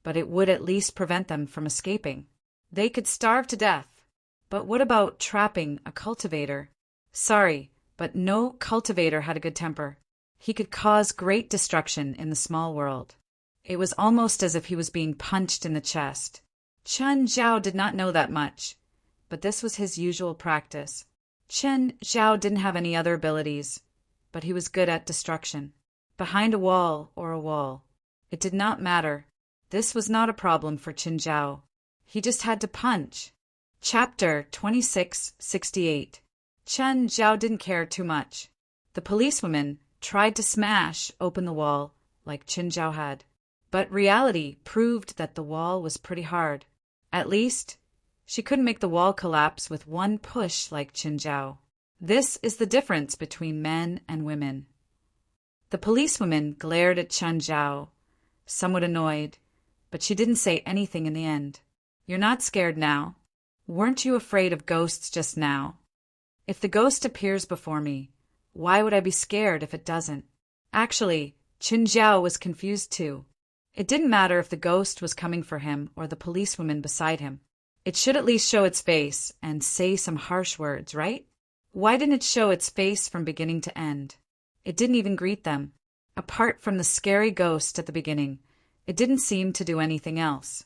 but it would at least prevent them from escaping. They could starve to death. But what about trapping a cultivator? Sorry, but no cultivator had a good temper. He could cause great destruction in the small world. It was almost as if he was being punched in the chest. Chen Zhao did not know that much, but this was his usual practice. Chen Zhao didn't have any other abilities, but he was good at destruction. Behind a wall or a wall. It did not matter. This was not a problem for Chen Zhao. He just had to punch. Chapter 2668. Chen Zhao didn't care too much. The policewoman tried to smash open the wall like Chen Zhao had. But reality proved that the wall was pretty hard. At least, she couldn't make the wall collapse with one push like Chen Zhao. This is the difference between men and women. The policewoman glared at Chen Zhao, somewhat annoyed, but she didn't say anything in the end. "You're not scared now? Weren't you afraid of ghosts just now? If the ghost appears before me, why would I be scared if it doesn't?" Actually, Chen Zhao was confused too. It didn't matter if the ghost was coming for him or the policewoman beside him. It should at least show its face and say some harsh words, right? Why didn't it show its face from beginning to end? It didn't even greet them. Apart from the scary ghost at the beginning, it didn't seem to do anything else.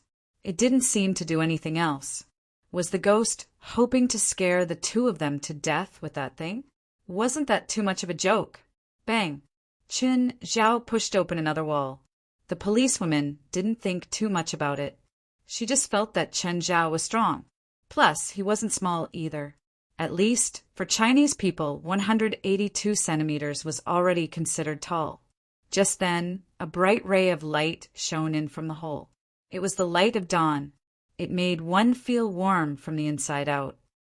Was the ghost hoping to scare the two of them to death with that thing? Wasn't that too much of a joke? Bang! Chen Zhao pushed open another wall. The policewoman didn't think too much about it. She just felt that Chen Zhao was strong. Plus, he wasn't small either. At least, for Chinese people, 182 centimeters was already considered tall. Just then, a bright ray of light shone in from the hole. It was the light of dawn. It made one feel warm from the inside out.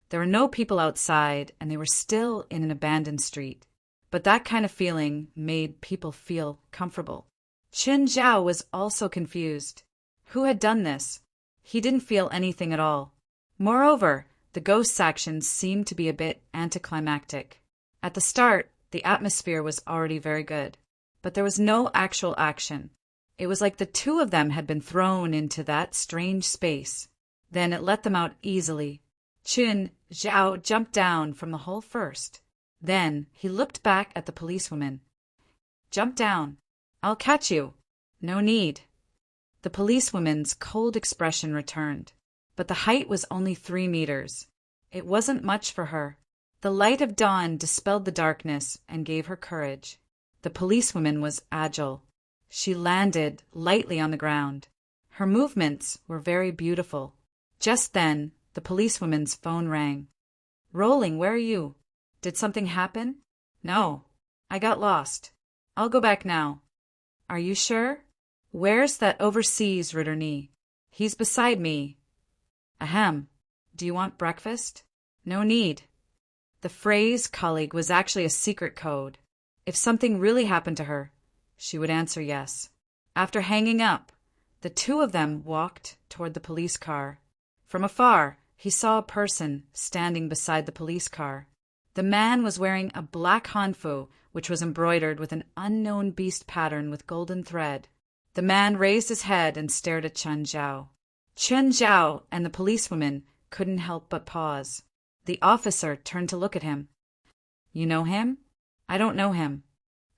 There were no people outside, and they were still in an abandoned street. But that kind of feeling made people feel comfortable. Chen Zhao was also confused. Who had done this? He didn't feel anything at all. Moreover, the ghosts' actions seemed to be a bit anticlimactic. At the start, the atmosphere was already very good, but there was no actual action. It was like the two of them had been thrown into that strange space. Then it let them out easily. Chen Zhao jumped down from the hole first. Then he looked back at the policewoman. "Jump down. I'll catch you." "No need." The policewoman's cold expression returned, but the height was only 3 meters. It wasn't much for her. The light of dawn dispelled the darkness and gave her courage. The policewoman was agile. She landed lightly on the ground. Her movements were very beautiful. Just then, the policewoman's phone rang. "Rolling, where are you? Did something happen?" "No. I got lost. I'll go back now." "Are you sure? Where's that overseas returné?" "He's beside me." "Ahem. Do you want breakfast?" "No need." The phrase colleague was actually a secret code. If something really happened to her, she would answer yes. After hanging up, the two of them walked toward the police car. From afar, he saw a person standing beside the police car. The man was wearing a black hanfu, which was embroidered with an unknown beast pattern with golden thread. The man raised his head and stared at Chen Zhao. Chen Zhao and the policewoman couldn't help but pause. The officer turned to look at him. "You know him?" "I don't know him."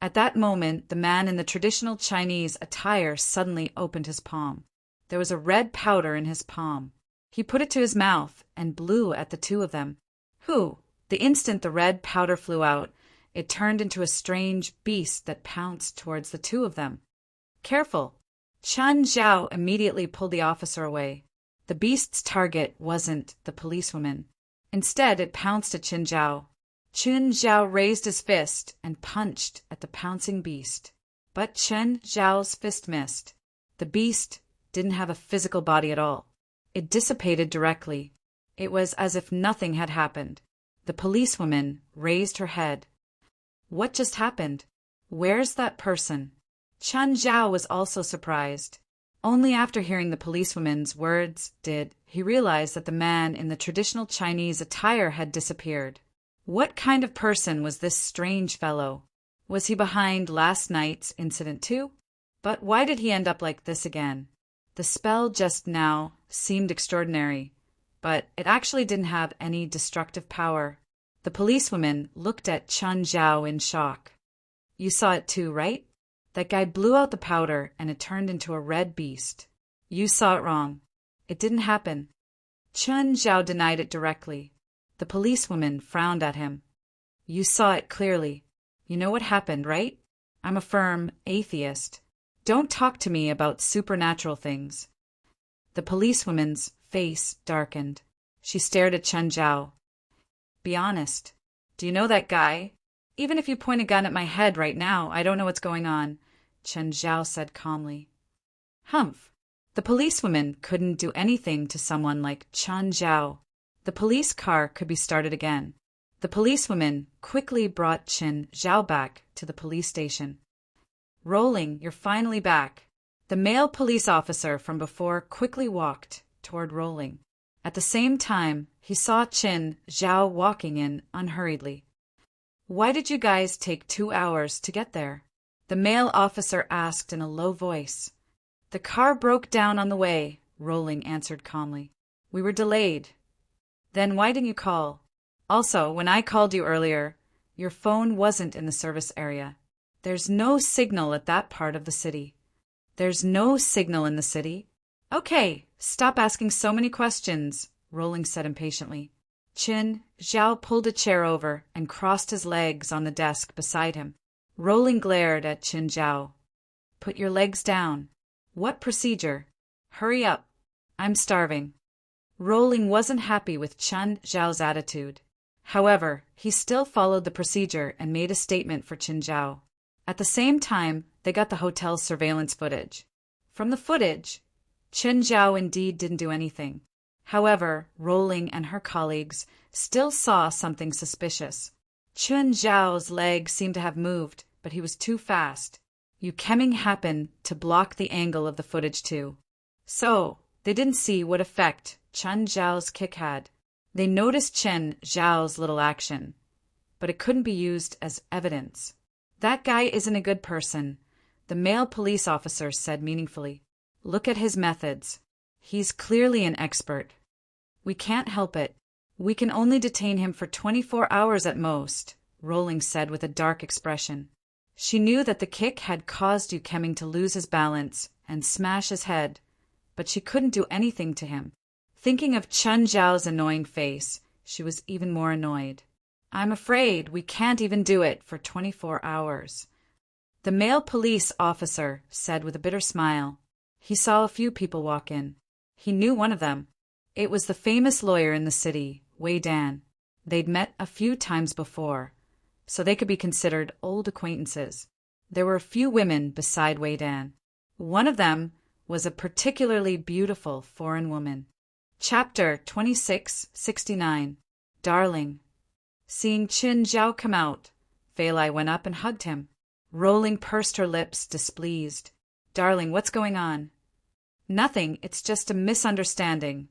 At that moment, the man in the traditional Chinese attire suddenly opened his palm. There was a red powder in his palm. He put it to his mouth and blew at the two of them. Who? The instant the red powder flew out, it turned into a strange beast that pounced towards the two of them. "Careful!" Chen Zhao immediately pulled the officer away. The beast's target wasn't the policewoman. Instead, it pounced at Chen Zhao. Chen Zhao raised his fist and punched at the pouncing beast. But Chen Zhao's fist missed. The beast didn't have a physical body at all. It dissipated directly. It was as if nothing had happened. The policewoman raised her head. "What just happened? Where's that person?" Chen Zhao was also surprised. Only after hearing the policewoman's words did he realize that the man in the traditional Chinese attire had disappeared. What kind of person was this strange fellow? Was he behind last night's incident too? But why did he end up like this again? The spell just now seemed extraordinary, but it actually didn't have any destructive power. The policewoman looked at Chen Zhao in shock. "You saw it too, right? That guy blew out the powder and it turned into a red beast. You saw it wrong. It didn't happen." Chen Zhao denied it directly. The policewoman frowned at him. "You saw it clearly. You know what happened, right? I'm a firm atheist. Don't talk to me about supernatural things." The policewoman's face darkened. She stared at Chen Zhao. "Be honest. Do you know that guy? Even if you point a gun at my head right now, I don't know what's going on," Chen Zhao said calmly. Humph. The policewoman couldn't do anything to someone like Chen Zhao. The police car could be started again. The policewoman quickly brought Chen Zhao back to the police station. "Rolling, you're finally back." The male police officer from before quickly walked toward Rolling. At the same time, he saw Chen Zhao walking in unhurriedly. "Why did you guys take 2 hours to get there?" the male officer asked in a low voice. "The car broke down on the way," Rolling answered calmly. "We were delayed." "Then why didn't you call? Also, when I called you earlier, your phone wasn't in the service area. There's no signal at that part of the city." "There's no signal in the city?" "Okay, stop asking so many questions," Rolling said impatiently. Chen Zhao pulled a chair over and crossed his legs on the desk beside him. Rolling glared at Chen Zhao. "Put your legs down." "What procedure?" "Hurry up. I'm starving." Rolling wasn't happy with Chen Zhao's attitude. However, he still followed the procedure and made a statement for Chen Zhao. At the same time, they got the hotel's surveillance footage. From the footage, Chen Zhao indeed didn't do anything. However, Rolling and her colleagues still saw something suspicious. Chen Zhao's leg seemed to have moved, but he was too fast. Yu Keming happened to block the angle of the footage too. So, they didn't see what effect Chen Zhao's kick had. They noticed Chen Zhao's little action, but it couldn't be used as evidence. That guy isn't a good person, the male police officer said meaningfully. Look at his methods. He's clearly an expert. We can't help it. We can only detain him for 24 hours at most, Rolling said with a dark expression. She knew that the kick had caused Yu Keming to lose his balance and smash his head, but she couldn't do anything to him. Thinking of Chen Zhao's annoying face, she was even more annoyed. I'm afraid we can't even do it for 24 hours. The male police officer said with a bitter smile. He saw a few people walk in. He knew one of them. It was the famous lawyer in the city, Wei Dan. They'd met a few times before, so they could be considered old acquaintances. There were a few women beside Wei Dan. One of them was a particularly beautiful foreign woman. Chapter 2669. Darling. Seeing Chen Zhao come out, Fei Lai went up and hugged him. Rolling pursed her lips, displeased. Darling, what's going on? Nothing, it's just a misunderstanding,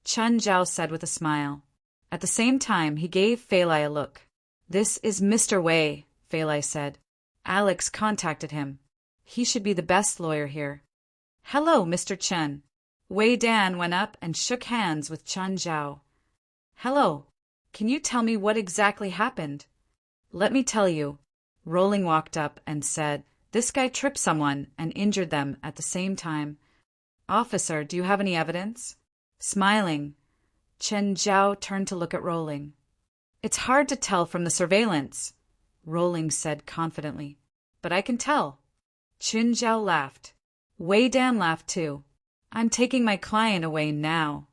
Chen Zhao said with a smile. At the same time, he gave Fei Lai a look. This is Mr. Wei, Fei Lai said. Alex contacted him. He should be the best lawyer here. Hello, Mr. Chen. Wei Dan went up and shook hands with Chen Zhao. Hello. Can you tell me what exactly happened? Let me tell you. Rolling walked up and said, This guy tripped someone and injured them at the same time. Officer, do you have any evidence? Smiling, Chen Zhao turned to look at Rolling. It's hard to tell from the surveillance, Rolling said confidently. But I can tell. Chen Zhao laughed. Wei Dan laughed too. I'm taking my client away now.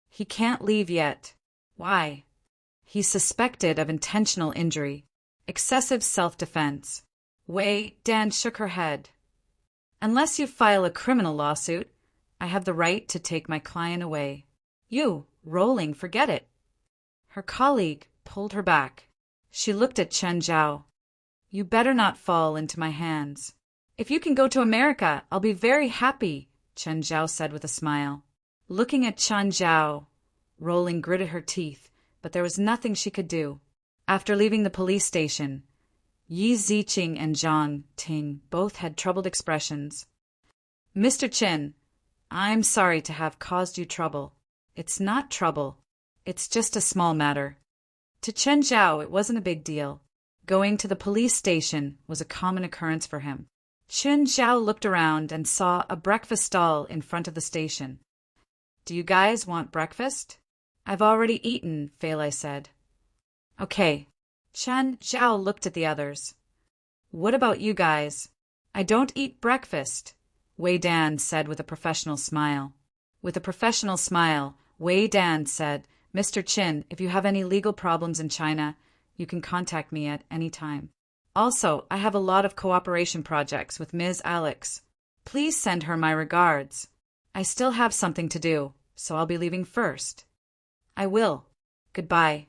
He can't leave yet. Why? He's suspected of intentional injury, excessive self-defense. Wei Dan shook her head. Unless you file a criminal lawsuit, I have the right to take my client away. You, Rolling, forget it. Her colleague pulled her back. She looked at Chen Zhao. You better not fall into my hands. If you can go to America, I'll be very happy, Chen Zhao said with a smile. Looking at Chen Zhao, Rolling gritted her teeth, but there was nothing she could do. After leaving the police station, Yi Ziqing and Zhang Ting both had troubled expressions. Mr. Chen, I'm sorry to have caused you trouble. It's not trouble. It's just a small matter. To Chen Zhao, it wasn't a big deal. Going to the police station was a common occurrence for him. Chen Zhao looked around and saw a breakfast stall in front of the station. Do you guys want breakfast? I've already eaten, Fei Lai said. Okay. Chen Zhao looked at the others. What about you guys? I don't eat breakfast, Wei Dan said with a professional smile. With a professional smile, Wei Dan said, Mr. Chin, if you have any legal problems in China, you can contact me at any time. Also, I have a lot of cooperation projects with Ms. Alex. Please send her my regards. I still have something to do, so I'll be leaving first. I will. Goodbye.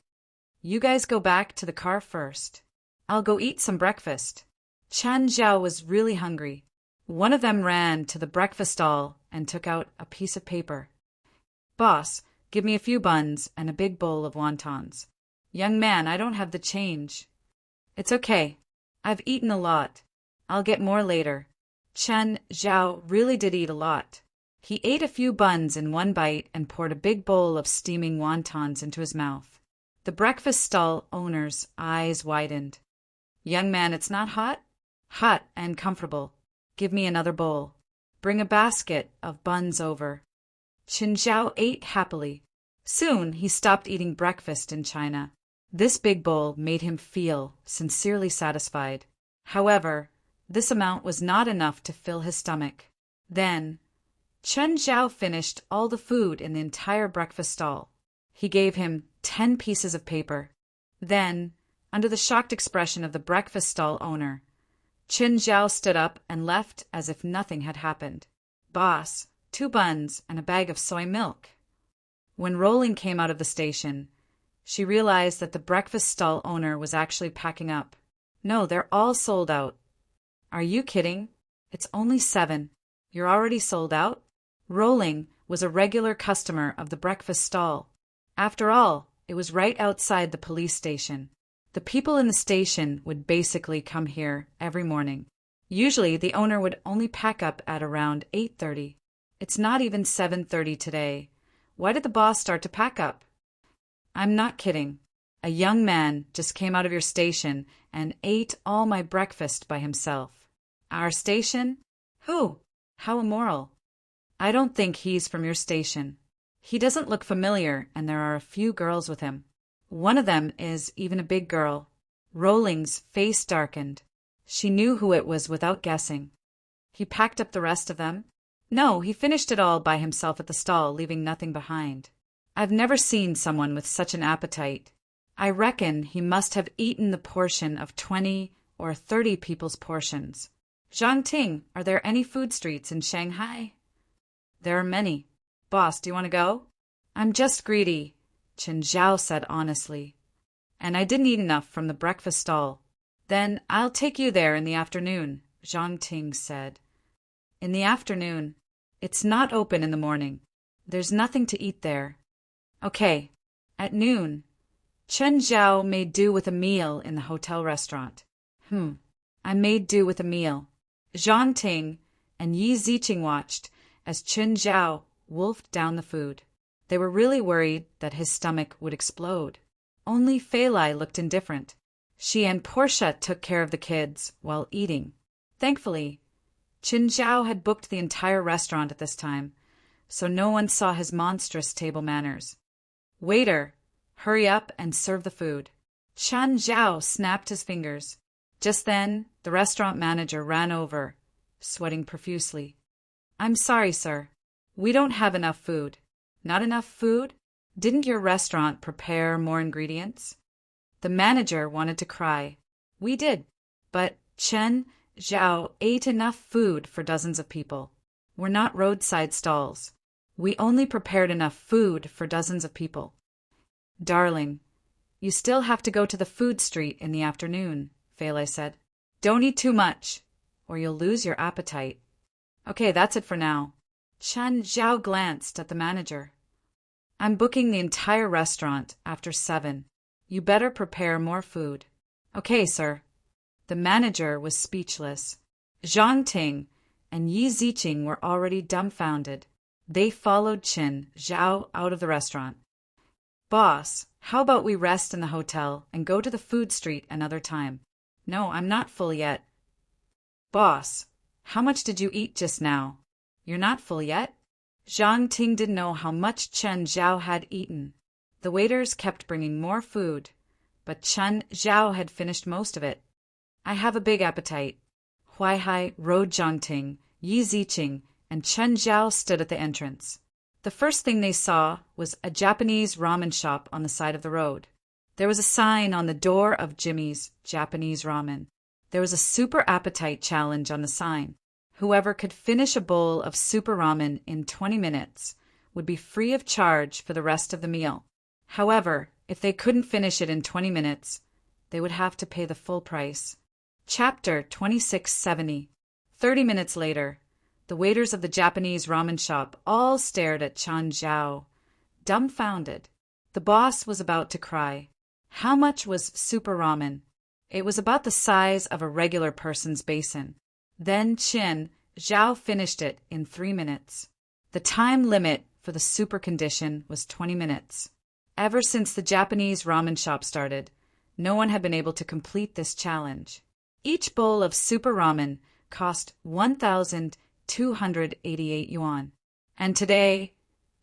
You guys go back to the car first. I'll go eat some breakfast. Chen Zhao was really hungry. One of them ran to the breakfast stall and took out a piece of paper. Boss, give me a few buns and a big bowl of wontons. Young man, I don't have the change. It's okay. I've eaten a lot. I'll get more later. Chen Zhao really did eat a lot. He ate a few buns in one bite and poured a big bowl of steaming wontons into his mouth. The breakfast stall owner's eyes widened. Young man, it's not hot? Hot and comfortable. Give me another bowl. Bring a basket of buns over. Chen Zhao ate happily. Soon he stopped eating breakfast in China. This big bowl made him feel sincerely satisfied. However, this amount was not enough to fill his stomach. Then, Chen Zhao finished all the food in the entire breakfast stall. He gave him 10 pieces of paper. Then, under the shocked expression of the breakfast stall owner, Qin Zhao stood up and left as if nothing had happened. Boss, 2 buns and a bag of soy milk. When Rolling came out of the station, she realized that the breakfast stall owner was actually packing up. No, they're all sold out. Are you kidding? It's only 7. You're already sold out? Rolling was a regular customer of the breakfast stall. After all, it was right outside the police station. The people in the station would basically come here every morning. Usually, the owner would only pack up at around 8:30. It's not even 7:30 today. Why did the boss start to pack up? I'm not kidding. A young man just came out of your station and ate all my breakfast by himself. Our station? Who? How immoral. I don't think he's from your station. He doesn't look familiar, and there are a few girls with him. One of them is even a big girl. Rolling's face darkened. She knew who it was without guessing. He packed up the rest of them? No, he finished it all by himself at the stall, leaving nothing behind. I've never seen someone with such an appetite. I reckon he must have eaten the portion of 20 or 30 people's portions. Zhangting, are there any food streets in Shanghai? There are many. Boss, do you want to go? I'm just greedy, Qin Zhao said honestly. And I didn't eat enough from the breakfast stall. Then I'll take you there in the afternoon, Zhangting said. In the afternoon? It's not open in the morning. There's nothing to eat there. Okay, at noon. Qin Zhao made do with a meal in the hotel restaurant. I made do with a meal. Zhangting and Yi Ziqing watched as Qin Zhao wolfed down the food. They were really worried that his stomach would explode. Only Fei Lai looked indifferent. She and Portia took care of the kids while eating. Thankfully, Qin Zhao had booked the entire restaurant at this time, so no one saw his monstrous table manners. Waiter, hurry up and serve the food. Qin Zhao snapped his fingers. Just then, the restaurant manager ran over, sweating profusely. I'm sorry, sir. We don't have enough food. Not enough food? Didn't your restaurant prepare more ingredients? The manager wanted to cry. We did, but Qin Zhao ate enough food for dozens of people. We're not roadside stalls. We only prepared enough food for dozens of people. Darling, you still have to go to the food street in the afternoon, Fei Lai said. Don't eat too much, or you'll lose your appetite. Okay, that's it for now. Qin Zhao glanced at the manager. I'm booking the entire restaurant after 7. You better prepare more food. Okay, sir. The manager was speechless. Zhangting and Yi Ziqing were already dumbfounded. They followed Qin Zhao out of the restaurant. Boss, how about we rest in the hotel and go to the food street another time? No, I'm not full yet. Boss, how much did you eat just now? You're not full yet? Zhangting didn't know how much Qin Zhao had eaten. The waiters kept bringing more food, but Qin Zhao had finished most of it. I have a big appetite. Huaihai, rode Zhangting, Yi Ziqing, and Qin Zhao stood at the entrance. The first thing they saw was a Japanese ramen shop on the side of the road. There was a sign on the door of Jimmy's Japanese Ramen. There was a super appetite challenge on the sign. Whoever could finish a bowl of super ramen in 20 minutes would be free of charge for the rest of the meal. However, if they couldn't finish it in 20 minutes, they would have to pay the full price. Chapter 2670. 30 minutes later, the waiters of the Japanese ramen shop all stared at Qin Zhao, dumbfounded. The boss was about to cry. How much was super ramen? It was about the size of a regular person's basin. Then Qin Zhao finished it in 3 minutes. The time limit for the super condition was 20 minutes. Ever since the Japanese ramen shop started, no one had been able to complete this challenge. Each bowl of super ramen cost 1,288 yuan. And today,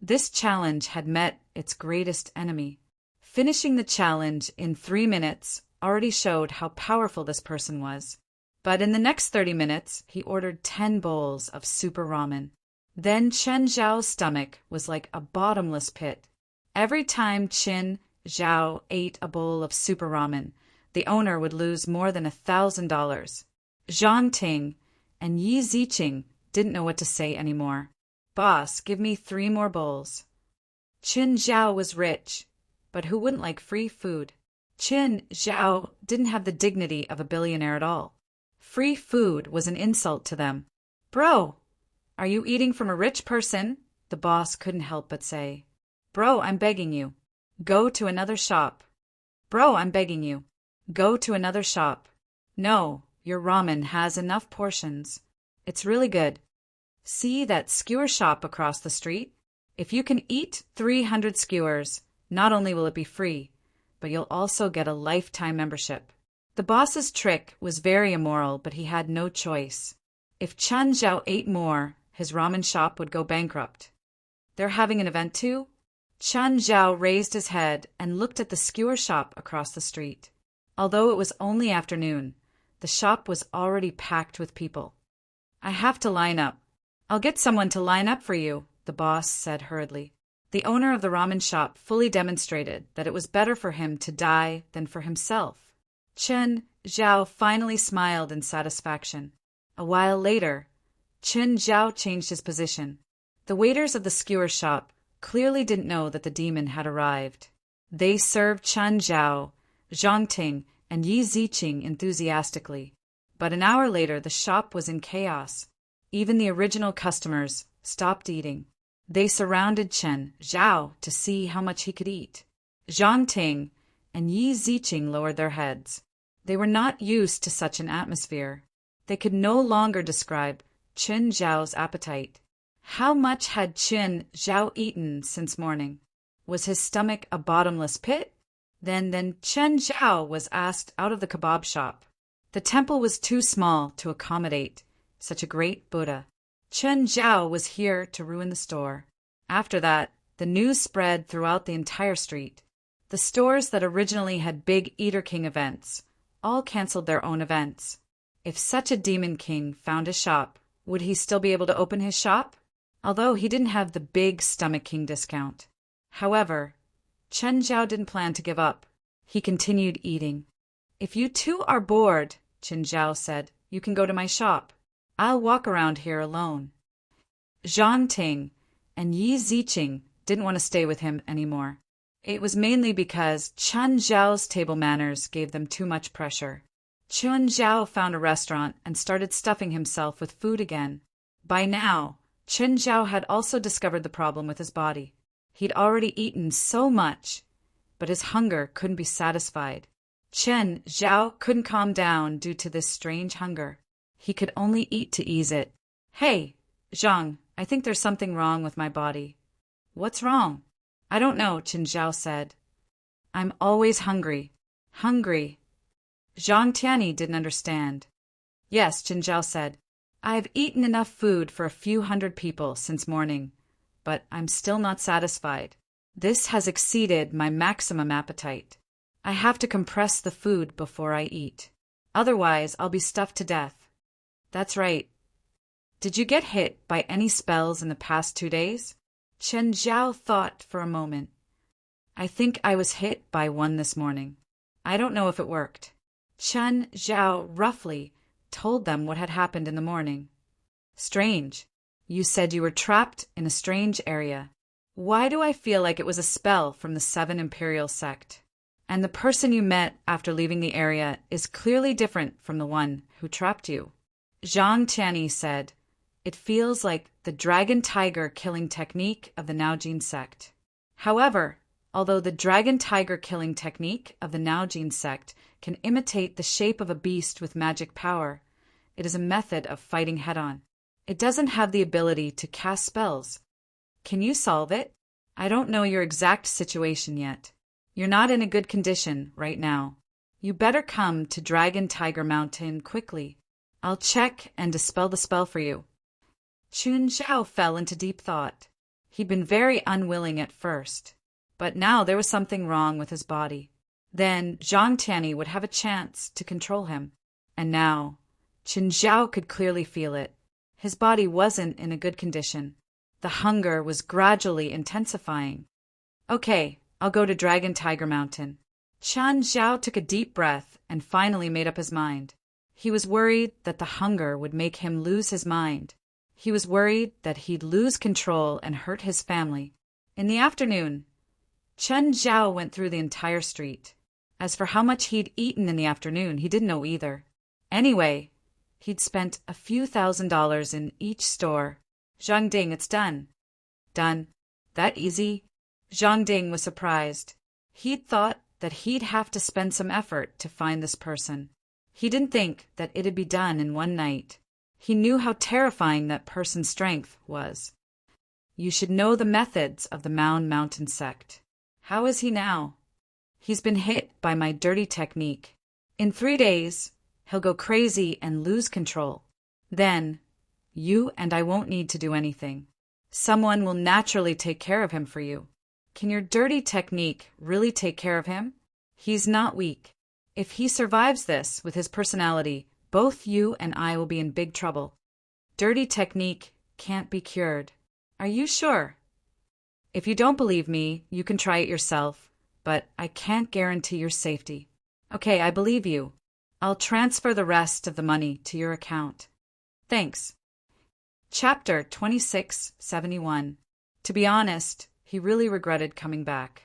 this challenge had met its greatest enemy. Finishing the challenge in 3 minutes already showed how powerful this person was. But in the next 30 minutes, he ordered 10 bowls of super ramen. Then Qin Zhao's stomach was like a bottomless pit. Every time Qin Zhao ate a bowl of super ramen, the owner would lose more than $1,000. Zhang Ting and Yi Ziqing didn't know what to say anymore. Boss, give me 3 more bowls. Qin Zhao was rich, but who wouldn't like free food? Qin Zhao didn't have the dignity of a billionaire at all. Free food was an insult to them. Bro, are you eating from a rich person? The boss couldn't help but say. Bro, I'm begging you. Go to another shop. Bro, I'm begging you. Go to another shop. No, your ramen has enough portions. It's really good. See that skewer shop across the street? If you can eat 300 skewers, not only will it be free, but you'll also get a lifetime membership. The boss's trick was very immoral, but he had no choice. If Chen Zhao ate more, his ramen shop would go bankrupt. They're having an event too? Chen Zhao raised his head and looked at the skewer shop across the street. Although it was only afternoon, the shop was already packed with people. I have to line up. I'll get someone to line up for you, the boss said hurriedly. The owner of the ramen shop fully demonstrated that it was better for him to die than for himself. Chen Zhao finally smiled in satisfaction. A while later, Chen Zhao changed his position. The waiters of the skewer shop clearly didn't know that the demon had arrived. They served Chen Zhao, Zhang Ting, and Yi Ziqing enthusiastically. But an hour later, the shop was in chaos. Even the original customers stopped eating. They surrounded Chen Zhao to see how much he could eat. Zhang Ting and Yi Ziqing lowered their heads. They were not used to such an atmosphere. They could no longer describe Chen Zhao's appetite. How much had Chen Zhao eaten since morning? Was his stomach a bottomless pit? Then Chen Zhao was asked out of the kebab shop. The temple was too small to accommodate such a great Buddha. Chen Zhao was here to ruin the store. After that, the news spread throughout the entire street. The stores that originally had big Eater King events all canceled their own events. If such a demon king found his shop, would he still be able to open his shop? Although he didn't have the big Stomach King discount. However, Chen Zhao didn't plan to give up. He continued eating. If you two are bored, Chen Zhao said, you can go to my shop. I'll walk around here alone. Zhang Ting and Yi Ziqing didn't want to stay with him anymore. It was mainly because Chen Zhao's table manners gave them too much pressure. Chen Zhao found a restaurant and started stuffing himself with food again. By now, Chen Zhao had also discovered the problem with his body. He'd already eaten so much, but his hunger couldn't be satisfied. Chen Zhao couldn't calm down due to this strange hunger. He could only eat to ease it. Hey, Zhang, I think there's something wrong with my body. What's wrong? I don't know, Chen Zhao said. I'm always hungry. Hungry. Zhang Tianyi didn't understand. Yes, Chen Zhao said. I've eaten enough food for a few hundred people since morning, but I'm still not satisfied. This has exceeded my maximum appetite. I have to compress the food before I eat. Otherwise, I'll be stuffed to death. That's right. Did you get hit by any spells in the past 2 days? Chen Zhao thought for a moment. I think I was hit by one this morning. I don't know if it worked. Chen Zhao roughly told them what had happened in the morning. Strange. You said you were trapped in a strange area. Why do I feel like it was a spell from the 7 Imperial sect? And the person you met after leaving the area is clearly different from the one who trapped you. Zhang Tianyi said, it feels like the dragon-tiger killing technique of the Naojin sect. However, although the dragon-tiger killing technique of the Naojin sect can imitate the shape of a beast with magic power, it is a method of fighting head-on. It doesn't have the ability to cast spells. Can you solve it? I don't know your exact situation yet. You're not in a good condition right now. You better come to Dragon Tiger Mountain quickly. I'll check and dispel the spell for you. Chen Zhao fell into deep thought. He'd been very unwilling at first, but now there was something wrong with his body. Then Zhang Tianyi would have a chance to control him. And now, Chen Zhao could clearly feel it. His body wasn't in a good condition. The hunger was gradually intensifying. Okay, I'll go to Dragon Tiger Mountain. Chen Zhao took a deep breath and finally made up his mind. He was worried that the hunger would make him lose his mind. He was worried that he'd lose control and hurt his family. In the afternoon, Chen Zhao went through the entire street. As for how much he'd eaten in the afternoon, he didn't know either. Anyway, he'd spent a few $1,000s in each store. Zhang Ding, it's done. Done. That easy? Zhang Ding was surprised. He'd thought that he'd have to spend some effort to find this person. He didn't think that it'd be done in one night. He knew how terrifying that person's strength was. You should know the methods of the Mountain sect. How is he now? He's been hit by my dirty technique. In 3 days, he'll go crazy and lose control. Then, you and I won't need to do anything. Someone will naturally take care of him for you. Can your dirty technique really take care of him? He's not weak. If he survives this with his personality, both you and I will be in big trouble. Dirty technique can't be cured. Are you sure? If you don't believe me, you can try it yourself, but I can't guarantee your safety. Okay, I believe you. I'll transfer the rest of the money to your account. Thanks. Chapter 2671. To be honest, he really regretted coming back.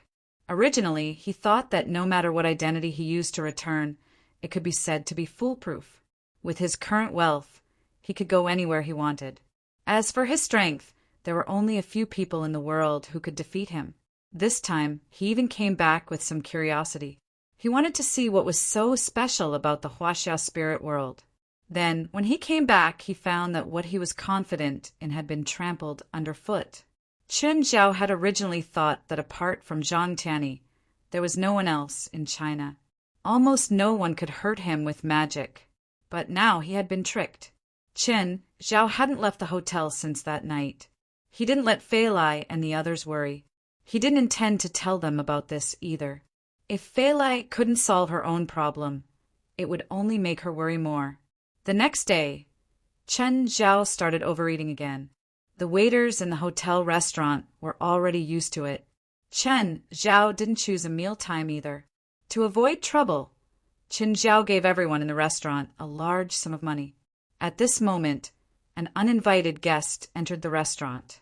Originally, he thought that no matter what identity he used to return, it could be said to be foolproof. With his current wealth, he could go anywhere he wanted. As for his strength, there were only a few people in the world who could defeat him. This time, he even came back with some curiosity. He wanted to see what was so special about the Huaxia spirit world. Then, when he came back, he found that what he was confident in had been trampled underfoot. Chen Zhao had originally thought that apart from Zhang Tianyi, there was no one else in China. Almost no one could hurt him with magic. But now he had been tricked. Chen Zhao hadn't left the hotel since that night. He didn't let Fei Lai and the others worry. He didn't intend to tell them about this either. If Fei Lai couldn't solve her own problem, it would only make her worry more. The next day, Chen Zhao started overeating again. The waiters in the hotel restaurant were already used to it. Chen Zhao didn't choose a mealtime either. To avoid trouble, Chen Zhao gave everyone in the restaurant a large sum of money. At this moment, an uninvited guest entered the restaurant.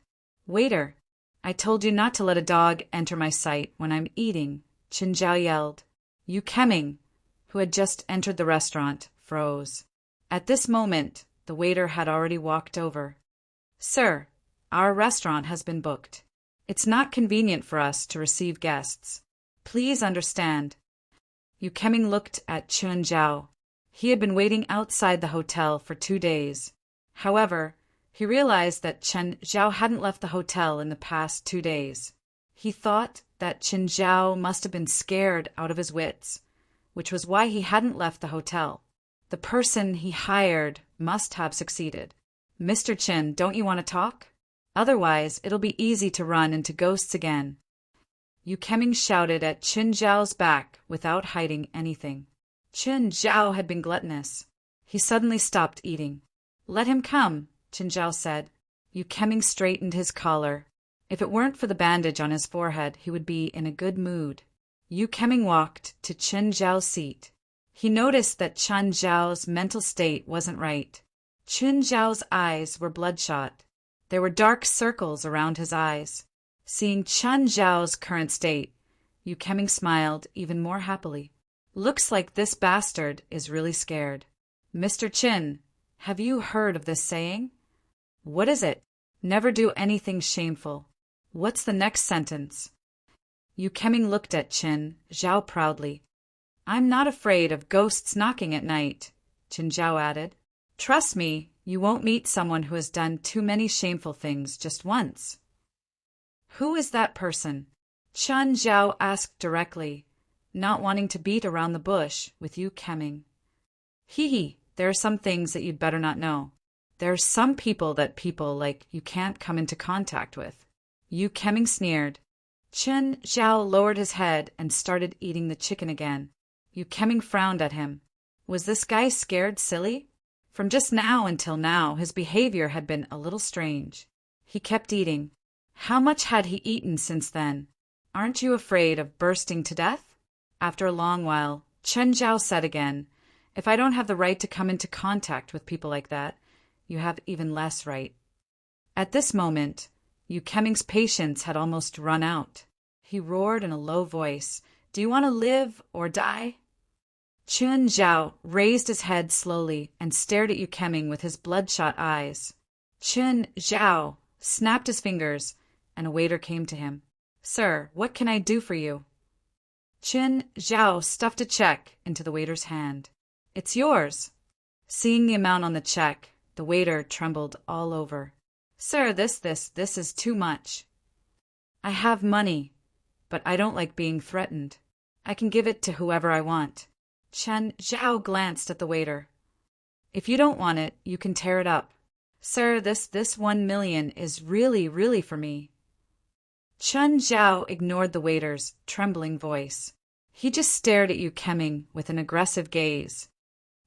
"Waiter, I told you not to let a dog enter my sight when I'm eating," Chen Zhao yelled. Yu Keming, who had just entered the restaurant, froze. At this moment, the waiter had already walked over. "Sir, our restaurant has been booked. It's not convenient for us to receive guests. Please understand." Yu Keming looked at Chen Zhao. He had been waiting outside the hotel for 2 days. However, he realized that Chen Zhao hadn't left the hotel in the past 2 days. He thought that Chen Zhao must have been scared out of his wits, which was why he hadn't left the hotel. The person he hired must have succeeded. "Mr. Chen, don't you want to talk? Otherwise, it'll be easy to run into ghosts again." Yu Keming shouted at Chen Zhao's back without hiding anything. Chen Zhao had been gluttonous. He suddenly stopped eating. "Let him come," Chen Zhao said. Yu Keming straightened his collar. If it weren't for the bandage on his forehead, he would be in a good mood. Yu Keming walked to Chen Zhao's seat. He noticed that Chen Zhao's mental state wasn't right. Chen Zhao's eyes were bloodshot. There were dark circles around his eyes. Seeing Chen Zhao's current state, Yu Keming smiled even more happily. "Looks like this bastard is really scared. Mr. Chen, have you heard of this saying?" "What is it?" "Never do anything shameful." "What's the next sentence?" Yu Keming looked at Chen Zhao proudly. "I'm not afraid of ghosts knocking at night," Chen Zhao added. "Trust me, you won't meet someone who has done too many shameful things just once." "Who is that person?" Chen Zhao asked directly, not wanting to beat around the bush with Yu Keming. "Hee, there are some things that you'd better not know. There are some people that people like you can't come into contact with." Yu Keming sneered. Chen Zhao lowered his head and started eating the chicken again. Yu Keming frowned at him. Was this guy scared silly? From just now until now, his behavior had been a little strange. He kept eating. How much had he eaten since then? "Aren't you afraid of bursting to death?" After a long while, Chen Zhao said again, If I don't have the right to come into contact with people like that, you have even less right. At this moment, Yu Keming's patience had almost run out. He roared in a low voice, "Do you want to live or die?" Chun Zhao raised his head slowly and stared at Yu Keming with his bloodshot eyes. Chun Zhao snapped his fingers, and a waiter came to him. "Sir, what can I do for you?" Chun Zhao stuffed a check into the waiter's hand. "It's yours." Seeing the amount on the check, the waiter trembled all over. "Sir, this is too much. I have money, but I don't like being threatened. I can give it to whoever I want." Chun Zhao glanced at the waiter. "If you don't want it, you can tear it up. Sir, this 1 million is really for me." Chun Zhao ignored the waiter's trembling voice. He just stared at Yu Keming with an aggressive gaze.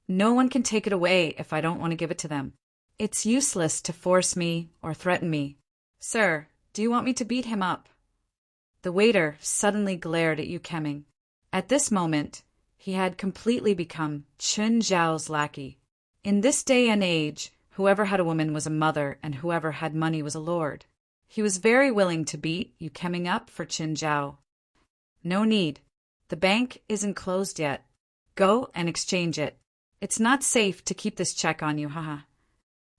"No one can take it away if I don't want to give it to them. It's useless to force me or threaten me. Sir, do you want me to beat him up?" The waiter suddenly glared at Yu Keming. At this moment, he had completely become Chun Zhao's lackey. In this day and age, whoever had a woman was a mother, and whoever had money was a lord. He was very willing to beat Yu Keming up for Chun Zhao. "No need. The bank isn't closed yet. Go and exchange it. It's not safe to keep this check on you, haha."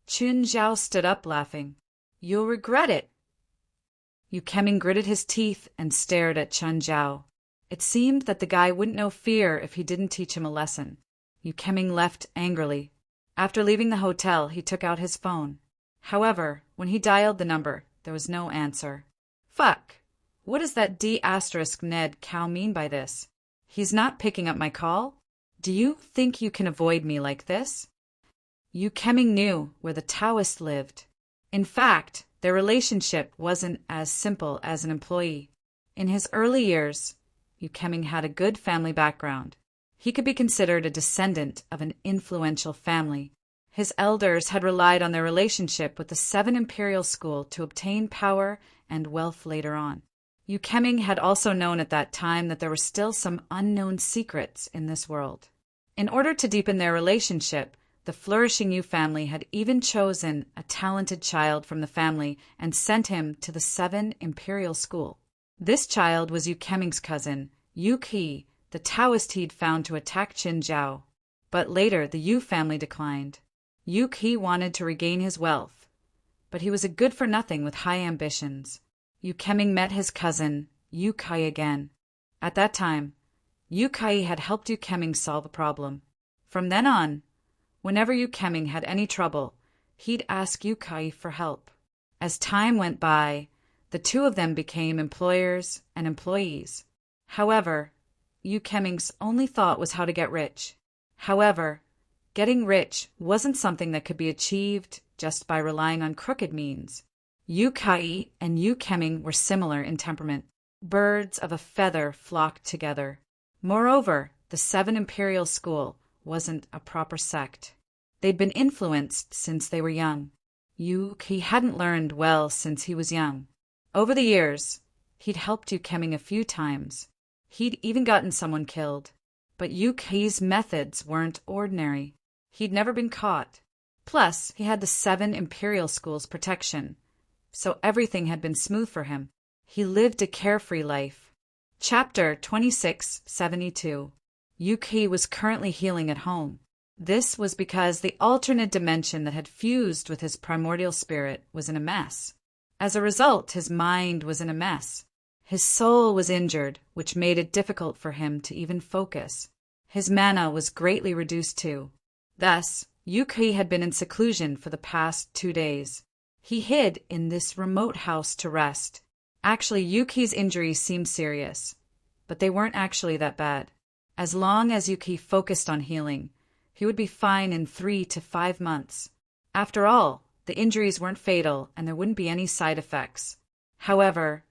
Chun Zhao stood up laughing. "You'll regret it." Yu Keming gritted his teeth and stared at Chun Zhao. It seemed that the guy wouldn't know fear if he didn't teach him a lesson. Yu Keming left angrily. After leaving the hotel, he took out his phone. However, when he dialed the number, there was no answer. Fuck! What does that D*Ned cow mean by this? He's not picking up my call? Do you think you can avoid me like this? Yu Keming knew where the Taoist lived. In fact, their relationship wasn't as simple as an employee. In his early years, Yu Keming had a good family background. He could be considered a descendant of an influential family. His elders had relied on their relationship with the 7 Imperial School to obtain power and wealth later on. Yu Keming had also known at that time that there were still some unknown secrets in this world. In order to deepen their relationship, the flourishing Yu family had even chosen a talented child from the family and sent him to the 7 Imperial School. This child was Yu Keming's cousin, Yu Qi, the Taoist he'd found to attack Chun Zhao. But later the Yu family declined. Yu Qi wanted to regain his wealth, but he was a good-for-nothing with high ambitions. Yu Keming met his cousin, Yu Kai, again. At that time, Yu Kai had helped Yu Keming solve a problem. From then on, whenever Yu Keming had any trouble, he'd ask Yu Kai for help. As time went by, the two of them became employers and employees. However, Yu Keming's only thought was how to get rich. However, getting rich wasn't something that could be achieved just by relying on crooked means. Yu Kai and Yu Keming were similar in temperament. Birds of a feather flocked together. Moreover, the 7 Imperial School wasn't a proper sect. They'd been influenced since they were young. Yu Kai hadn't learned well since he was young. Over the years, he'd helped Yu Keming a few times. He'd even gotten someone killed. But Yu Kai's methods weren't ordinary. He'd never been caught. Plus, he had the 7 Imperial School's protection, so everything had been smooth for him. He lived a carefree life. Chapter 2672. Yu Kai was currently healing at home. This was because the alternate dimension that had fused with his primordial spirit was in a mess. As a result, his mind was in a mess. His soul was injured, which made it difficult for him to even focus. His mana was greatly reduced too. Thus, Yu Kai had been in seclusion for the past 2 days. He hid in this remote house to rest. Actually, Yu Kai's injuries seemed serious, but they weren't actually that bad. As long as Yu Kai focused on healing, he would be fine in 3 to 5 months. After all, the injuries weren't fatal and there wouldn't be any side effects. However,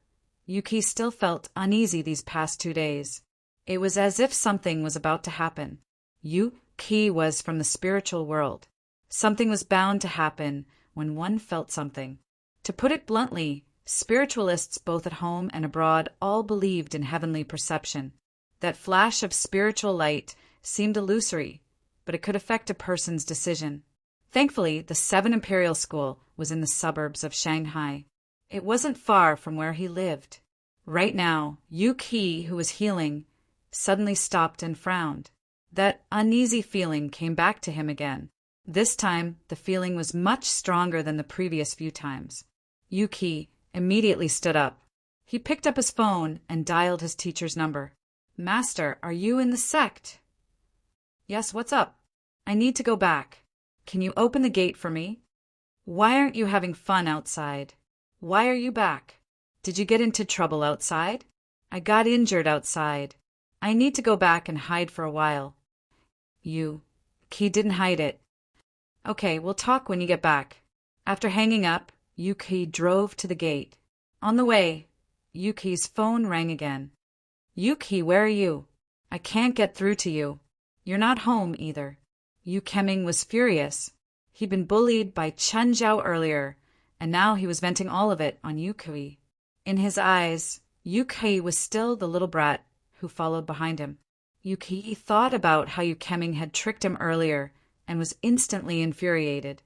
Yu Kai still felt uneasy these past 2 days. It was as if something was about to happen. Yu Kai was from the spiritual world. Something was bound to happen when one felt something. To put it bluntly, spiritualists both at home and abroad all believed in heavenly perception. That flash of spiritual light seemed illusory, but it could affect a person's decision. Thankfully, the 7 Imperial School was in the suburbs of Shanghai. It wasn't far from where he lived. Right now, Yu Qi, who was healing, suddenly stopped and frowned. That uneasy feeling came back to him again. This time, the feeling was much stronger than the previous few times. Yu Qi immediately stood up. He picked up his phone and dialed his teacher's number. "Master, are you in the sect?" "Yes, what's up?" "I need to go back. Can you open the gate for me?" "Why aren't you having fun outside?" "Why are you back?" "Did you get into trouble outside?" "I got injured outside. I need to go back and hide for a while." Yu Qi didn't hide it. "Okay, we'll talk when you get back." After hanging up, Yu Qi drove to the gate. On the way, Yu Qi's phone rang again. "Yu Qi, where are you? I can't get through to you. You're not home either." Yu Keming was furious. He'd been bullied by Chen Zhao earlier, and now he was venting all of it on Yu Qi. In his eyes, Yu Qi was still the little brat who followed behind him. Yu Qi thought about how Yu Keming had tricked him earlier and was instantly infuriated.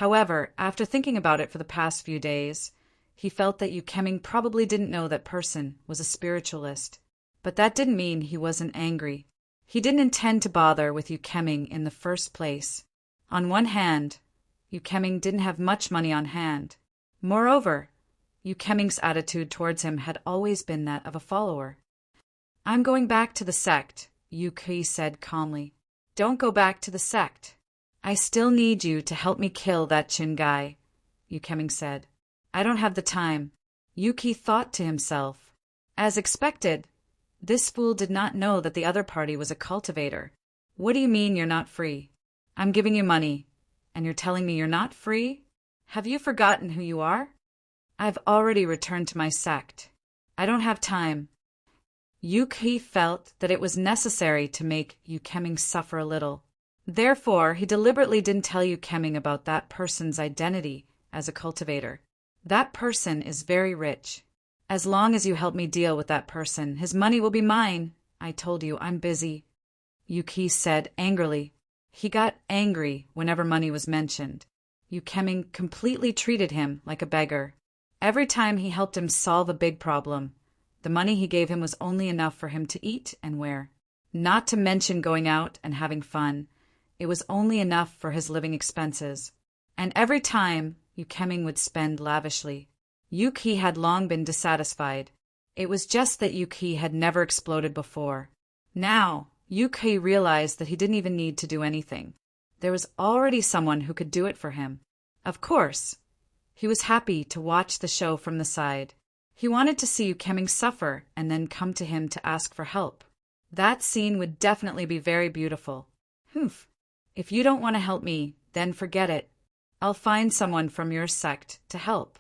However, after thinking about it for the past few days, he felt that Yu Keming probably didn't know that person was a spiritualist. But that didn't mean he wasn't angry. He didn't intend to bother with Yu Keming in the first place. On one hand, Yu Keming didn't have much money on hand. Moreover, Yu Keming's attitude towards him had always been that of a follower. "I'm going back to the sect," Yu Qi said calmly. "Don't go back to the sect. I still need you to help me kill that Qin guy," Yu Keming said. "I don't have the time." Yu Qi thought to himself. As expected, this fool did not know that the other party was a cultivator. "What do you mean you're not free? I'm giving you money, and you're telling me you're not free? Have you forgotten who you are?" "I've already returned to my sect. I don't have time." Yu Qi felt that it was necessary to make Yu Keming suffer a little. Therefore, he deliberately didn't tell Yu Keming about that person's identity as a cultivator. "That person is very rich. As long as you help me deal with that person, his money will be mine. I told you, I'm busy," Yu Qi said angrily. He got angry whenever money was mentioned. Yu Keming completely treated him like a beggar. Every time he helped him solve a big problem, the money he gave him was only enough for him to eat and wear. Not to mention going out and having fun. It was only enough for his living expenses. And every time, Yu Keming would spend lavishly. Yu Qi had long been dissatisfied. It was just that Yu Qi had never exploded before. Now, Yu Qi realized that he didn't even need to do anything. There was already someone who could do it for him. Of course, he was happy to watch the show from the side. He wanted to see Yu Keming suffer and then come to him to ask for help. That scene would definitely be very beautiful. "Humph. If you don't want to help me, then forget it. I'll find someone from your sect to help."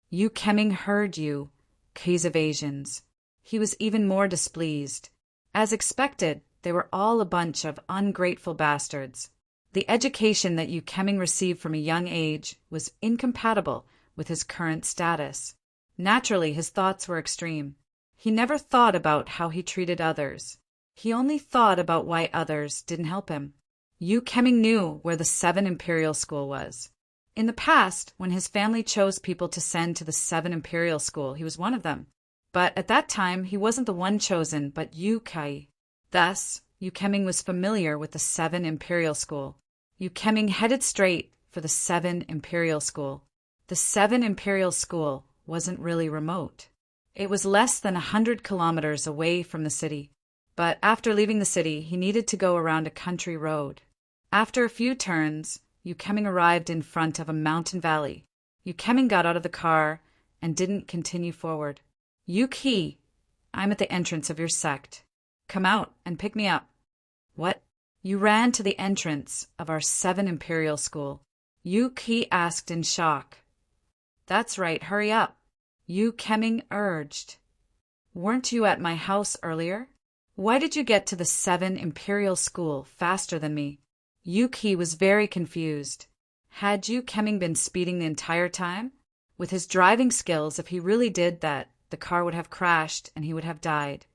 Yu Keming heard Yu Qi's evasions. He was even more displeased. As expected, they were all a bunch of ungrateful bastards. The education that Yu Keming received from a young age was incompatible with his current status. Naturally, his thoughts were extreme. He never thought about how he treated others. He only thought about why others didn't help him. Yu Keming knew where the 7 Imperial School was. In the past, when his family chose people to send to the 7 Imperial School, he was one of them. But at that time, he wasn't the one chosen, but Yu Qi. Thus, Yu Keming was familiar with the 7 Imperial School. Yu Keming headed straight for the 7 Imperial School. The 7 Imperial School wasn't really remote. It was less than 100 kilometers away from the city. But after leaving the city, he needed to go around a country road. After a few turns, Yu Keming arrived in front of a mountain valley. Yu Keming got out of the car and didn't continue forward. "Yu Qi, I'm at the entrance of your sect. Come out and pick me up." "What?" "You ran to the entrance of our 7 Imperial School." Yu Qi asked in shock. "That's right, hurry up," Yu Keming urged. "Weren't you at my house earlier? Why did you get to the 7 Imperial School faster than me?" Yu Qi was very confused. Had Yu Keming been speeding the entire time? With his driving skills, if he really did that, the car would have crashed and he would have died.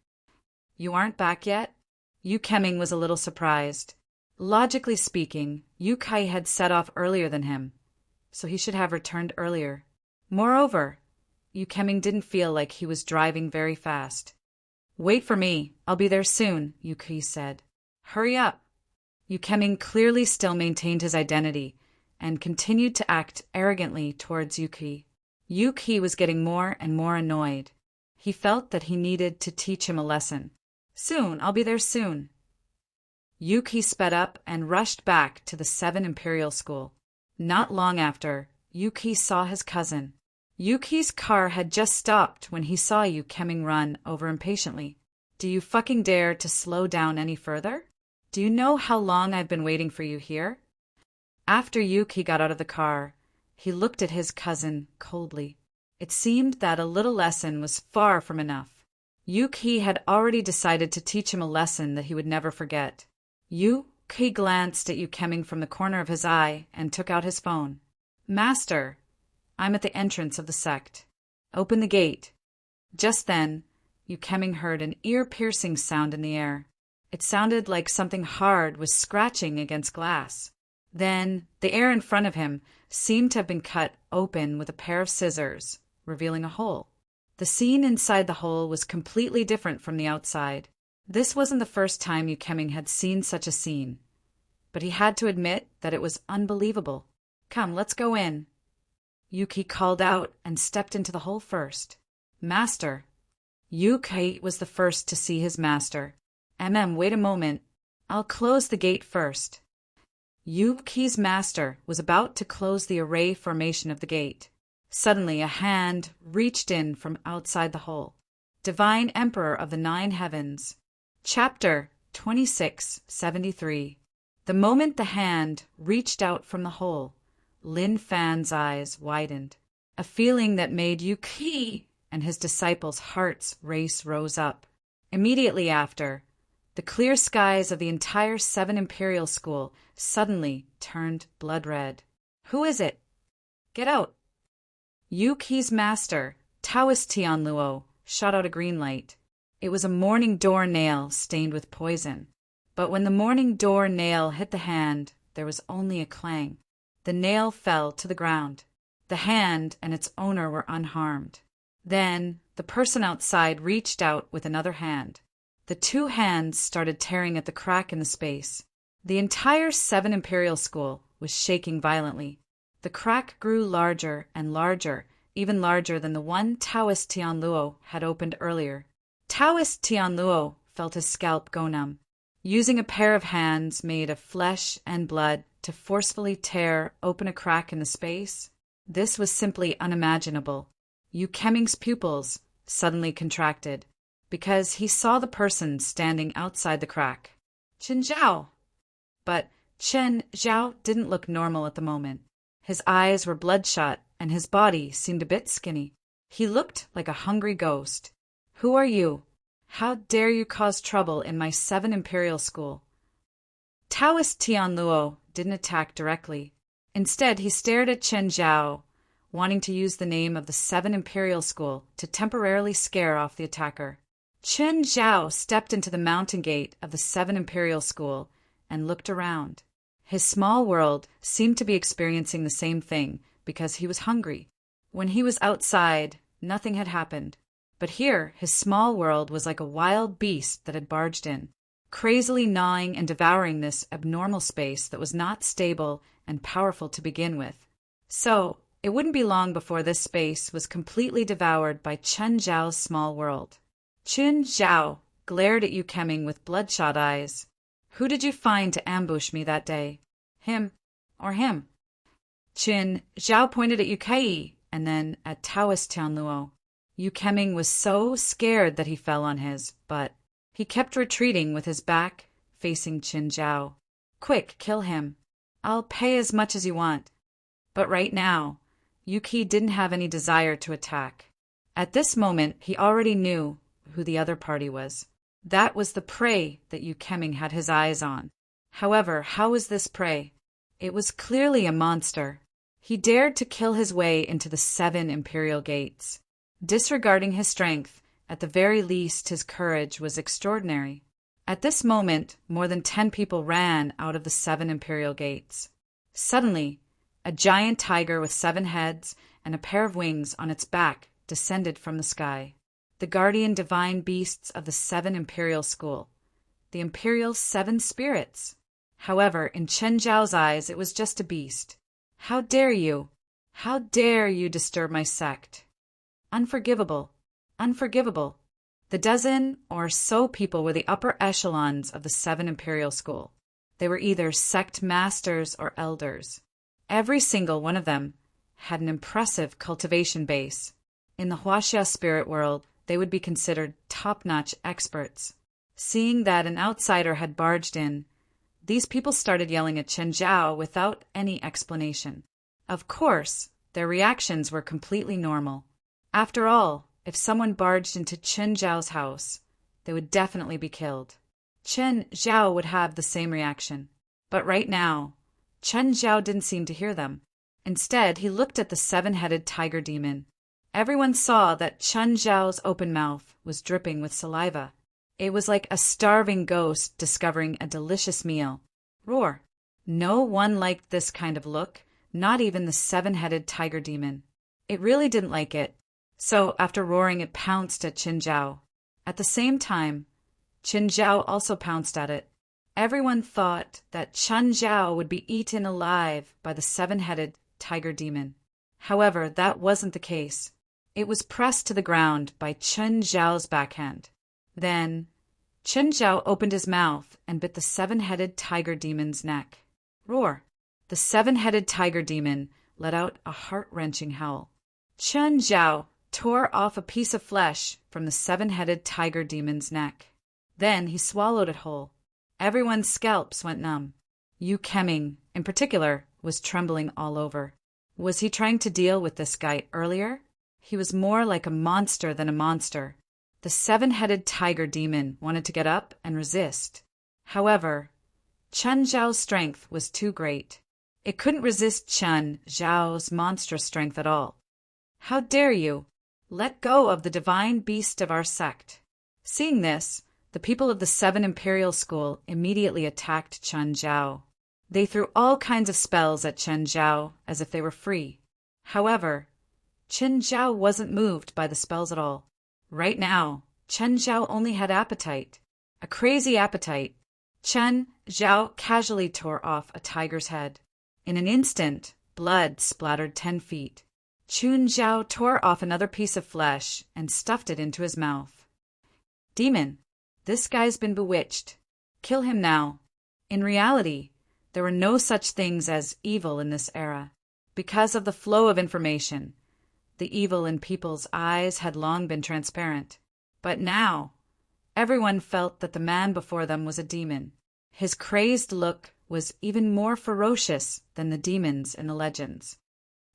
"You aren't back yet?" Yu Keming was a little surprised. Logically speaking, Yukai had set off earlier than him, so he should have returned earlier. Moreover, Yukeming didn't feel like he was driving very fast. "Wait for me, I'll be there soon," Yuki said. "Hurry up." Yukeming clearly still maintained his identity and continued to act arrogantly towards Yuki. Yuki was getting more and more annoyed. He felt that he needed to teach him a lesson. "Soon, I'll be there soon." Yuki sped up and rushed back to the 7 Imperial School. Not long after, Yuki saw his cousin. Yuki's car had just stopped when he saw Yukeming run over impatiently. "Do you fucking dare to slow down any further? Do you know how long I've been waiting for you here?" After Yuki got out of the car, he looked at his cousin coldly. It seemed that a little lesson was far from enough. Yuki had already decided to teach him a lesson that he would never forget. Yuki glanced at Yukeming from the corner of his eye and took out his phone. "Master, I'm at the entrance of the sect. Open the gate." Just then, Yukeming heard an ear-piercing sound in the air. It sounded like something hard was scratching against glass. Then, the air in front of him seemed to have been cut open with a pair of scissors, revealing a hole. The scene inside the hole was completely different from the outside. This wasn't the first time Yukeming had seen such a scene, but he had to admit that it was unbelievable. "Come, let's go in." Yuki called out and stepped into the hole first. "Master." Yuki was the first to see his master. Wait a moment. I'll close the gate first." Yuki's master was about to close the array formation of the gate. Suddenly a hand reached in from outside the hole. Divine Emperor of the 9 Heavens. Chapter 2673. The moment the hand reached out from the hole, Lin Fan's eyes widened. A feeling that made Yuki and his disciples' hearts race rose up. Immediately after, the clear skies of the entire 7 Imperial School suddenly turned blood red. "Who is it? Get out!" Yuki's master, Taoist Tianluo, shot out a green light. It was a morning door nail stained with poison. But when the morning door nail hit the hand, there was only a clang. The nail fell to the ground. The hand and its owner were unharmed. Then the person outside reached out with another hand. The 2 hands started tearing at the crack in the space. The entire 7 Imperial School was shaking violently. The crack grew larger and larger, even larger than the one Taoist Tianluo had opened earlier. Taoist Tianluo felt his scalp go numb. Using a pair of hands made of flesh and blood to forcefully tear open a crack in the space, this was simply unimaginable. Yukeming's pupils suddenly contracted, because he saw the person standing outside the crack. Chen Zhao! But Chen Zhao didn't look normal at the moment. His eyes were bloodshot, and his body seemed a bit skinny. He looked like a hungry ghost. "Who are you? How dare you cause trouble in my 7 Imperial School?" Taoist Tianluo didn't attack directly. Instead, he stared at Chen Zhao, wanting to use the name of the 7 Imperial School to temporarily scare off the attacker. Chen Zhao stepped into the mountain gate of the 7 Imperial School and looked around. His small world seemed to be experiencing the same thing because he was hungry. When he was outside, nothing had happened. But here, his small world was like a wild beast that had barged in, crazily gnawing and devouring this abnormal space that was not stable and powerful to begin with. So, it wouldn't be long before this space was completely devoured by Chen Zhao's small world. Chen Zhao glared at Yukeming with bloodshot eyes. "Who did you find to ambush me that day? Him or him?" Chen Zhao pointed at Yukai and then at Taoist Tianluo. Yukeming was so scared that he fell on his butt. He kept retreating with his back facing Chen Zhao. "Quick, kill him. I'll pay as much as you want." But right now, Yuki didn't have any desire to attack. At this moment, he already knew who the other party was. That was the prey that Yukeming had his eyes on. However, how was this prey? It was clearly a monster. He dared to kill his way into the 7 Imperial Gates. Disregarding his strength, at the very least his courage was extraordinary. At this moment, more than 10 people ran out of the 7 imperial gates. Suddenly, a giant tiger with 7 heads and a pair of wings on its back descended from the sky. The guardian divine beasts of the 7 imperial school. The imperial 7 spirits. However, in Chen Zhao's eyes, it was just a beast. How dare you? How dare you disturb my sect? Unforgivable. Unforgivable. The dozen or so people were the upper echelons of the 7 imperial school. They were either sect masters or elders. Every single one of them had an impressive cultivation base. In the Huaxia spirit world, they would be considered top-notch experts. Seeing that an outsider had barged in, these people started yelling at Chen Zhao without any explanation. Of course, their reactions were completely normal. After all, if someone barged into Chen Zhao's house, they would definitely be killed. Chen Zhao would have the same reaction. But right now, Chen Zhao didn't seem to hear them. Instead, he looked at the 7-headed tiger demon. Everyone saw that Chen Zhao's open mouth was dripping with saliva. It was like a starving ghost discovering a delicious meal. Roar. No one liked this kind of look, not even the 7-headed tiger demon. It really didn't like it. So, after roaring, it pounced at Chen Zhao. At the same time, Chen Zhao also pounced at it. Everyone thought that Chen Zhao would be eaten alive by the 7-headed tiger demon. However, that wasn't the case. It was pressed to the ground by Chen Zhao's backhand. Then, Chen Zhao opened his mouth and bit the 7-headed tiger demon's neck. Roar! The 7-headed tiger demon let out a heart-wrenching howl. Chen Zhao tore off a piece of flesh from the 7-headed tiger demon's neck. Then he swallowed it whole. Everyone's scalps went numb. Yu Keming, in particular, was trembling all over. Was he trying to deal with this guy earlier? He was more like a monster than a monster. The 7-headed tiger demon wanted to get up and resist. However, Chen Zhao's strength was too great. It couldn't resist Chen Zhao's monstrous strength at all. How dare you? Let go of the divine beast of our sect. Seeing this, the people of the 7 imperial school immediately attacked Chen Zhao. They threw all kinds of spells at Chen Zhao as if they were free. However, Chen Zhao wasn't moved by the spells at all. Right now, Chen Zhao only had appetite. A crazy appetite. Chen Zhao casually tore off a tiger's head. In an instant, blood splattered 10 feet. Chen Zhao tore off another piece of flesh and stuffed it into his mouth. Demon, this guy's been bewitched. Kill him now. In reality, there were no such things as evil in this era. Because of the flow of information, the evil in people's eyes had long been transparent. But now, everyone felt that the man before them was a demon. His crazed look was even more ferocious than the demons in the legends.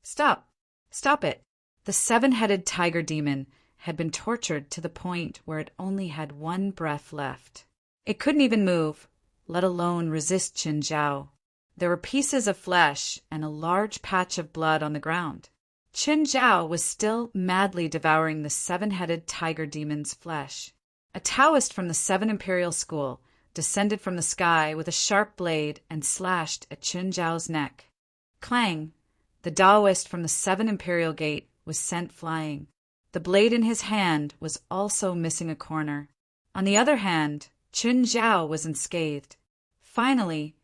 Stop! Stop it! The 7-headed tiger demon had been tortured to the point where it only had 1 breath left. It couldn't even move, let alone resist Chen Zhao. There were pieces of flesh and a large patch of blood on the ground. Chen Zhao was still madly devouring the 7-headed tiger demon's flesh. A Taoist from the 7 imperial school descended from the sky with a sharp blade and slashed at Chen Zhao's neck. Clang! The Taoist from the 7 imperial gate was sent flying. The blade in his hand was also missing a corner. On the other hand, Chen Zhao was unscathed. Finally,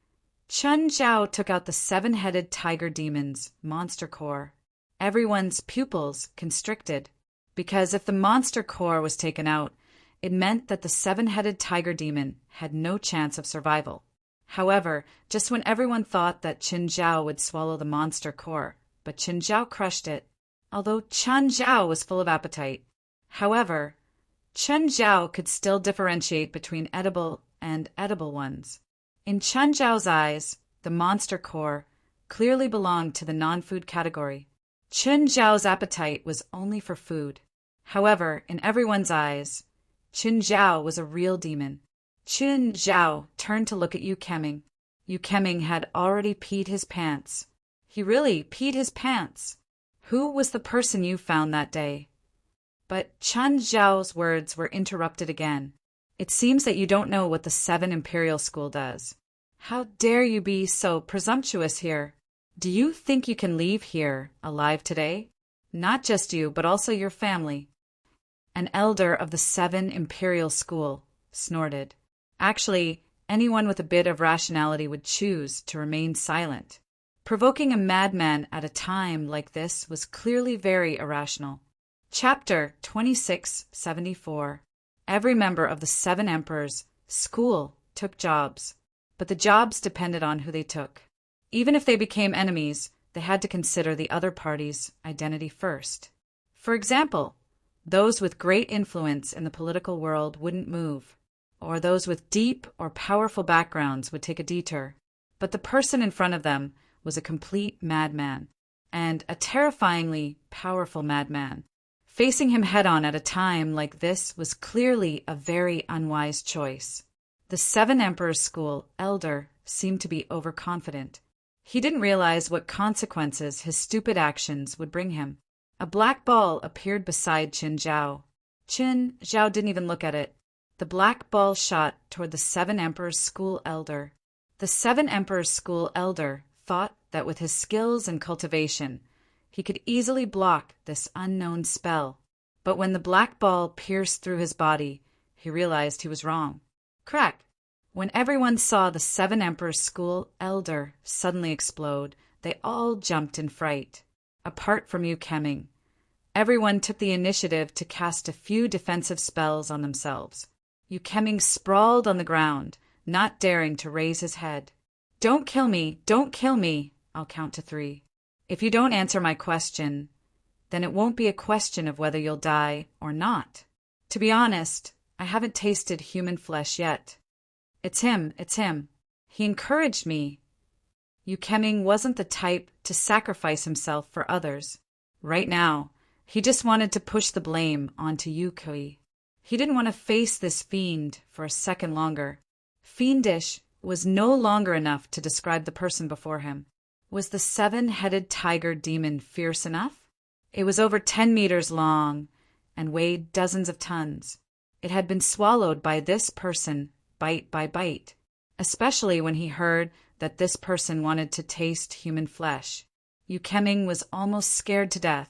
Chen Zhao took out the 7-headed tiger demon's monster core. Everyone's pupils constricted, because if the monster core was taken out, it meant that the 7-headed tiger demon had no chance of survival. However, just when everyone thought that Chen Zhao would swallow the monster core, but Chen Zhao crushed it, although Chen Zhao was full of appetite. However, Chen Zhao could still differentiate between edible and edible ones. In Chen Zhao's eyes, the monster core clearly belonged to the non-food category. Chen Zhao's appetite was only for food. However, in everyone's eyes, Chen Zhao was a real demon. Chen Zhao turned to look at Yu Keming. Yu Keming had already peed his pants. He really peed his pants. Who was the person you found that day? But Chen Zhao's words were interrupted again. It seems that you don't know what the 7 Imperial School does. How dare you be so presumptuous here? Do you think you can leave here alive today? Not just you, but also your family. An elder of the 7 Imperial School snorted. Actually, anyone with a bit of rationality would choose to remain silent. Provoking a madman at a time like this was clearly very irrational. Chapter 2674. Every member of the 7 Emperors' school took jobs, but the jobs depended on who they took. Even if they became enemies, they had to consider the other party's identity first. For example, those with great influence in the political world wouldn't move, or those with deep or powerful backgrounds would take a detour. But the person in front of them was a complete madman, and a terrifyingly powerful madman. Facing him head-on at a time like this was clearly a very unwise choice. The 7 Emperors' School elder seemed to be overconfident. He didn't realize what consequences his stupid actions would bring him. A black ball appeared beside Qin Zhao. Qin Zhao didn't even look at it. The black ball shot toward the 7 Emperors' School elder. The 7 Emperors' School elder thought that with his skills and cultivation, he could easily block this unknown spell. But when the black ball pierced through his body, he realized he was wrong. Crack! When everyone saw the 7 Emperors' School elder suddenly explode, they all jumped in fright. Apart from Yu Keming, everyone took the initiative to cast a few defensive spells on themselves. Yu Keming sprawled on the ground, not daring to raise his head. Don't kill me, don't kill me. I'll count to 3. If you don't answer my question, then it won't be a question of whether you'll die or not. To be honest, I haven't tasted human flesh yet. It's him, it's him. He encouraged me. Yu Keming wasn't the type to sacrifice himself for others. Right now, he just wanted to push the blame onto Yu Kui. He didn't want to face this fiend for a second longer. Fiendish was no longer enough to describe the person before him. Was the 7-headed tiger demon fierce enough? It was over 10 meters long and weighed dozens of tons. It had been swallowed by this person bite by bite, especially when he heard that this person wanted to taste human flesh. Yu Keming was almost scared to death.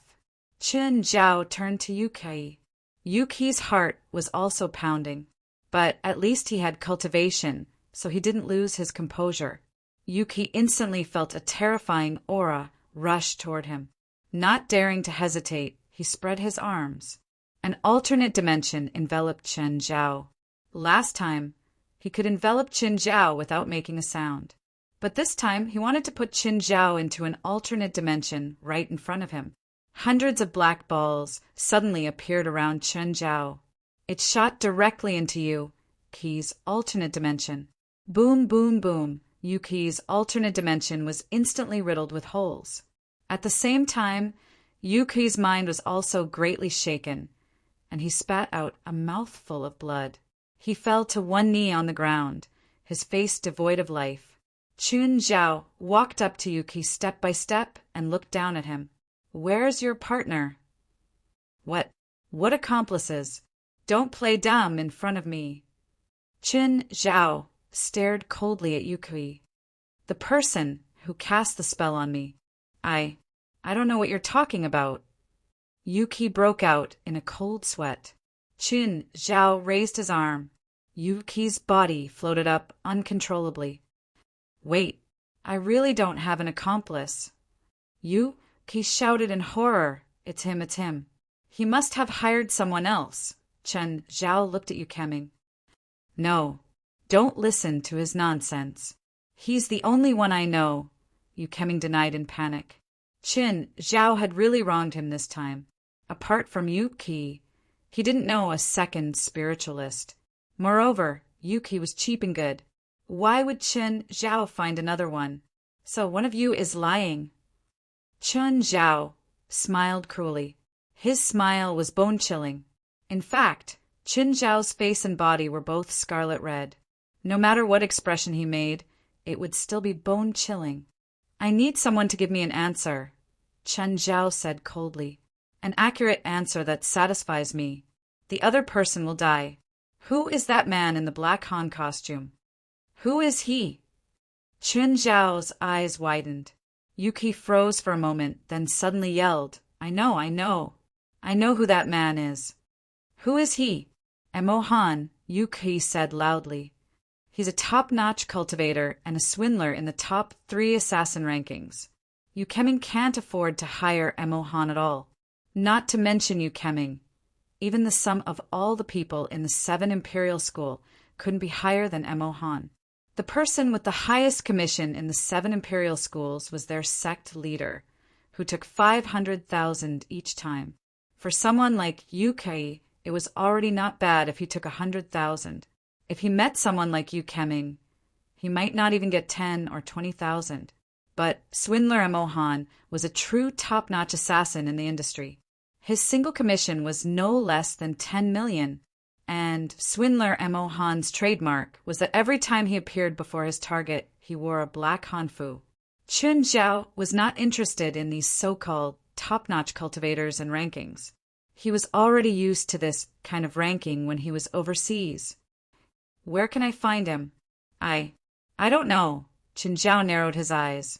Qin Zhao turned to Yu Kui. Yu Kui's heart was also pounding, but at least he had cultivation, so he didn't lose his composure. Yu Kui instantly felt a terrifying aura rush toward him. Not daring to hesitate, he spread his arms. An alternate dimension enveloped Qin Zhao. Last time, he could envelop Qin Zhao without making a sound. But this time, he wanted to put Qin Zhao into an alternate dimension right in front of him. Hundreds of black balls suddenly appeared around Qin Zhao. It shot directly into Yu Kui's alternate dimension. Boom, boom, boom. Yu Kui's alternate dimension was instantly riddled with holes. At the same time, Yu Kui's mind was also greatly shaken, and he spat out a mouthful of blood. He fell to one knee on the ground, his face devoid of life. Qin Zhao walked up to Yu Kui step by step and looked down at him. "Where's your partner?" What accomplices? Don't play dumb in front of me." Qin Zhao stared coldly at Yu Kui. "The person who cast the spell on me. I don't know what you're talking about." Yu Kui broke out in a cold sweat. Qin Zhao raised his arm. Yu Kui's body floated up uncontrollably. "Wait, I really don't have an accomplice." Yu Kui shouted in horror. It's him, it's him. He must have hired someone else." Qin Zhao looked at Yu Keming. "No, don't listen to his nonsense. He's the only one I know," Yu Keming denied in panic. Qin Zhao had really wronged him this time. Apart from Yu Kui, he didn't know a second spiritualist. Moreover, Yu Kui was cheap and good. Why would Qin Zhao find another one? So one of you is lying. Qin Zhao smiled cruelly. His smile was bone-chilling. In fact, Qin Zhao's face and body were both scarlet red. No matter what expression he made, it would still be bone-chilling. "I need someone to give me an answer," Qin Zhao said coldly. "An accurate answer that satisfies me. The other person will die." Who is that man in the black Han costume? Who is he? Qin Zhao's eyes widened. Yuki froze for a moment, then suddenly yelled, I know. I know who that man is. Who is he? Emo Han, Yuki said loudly. He's a top-notch cultivator and a swindler in the top 3 assassin rankings. Yu Keming can't afford to hire Emo Han at all. Not to mention Yu Keming. Even the sum of all the people in the 7 Imperial School couldn't be higher than Emo Han. The person with the highest commission in the 7 Imperial Schools was their sect leader, who took 500,000 each time. For someone like Yuki, it was already not bad if he took 100,000. If he met someone like Yu Keming, he might not even get 10 or 20,000. But swindler Emo Han was a true top-notch assassin in the industry. His single commission was no less than 10 million, and swindler Emo Han's trademark was that every time he appeared before his target, he wore a black hanfu. Qin Zhao was not interested in these so-called top-notch cultivators and rankings. He was already used to this kind of ranking when he was overseas. Where can I find him? I don't know. Qin Zhao narrowed his eyes.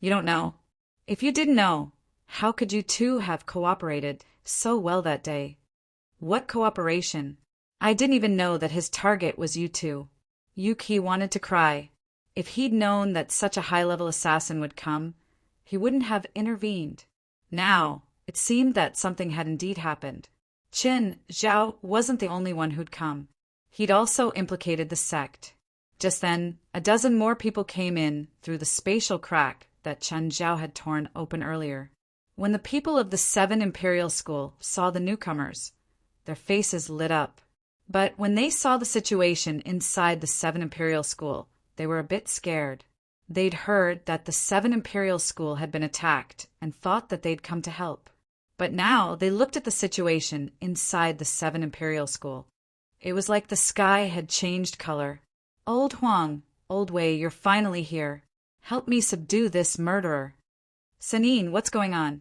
You don't know? If you didn't know, how could you two have cooperated so well that day? What cooperation? I didn't even know that his target was you two. Yuki wanted to cry. If he'd known that such a high-level assassin would come, he wouldn't have intervened. Now, it seemed that something had indeed happened. Qin Zhao wasn't the only one who'd come. He'd also implicated the sect. Just then, a dozen more people came in through the spatial crack that Qin Zhao had torn open earlier. When the people of the 7 Imperial School saw the newcomers, their faces lit up. But when they saw the situation inside the 7 Imperial School, they were a bit scared. They'd heard that the 7 Imperial School had been attacked and thought that they'd come to help. But now they looked at the situation inside the 7 Imperial School. It was like the sky had changed color. Old Huang, Old Wei, you're finally here. Help me subdue this murderer. Sanin, what's going on?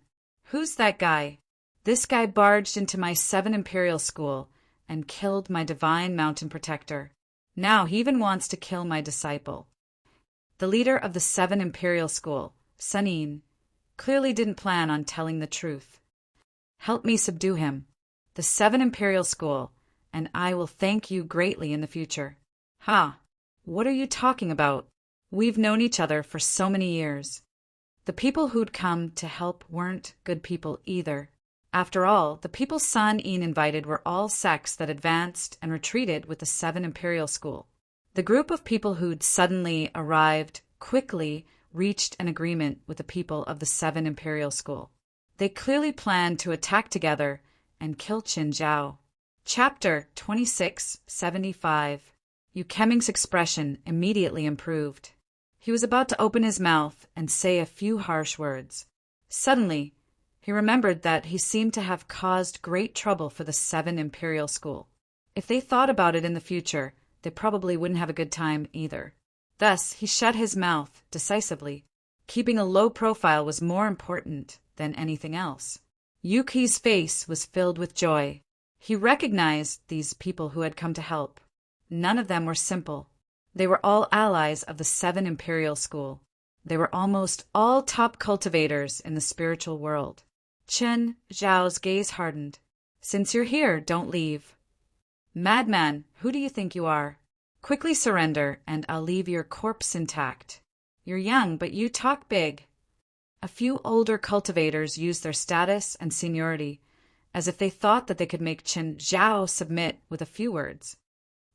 Who's that guy? This guy barged into my 7 Imperial School and killed my divine mountain protector. Now he even wants to kill my disciple. The leader of the 7 Imperial School, Sanin, clearly didn't plan on telling the truth. Help me subdue him. The 7 Imperial School, and I will thank you greatly in the future. Ha! What are you talking about? We've known each other for so many years. The people who'd come to help weren't good people either. After all, the people Sun Yin invited were all sects that advanced and retreated with the 7 Imperial School. The group of people who'd suddenly arrived quickly reached an agreement with the people of the 7 Imperial School. They clearly planned to attack together and kill Qin Zhao. Chapter 2675. Yu Keming's expression immediately improved. He was about to open his mouth and say a few harsh words. Suddenly, he remembered that he seemed to have caused great trouble for the 7 Imperial School. If they thought about it in the future, they probably wouldn't have a good time either. Thus, he shut his mouth decisively. Keeping a low profile was more important than anything else. Yuki's face was filled with joy. He recognized these people who had come to help. None of them were simple. They were all allies of the 7 Imperial School. They were almost all top cultivators in the spiritual world. Qin Zhao's gaze hardened. Since you're here, don't leave. Madman, who do you think you are? Quickly surrender, and I'll leave your corpse intact. You're young, but you talk big. A few older cultivators used their status and seniority, as if they thought that they could make Qin Zhao submit with a few words.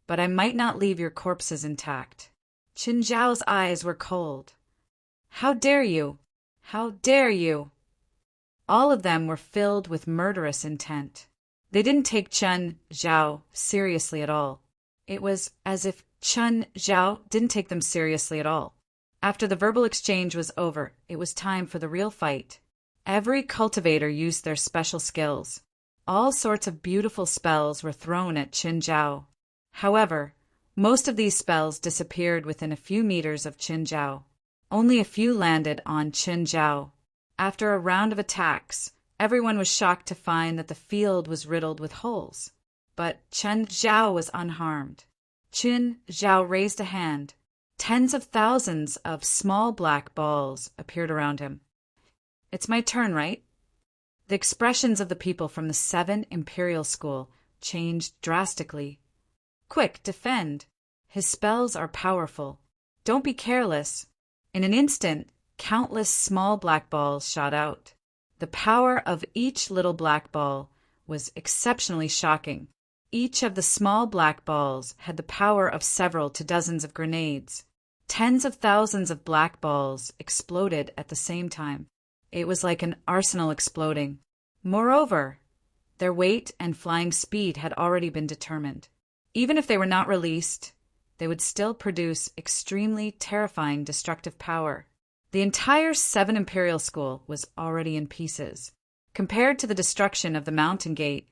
But I might not leave your corpses intact. Qin Zhao's eyes were cold. How dare you? How dare you? All of them were filled with murderous intent. They didn't take Qin Zhao seriously at all. It was as if Qin Zhao didn't take them seriously at all. After the verbal exchange was over, it was time for the real fight. Every cultivator used their special skills. All sorts of beautiful spells were thrown at Qin Zhao. However, most of these spells disappeared within a few meters of Qin Zhao. Only a few landed on Qin Zhao. After a round of attacks, everyone was shocked to find that the field was riddled with holes. but Chen Zhao was unharmed. Chen Zhao raised a hand. Tens of thousands of small black balls appeared around him. It's my turn, right? The expressions of the people from the 7 Imperial School changed drastically. Quick, defend. His spells are powerful. Don't be careless. In an instant, countless small black balls shot out. The power of each little black ball was exceptionally shocking. Each of the small black balls had the power of several to dozens of grenades. Tens of thousands of black balls exploded at the same time. It was like an arsenal exploding. Moreover, their weight and flying speed had already been determined. Even if they were not released, they would still produce extremely terrifying destructive power. The entire 7 Imperial School was already in pieces. Compared to the destruction of the Mountain Gate,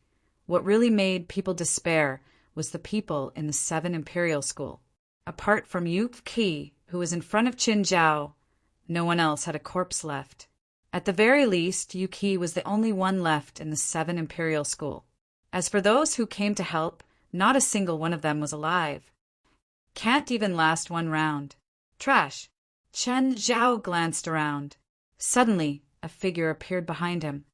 what really made people despair was the people in the 7 Imperial School. Apart from Yu Qi, who was in front of Qin Zhao, no one else had a corpse left. At the very least, Yu Qi was the only one left in the 7 Imperial School. As for those who came to help, not a single one of them was alive. Can't even last one round. Trash. Chen Zhao glanced around. Suddenly, a figure appeared behind him.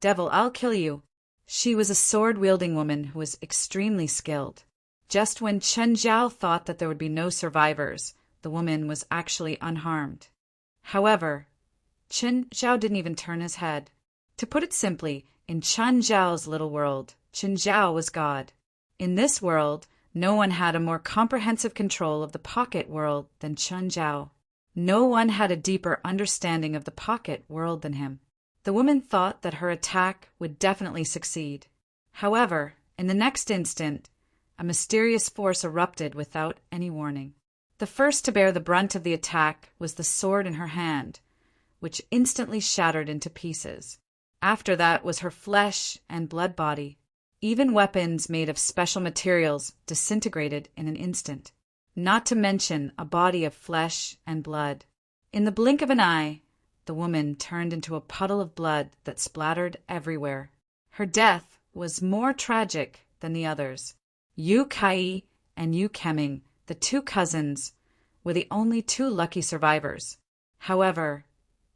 Devil, I'll kill you. She was a sword-wielding woman who was extremely skilled. Just when Chen Zhao thought that there would be no survivors, the woman was actually unharmed. However, Chen Zhao didn't even turn his head. To put it simply, in Chen Zhao's little world, Chen Zhao was God. In this world, no one had a more comprehensive control of the pocket world than Chen Zhao. No one had a deeper understanding of the pocket world than him. The woman thought that her attack would definitely succeed. However, in the next instant, a mysterious force erupted without any warning. The first to bear the brunt of the attack was the sword in her hand, which instantly shattered into pieces. After that was her flesh and blood body. Even weapons made of special materials disintegrated in an instant, not to mention a body of flesh and blood. In the blink of an eye, the woman turned into a puddle of blood that splattered everywhere. Her death was more tragic than the others. Yu Kai and Yu Keming, the 2 cousins, were the only 2 lucky survivors. However,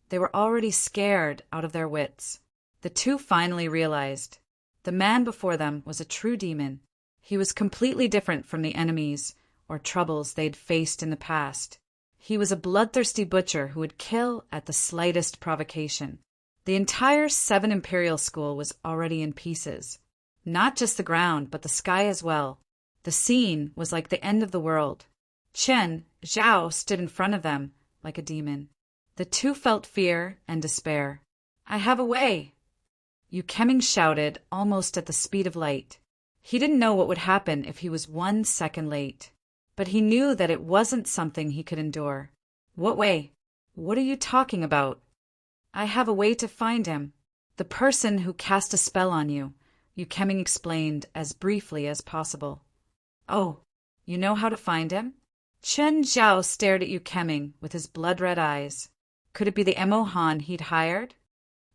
they were already scared out of their wits. The 2 finally realized the man before them was a true demon. He was completely different from the enemies or troubles they'd faced in the past. He was a bloodthirsty butcher who would kill at the slightest provocation. The entire 7 Imperial School was already in pieces. Not just the ground, but the sky as well. The scene was like the end of the world. Chen Zhao stood in front of them like a demon. The 2 felt fear and despair. I have a way. Yu Keming shouted, almost at the speed of light. He didn't know what would happen if he was 1 second late, but he knew that it wasn't something he could endure. What way? What are you talking about? I have a way to find him. The person who cast a spell on you, Yu Keming explained as briefly as possible. Oh, you know how to find him? Chen Zhao stared at Yu Keming with his blood-red eyes. Could it be the Emo Han he'd hired?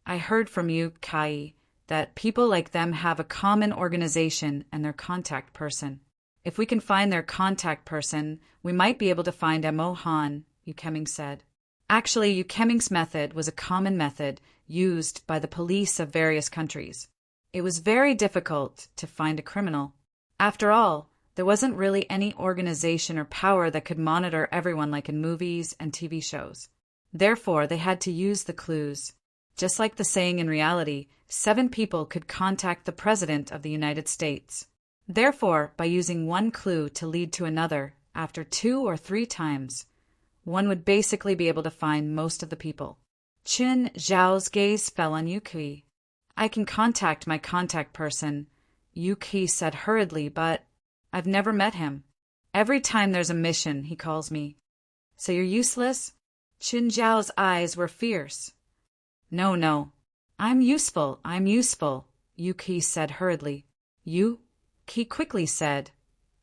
I heard from Yu Kai that people like them have a common organization and their contact person. If we can find their contact person, we might be able to find Emo Han, Yu Keming said. Actually, Yu Keming's method was a common method used by the police of various countries. It was very difficult to find a criminal. After all, there wasn't really any organization or power that could monitor everyone like in movies and TV shows. Therefore, they had to use the clues. Just like the saying in reality, 7 people could contact the President of the United States. Therefore, by using one clue to lead to another, after 2 or 3 times, one would basically be able to find most of the people. Chen Zhao's gaze fell on Yu Qi. I can contact my contact person, Yu Qi said hurriedly, but I've never met him. Every time there's a mission, he calls me. So you're useless? Chen Zhao's eyes were fierce. No. I'm useful, Yu Qi said hurriedly. Yu Qi quickly said,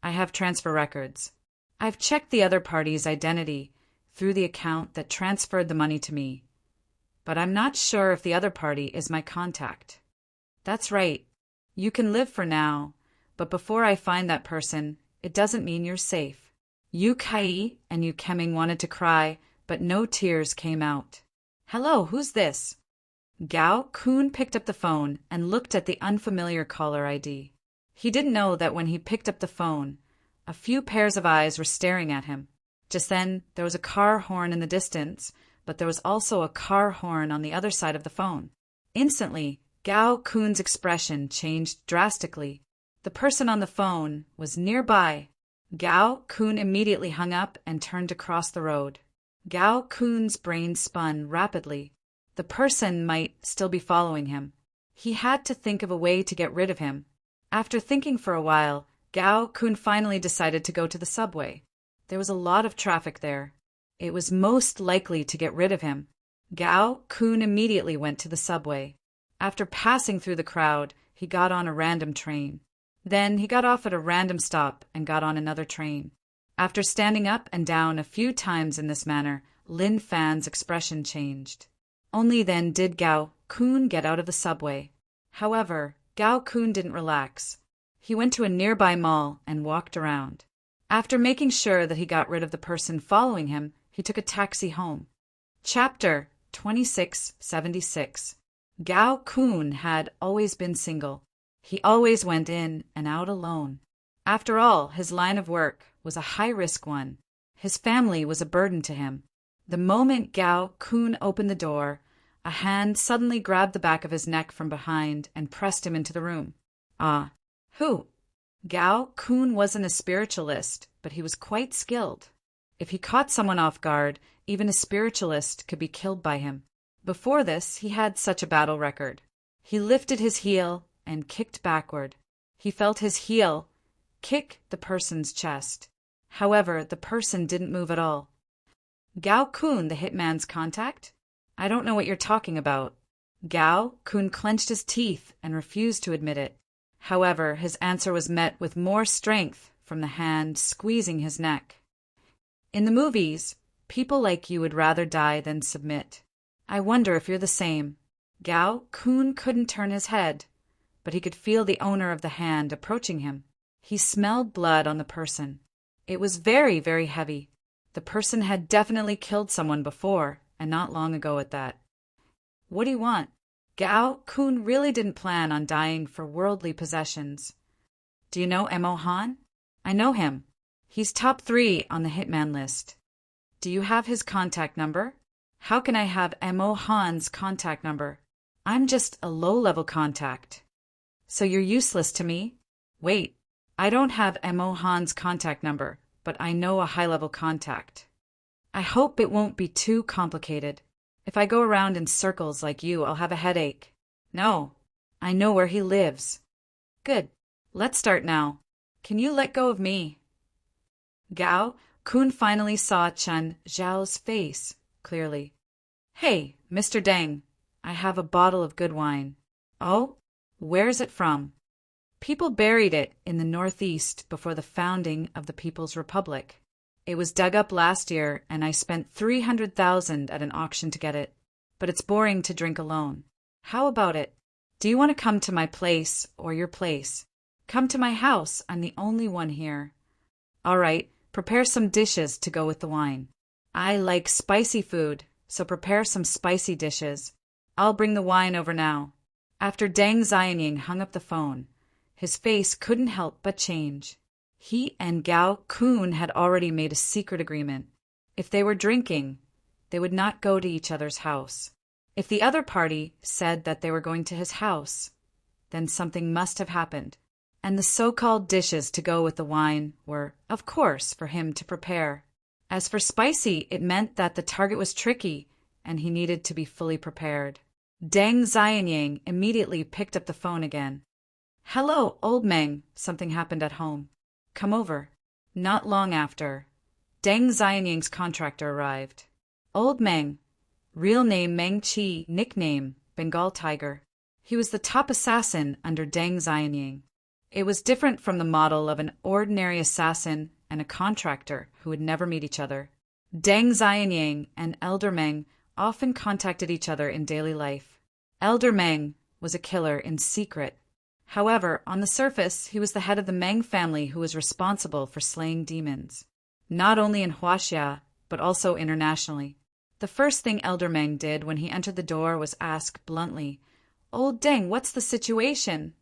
I have transfer records. I've checked the other party's identity through the account that transferred the money to me. But I'm not sure if the other party is my contact. That's right. You can live for now, But before I find that person, it doesn't mean you're safe. Yu Kai and Yu Keming wanted to cry, but no tears came out. Hello, who's this? Gao Kun picked up the phone and looked at the unfamiliar caller ID. He didn't know that when he picked up the phone, a few pairs of eyes were staring at him. Just then, there was a car horn in the distance, but there was also a car horn on the other side of the phone. Instantly, Gao Kun's expression changed drastically. The person on the phone was nearby. Gao Kun immediately hung up and turned to cross the road. Gao Kun's brain spun rapidly. The person might still be following him. He had to think of a way to get rid of him. After thinking for a while, Gao Kun finally decided to go to the subway. There was a lot of traffic there. It was most likely to get rid of him. Gao Kun immediately went to the subway. After passing through the crowd, he got on a random train. Then he got off at a random stop and got on another train. After standing up and down a few times in this manner, Lin Fan's expression changed. Only then did Gao Kun get out of the subway. However, Gao Kun didn't relax. He went to a nearby mall and walked around. After making sure that he got rid of the person following him, he took a taxi home. Chapter 2676. Gao Kun had always been single. He always went in and out alone. After all, his line of work was a high-risk one. His family was a burden to him. The moment Gao Kun opened the door, a hand suddenly grabbed the back of his neck from behind and pressed him into the room. Ah, who? Gao Kun wasn't a spiritualist, but he was quite skilled. If he caught someone off guard, even a spiritualist could be killed by him. Before this, he had such a battle record. He lifted his heel and kicked backward. He felt his heel kick the person's chest. However, the person didn't move at all. Gao Kun, the hitman's contact? I don't know what you're talking about. Gao Kun clenched his teeth and refused to admit it. However, his answer was met with more strength from the hand squeezing his neck. In the movies, people like you would rather die than submit. I wonder if you're the same. Gao Kun couldn't turn his head, but he could feel the owner of the hand approaching him. He smelled blood on the person. It was very, very heavy. The person had definitely killed someone before, and not long ago at that. What do you want? Gao Kun really didn't plan on dying for worldly possessions. Do you know Mo Han? I know him. He's top 3 on the hitman list. Do you have his contact number? How can I have Mo Han's contact number? I'm just a low-level contact. So you're useless to me? Wait, I don't have Mo Han's contact number, but I know a high-level contact. I hope it won't be too complicated. If I go around in circles like you, I'll have a headache. No, I know where he lives. Good. Let's start now. Can you let go of me? Gao Kun finally saw Chen Zhao's face clearly. Hey, Mr. Deng, I have a bottle of good wine. Oh? Where's it from? People buried it in the Northeast before the founding of the People's Republic. It was dug up last year, and I spent 300,000 at an auction to get it. But it's boring to drink alone. How about it? Do you want to come to my place or your place? Come to my house. I'm the only one here. All right, prepare some dishes to go with the wine. I like spicy food, so prepare some spicy dishes. I'll bring the wine over now. After Deng Xianying hung up the phone, his face couldn't help but change. He and Gao Kun had already made a secret agreement. If they were drinking, they would not go to each other's house. If the other party said that they were going to his house, then something must have happened. And the so-called dishes to go with the wine were, of course, for him to prepare. As for spicy, it meant that the target was tricky, and he needed to be fully prepared. Deng Xianying immediately picked up the phone again. Hello, old Meng. Something happened at home. Come over. Not long after, Deng Xianying's contractor arrived. Old Meng, real name Meng Qi, nickname Bengal Tiger. He was the top assassin under Deng Xianying. It was different from the model of an ordinary assassin and a contractor who would never meet each other. Deng Xianying and Elder Meng often contacted each other in daily life. Elder Meng was a killer in secret. However, on the surface, he was the head of the Meng family who was responsible for slaying demons, not only in Huaxia, but also internationally. The first thing Elder Meng did when he entered the door was ask bluntly, "Old Deng, what's the situation?"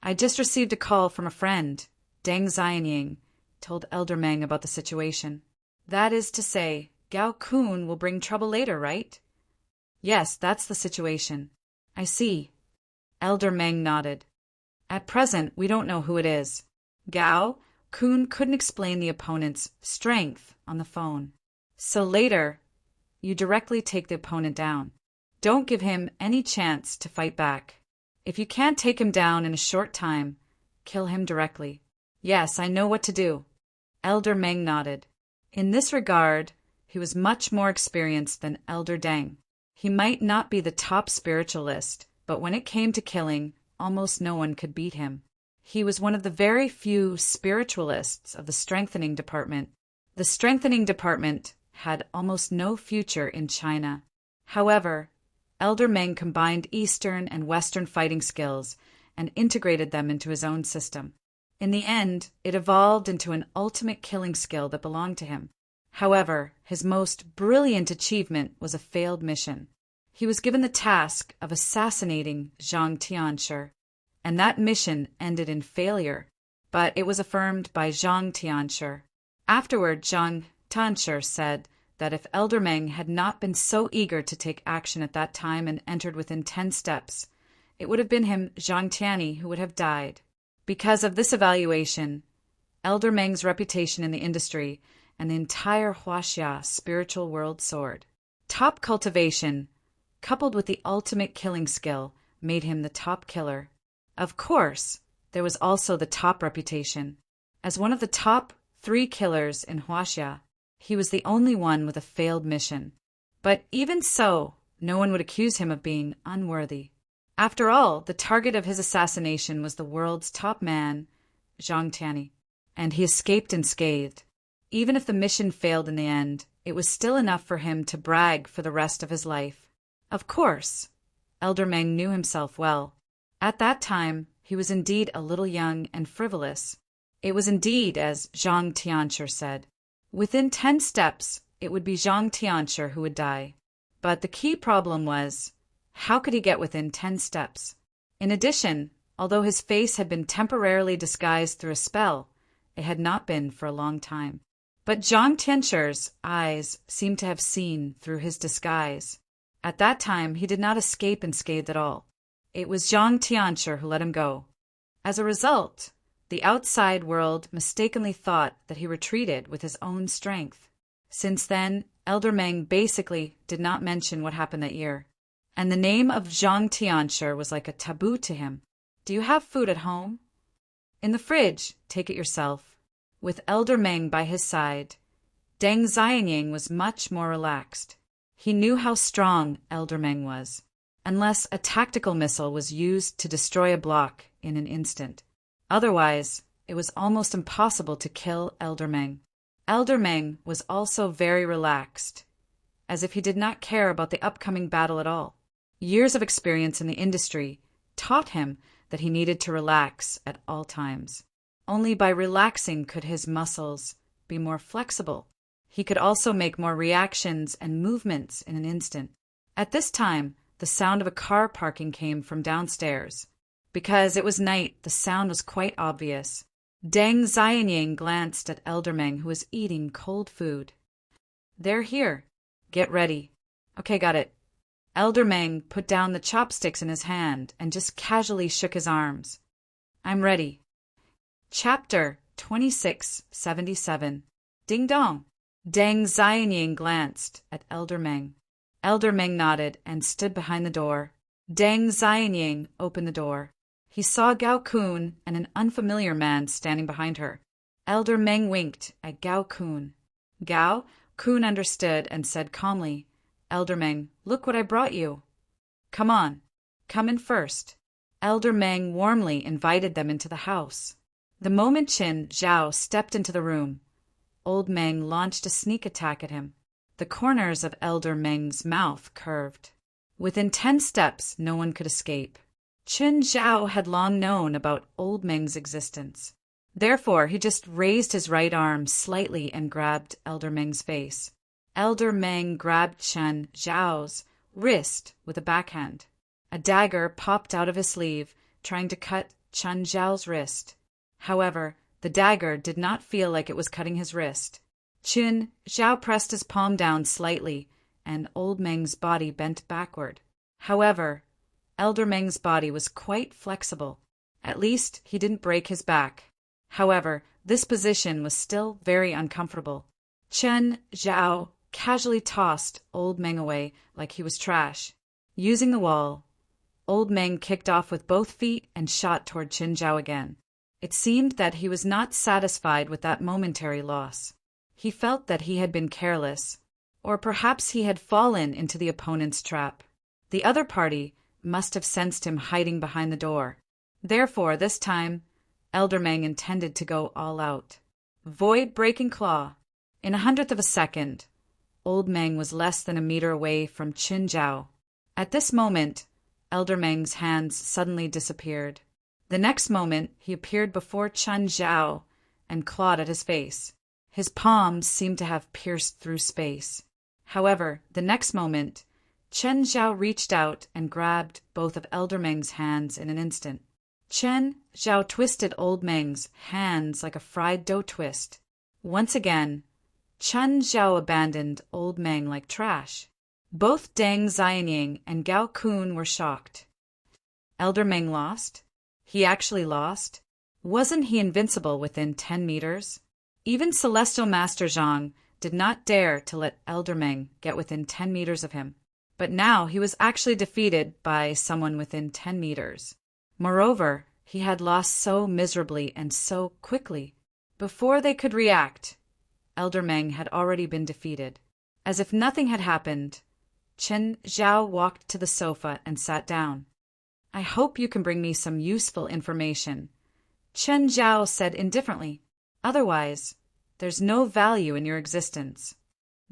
"I just received a call from a friend," Deng Xianying told Elder Meng about the situation. "That is to say, Gao Kun will bring trouble later, right?" "Yes, that's the situation." "I see." Elder Meng nodded. "At present, we don't know who it is." Gao Kun couldn't explain the opponent's strength on the phone. "So later, you directly take the opponent down. Don't give him any chance to fight back. If you can't take him down in a short time, kill him directly." "Yes, I know what to do." Elder Meng nodded. In this regard, he was much more experienced than Elder Deng. He might not be the top spiritualist, but when it came to killing, almost no one could beat him. He was one of the very few spiritualists of the strengthening department. The strengthening department had almost no future in China. However, Elder Meng combined Eastern and Western fighting skills and integrated them into his own system. In the end, it evolved into an ultimate killing skill that belonged to him. However, his most brilliant achievement was a failed mission. He was given the task of assassinating Zhang Tianshi, and that mission ended in failure, but it was affirmed by Zhang Tianshi. Afterward, Zhang Tianshi said that if Elder Meng had not been so eager to take action at that time and entered within 10 steps, it would have been him, Zhang Tianyi, who would have died. Because of this evaluation, Elder Meng's reputation in the industry and the entire Huaxia spiritual world soared. Top cultivation, coupled with the ultimate killing skill, made him the top killer. Of course, there was also the top reputation. As one of the top 3 killers in Huaxia, he was the only one with a failed mission. But even so, no one would accuse him of being unworthy. After all, the target of his assassination was the world's top man, Zhang Tianyi, and he escaped unscathed. Even if the mission failed in the end, it was still enough for him to brag for the rest of his life. Of course, Elder Meng knew himself well. At that time, he was indeed a little young and frivolous. It was indeed as Zhang Tianshi said. Within 10 steps, it would be Zhang Tianshi who would die. But the key problem was, how could he get within 10 steps? In addition, although his face had been temporarily disguised through a spell, it had not been for a long time. But Zhang Tianshi's eyes seemed to have seen through his disguise. At that time, he did not escape unscathed at all. It was Zhang Tianshi who let him go. As a result, the outside world mistakenly thought that he retreated with his own strength. Since then, Elder Meng basically did not mention what happened that year. And the name of Zhang Tianshi was like a taboo to him. "Do you have food at home?" "In the fridge, take it yourself." With Elder Meng by his side, Deng Xianying was much more relaxed. He knew how strong Elder Meng was. Unless a tactical missile was used to destroy a block in an instant. Otherwise, it was almost impossible to kill Elder Meng. Elder Meng was also very relaxed, as if he did not care about the upcoming battle at all. Years of experience in the industry taught him that he needed to relax at all times. Only by relaxing could his muscles be more flexible. He could also make more reactions and movements in an instant. At this time, the sound of a car parking came from downstairs. Because it was night, the sound was quite obvious. Deng Xianying glanced at Elder Meng, who was eating cold food. "They're here. Get ready." "Okay, got it." Elder Meng put down the chopsticks in his hand and just casually shook his arms. "I'm ready." Chapter 2677. Ding dong. Deng Xianying glanced at Elder Meng. Elder Meng nodded and stood behind the door. Deng Xianying opened the door. He saw Gao Kun and an unfamiliar man standing behind her. Elder Meng winked at Gao Kun. Gao Kun understood and said calmly, "Elder Meng, look what I brought you." "Come on. Come in first." Elder Meng warmly invited them into the house. The moment Qin Zhao stepped into the room, Old Meng launched a sneak attack at him. The corners of Elder Meng's mouth curved. Within 10 steps, no one could escape. Qin Zhao had long known about Old Meng's existence. Therefore, he just raised his right arm slightly and grabbed Elder Meng's face. Elder Meng grabbed Qin Zhao's wrist with a backhand. A dagger popped out of his sleeve, trying to cut Qin Zhao's wrist. However, the dagger did not feel like it was cutting his wrist. Qin Zhao pressed his palm down slightly, and Old Meng's body bent backward. However, Elder Meng's body was quite flexible. At least, he didn't break his back. However, this position was still very uncomfortable. Qin Zhao casually tossed Old Meng away like he was trash. Using the wall, Old Meng kicked off with both feet and shot toward Qin Zhao again. It seemed that he was not satisfied with that momentary loss. He felt that he had been careless, or perhaps he had fallen into the opponent's trap. The other party must have sensed him hiding behind the door. Therefore, this time, Elder Meng intended to go all out. Void-breaking claw. In 1/100th of a second, Old Meng was less than a meter away from Qin Zhao. At this moment, Elder Meng's hands suddenly disappeared. The next moment, he appeared before Qin Zhao and clawed at his face. His palms seemed to have pierced through space. However, the next moment, Qin Zhao reached out and grabbed both of Elder Meng's hands in an instant. Qin Zhao twisted Old Meng's hands like a fried dough twist. Once again, Qin Zhao abandoned Old Meng like trash. Both Deng Xianying and Gao Kun were shocked. Elder Meng lost? He actually lost? Wasn't he invincible within 10 meters? Even Celestial Master Zhang did not dare to let Elder Meng get within 10 meters of him. But now he was actually defeated by someone within 10 meters. Moreover, he had lost so miserably and so quickly. Before they could react, Elder Meng had already been defeated. As if nothing had happened, Qin Zhao walked to the sofa and sat down. "I hope you can bring me some useful information," Qin Zhao said indifferently. "Otherwise, there's no value in your existence."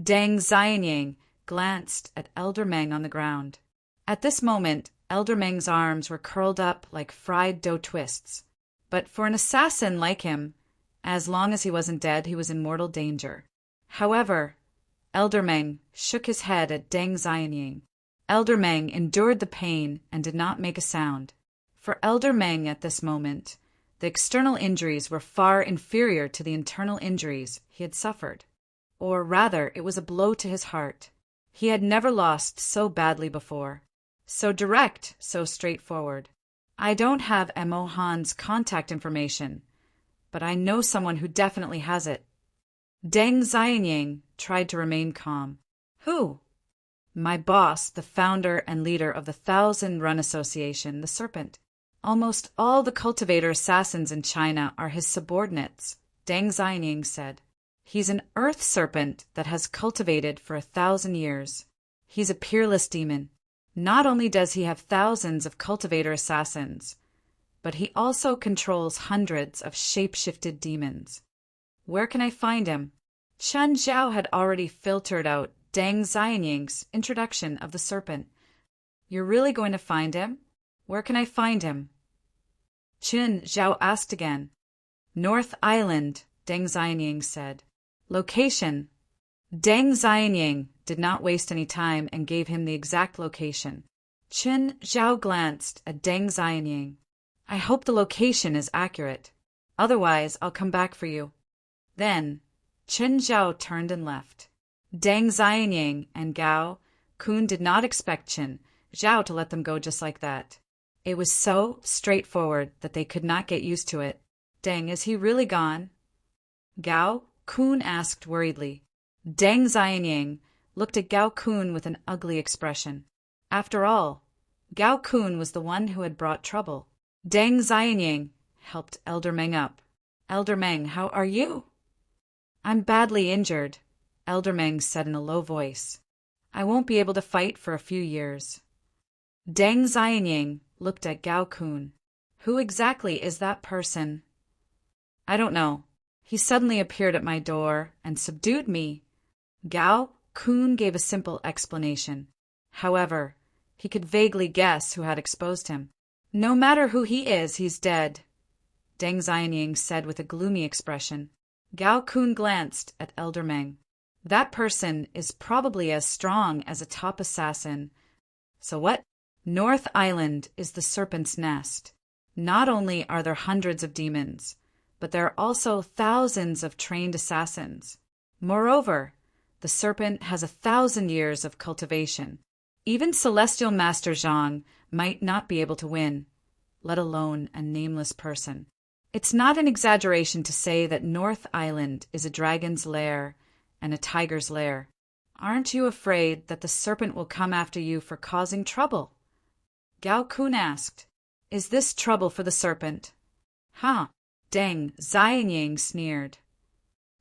Deng Xianying glanced at Elder Meng on the ground. At this moment, Elder Meng's arms were curled up like fried dough twists. But for an assassin like him, as long as he wasn't dead, he was in mortal danger. However, Elder Meng shook his head at Deng Xianying. Elder Meng endured the pain and did not make a sound. For Elder Meng at this moment, the external injuries were far inferior to the internal injuries he had suffered. Or rather, it was a blow to his heart. He had never lost so badly before. So direct, so straightforward. "I don't have Mo Han's contact information, but I know someone who definitely has it." Deng Xianying tried to remain calm. "Who?" "My boss, the founder and leader of the Thousand Run Association, the Serpent. Almost all the cultivator assassins in China are his subordinates," Deng Xianying said. "He's an earth serpent that has cultivated for 1,000 years. He's a peerless demon. Not only does he have thousands of cultivator assassins, but he also controls hundreds of shape-shifted demons. Where can I find him?" Qin Zhao had already filtered out Deng Xianying's introduction of the serpent. "You're really going to find him? Where can I find him?" Qin Zhao asked again. "North Island," Deng Xianying said. "Location." Deng Xianying did not waste any time and gave him the exact location. Qin Zhao glanced at Deng Xianying. "I hope the location is accurate. Otherwise, I'll come back for you." Then, Qin Zhao turned and left. Deng Xianying and Gao Kun did not expect Qin Zhao to let them go just like that. It was so straightforward that they could not get used to it. "Deng, is he really gone?" Gao Kun asked worriedly. Deng Xianying looked at Gao Kun with an ugly expression. After all, Gao Kun was the one who had brought trouble. Deng Xianying helped Elder Meng up. "Elder Meng, how are you?" "I'm badly injured," Elder Meng said in a low voice. "I won't be able to fight for a few years." Deng Xianying looked at Gao Kun. "Who exactly is that person?" "I don't know. He suddenly appeared at my door and subdued me." Gao Kun gave a simple explanation. However, he could vaguely guess who had exposed him. No matter who he is, he's dead, Deng Xianying said with a gloomy expression. Gao Kun glanced at Elder Meng. That person is probably as strong as a top assassin. So what? North Island is the serpent's nest. Not only are there hundreds of demons, but there are also thousands of trained assassins. Moreover, the serpent has 1,000 years of cultivation. Even Celestial Master Zhang might not be able to win, let alone a nameless person. It's not an exaggeration to say that North Island is a dragon's lair and a tiger's lair. Aren't you afraid that the serpent will come after you for causing trouble? Gao Kun asked. Is this trouble for the serpent? Huh, Deng Xianying sneered.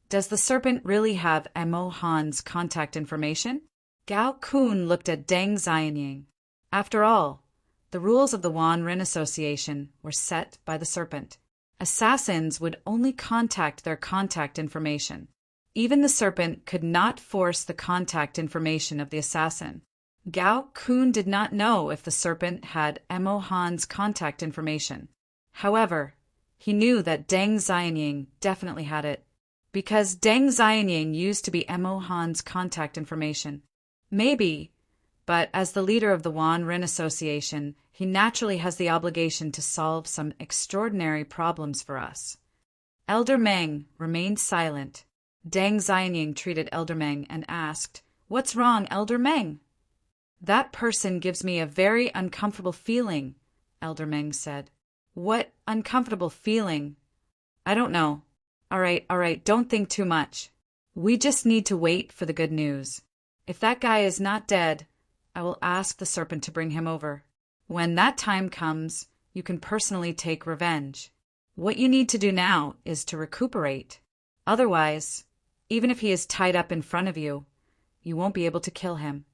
Does the serpent really have Mo Han's contact information? Gao Kun looked at Deng Xianying. After all, the rules of the Wan Rin Association were set by the serpent. Assassins would only contact their contact information. Even the serpent could not force the contact information of the assassin. Gao Kun did not know if the serpent had Mo Han's contact information. However, he knew that Deng Xianying definitely had it, because Deng Xianying used to be Mo Han's contact information. Maybe, but as the leader of the Wan Rin Association, he naturally has the obligation to solve some extraordinary problems for us. Elder Meng remained silent. Deng Xianying treated Elder Meng and asked, "What's wrong, Elder Meng?" "That person gives me a very uncomfortable feeling," Elder Meng said. "What uncomfortable feeling?" "I don't know." All right, don't think too much. We just need to wait for the good news. If that guy is not dead, I will ask the serpent to bring him over. When that time comes, you can personally take revenge. What you need to do now is to recuperate. Otherwise, even if he is tied up in front of you, you won't be able to kill him.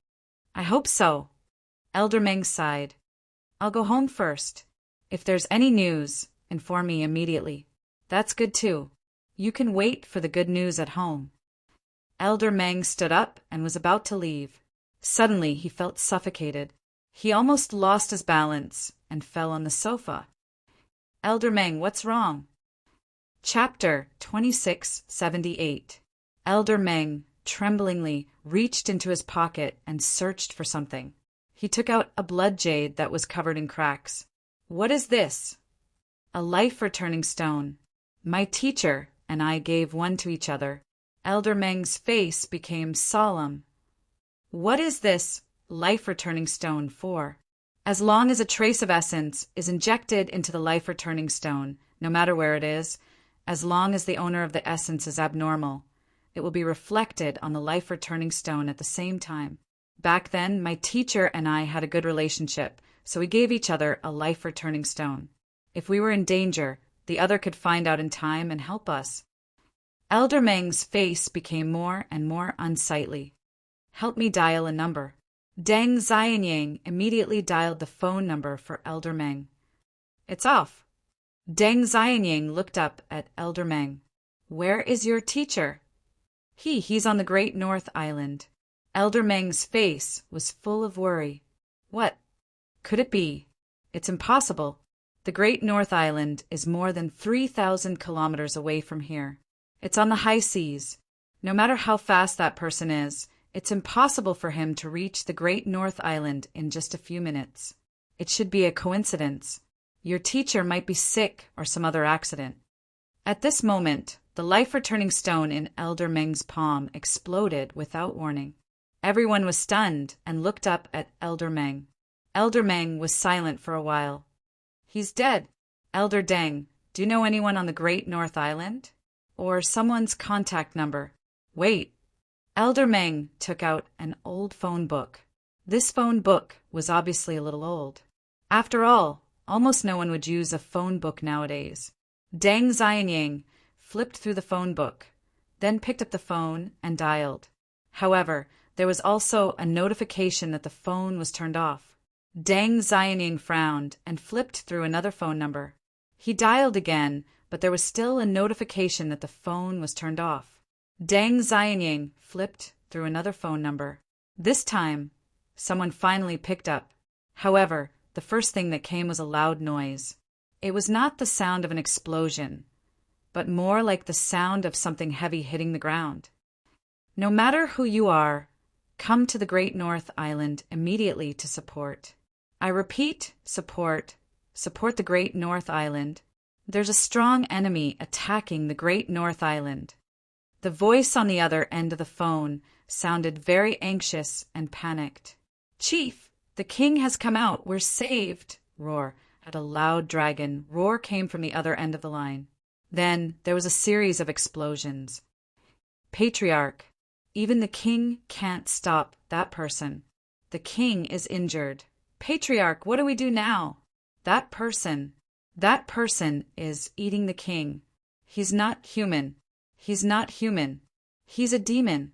I hope so. Elder Meng sighed. I'll go home first. If there's any news, inform me immediately. That's good too. You can wait for the good news at home. Elder Meng stood up and was about to leave. Suddenly, he felt suffocated. He almost lost his balance and fell on the sofa. Elder Meng, what's wrong? Chapter 2678. Elder Meng tremblingly reached into his pocket and searched for something. He took out a blood jade that was covered in cracks. What is this? A life-returning stone. My teacher and I gave one to each other. Elder Meng's face became solemn. What is this life-returning stone for? As long as a trace of essence is injected into the life-returning stone, no matter where it is, as long as the owner of the essence is abnormal, it will be reflected on the life-returning stone at the same time. Back then, my teacher and I had a good relationship, so we gave each other a life-returning stone. If we were in danger, the other could find out in time and help us. Elder Meng's face became more and more unsightly. Help me dial a number. Deng Xianying immediately dialed the phone number for Elder Meng. It's off. Deng Xianying looked up at Elder Meng. Where is your teacher? He's on the Great North Island. Elder Meng's face was full of worry. What could it be? It's impossible. The Great North Island is more than 3,000 kilometers away from here. It's on the high seas. No matter how fast that person is, it's impossible for him to reach the Great North Island in just a few minutes. It should be a coincidence. Your teacher might be sick or some other accident. At this moment, the life-returning stone in Elder Meng's palm exploded without warning. Everyone was stunned and looked up at Elder Meng. Elder Meng was silent for a while. He's dead. Elder Deng, do you know anyone on the Great North Island? Or someone's contact number? Wait. Elder Meng took out an old phone book. This phone book was obviously a little old. After all, almost no one would use a phone book nowadays. Deng Xianying flipped through the phone book, then picked up the phone and dialed. However, there was also a notification that the phone was turned off. Deng Xianying frowned and flipped through another phone number. He dialed again, but there was still a notification that the phone was turned off. Deng Xianying flipped through another phone number. This time, someone finally picked up. However, the first thing that came was a loud noise. It was not the sound of an explosion, but more like the sound of something heavy hitting the ground. No matter who you are, come to the Great North Island immediately to support. I repeat, support. Support the Great North Island. There's a strong enemy attacking the Great North Island. The voice on the other end of the phone sounded very anxious and panicked. Chief, the king has come out. We're saved. Roar. At a loud dragon, roar came from the other end of the line. Then there was a series of explosions. Patriarch, even the king can't stop that person. The king is injured. Patriarch, what do we do now? That person is eating the king. He's not human. He's not human. He's a demon.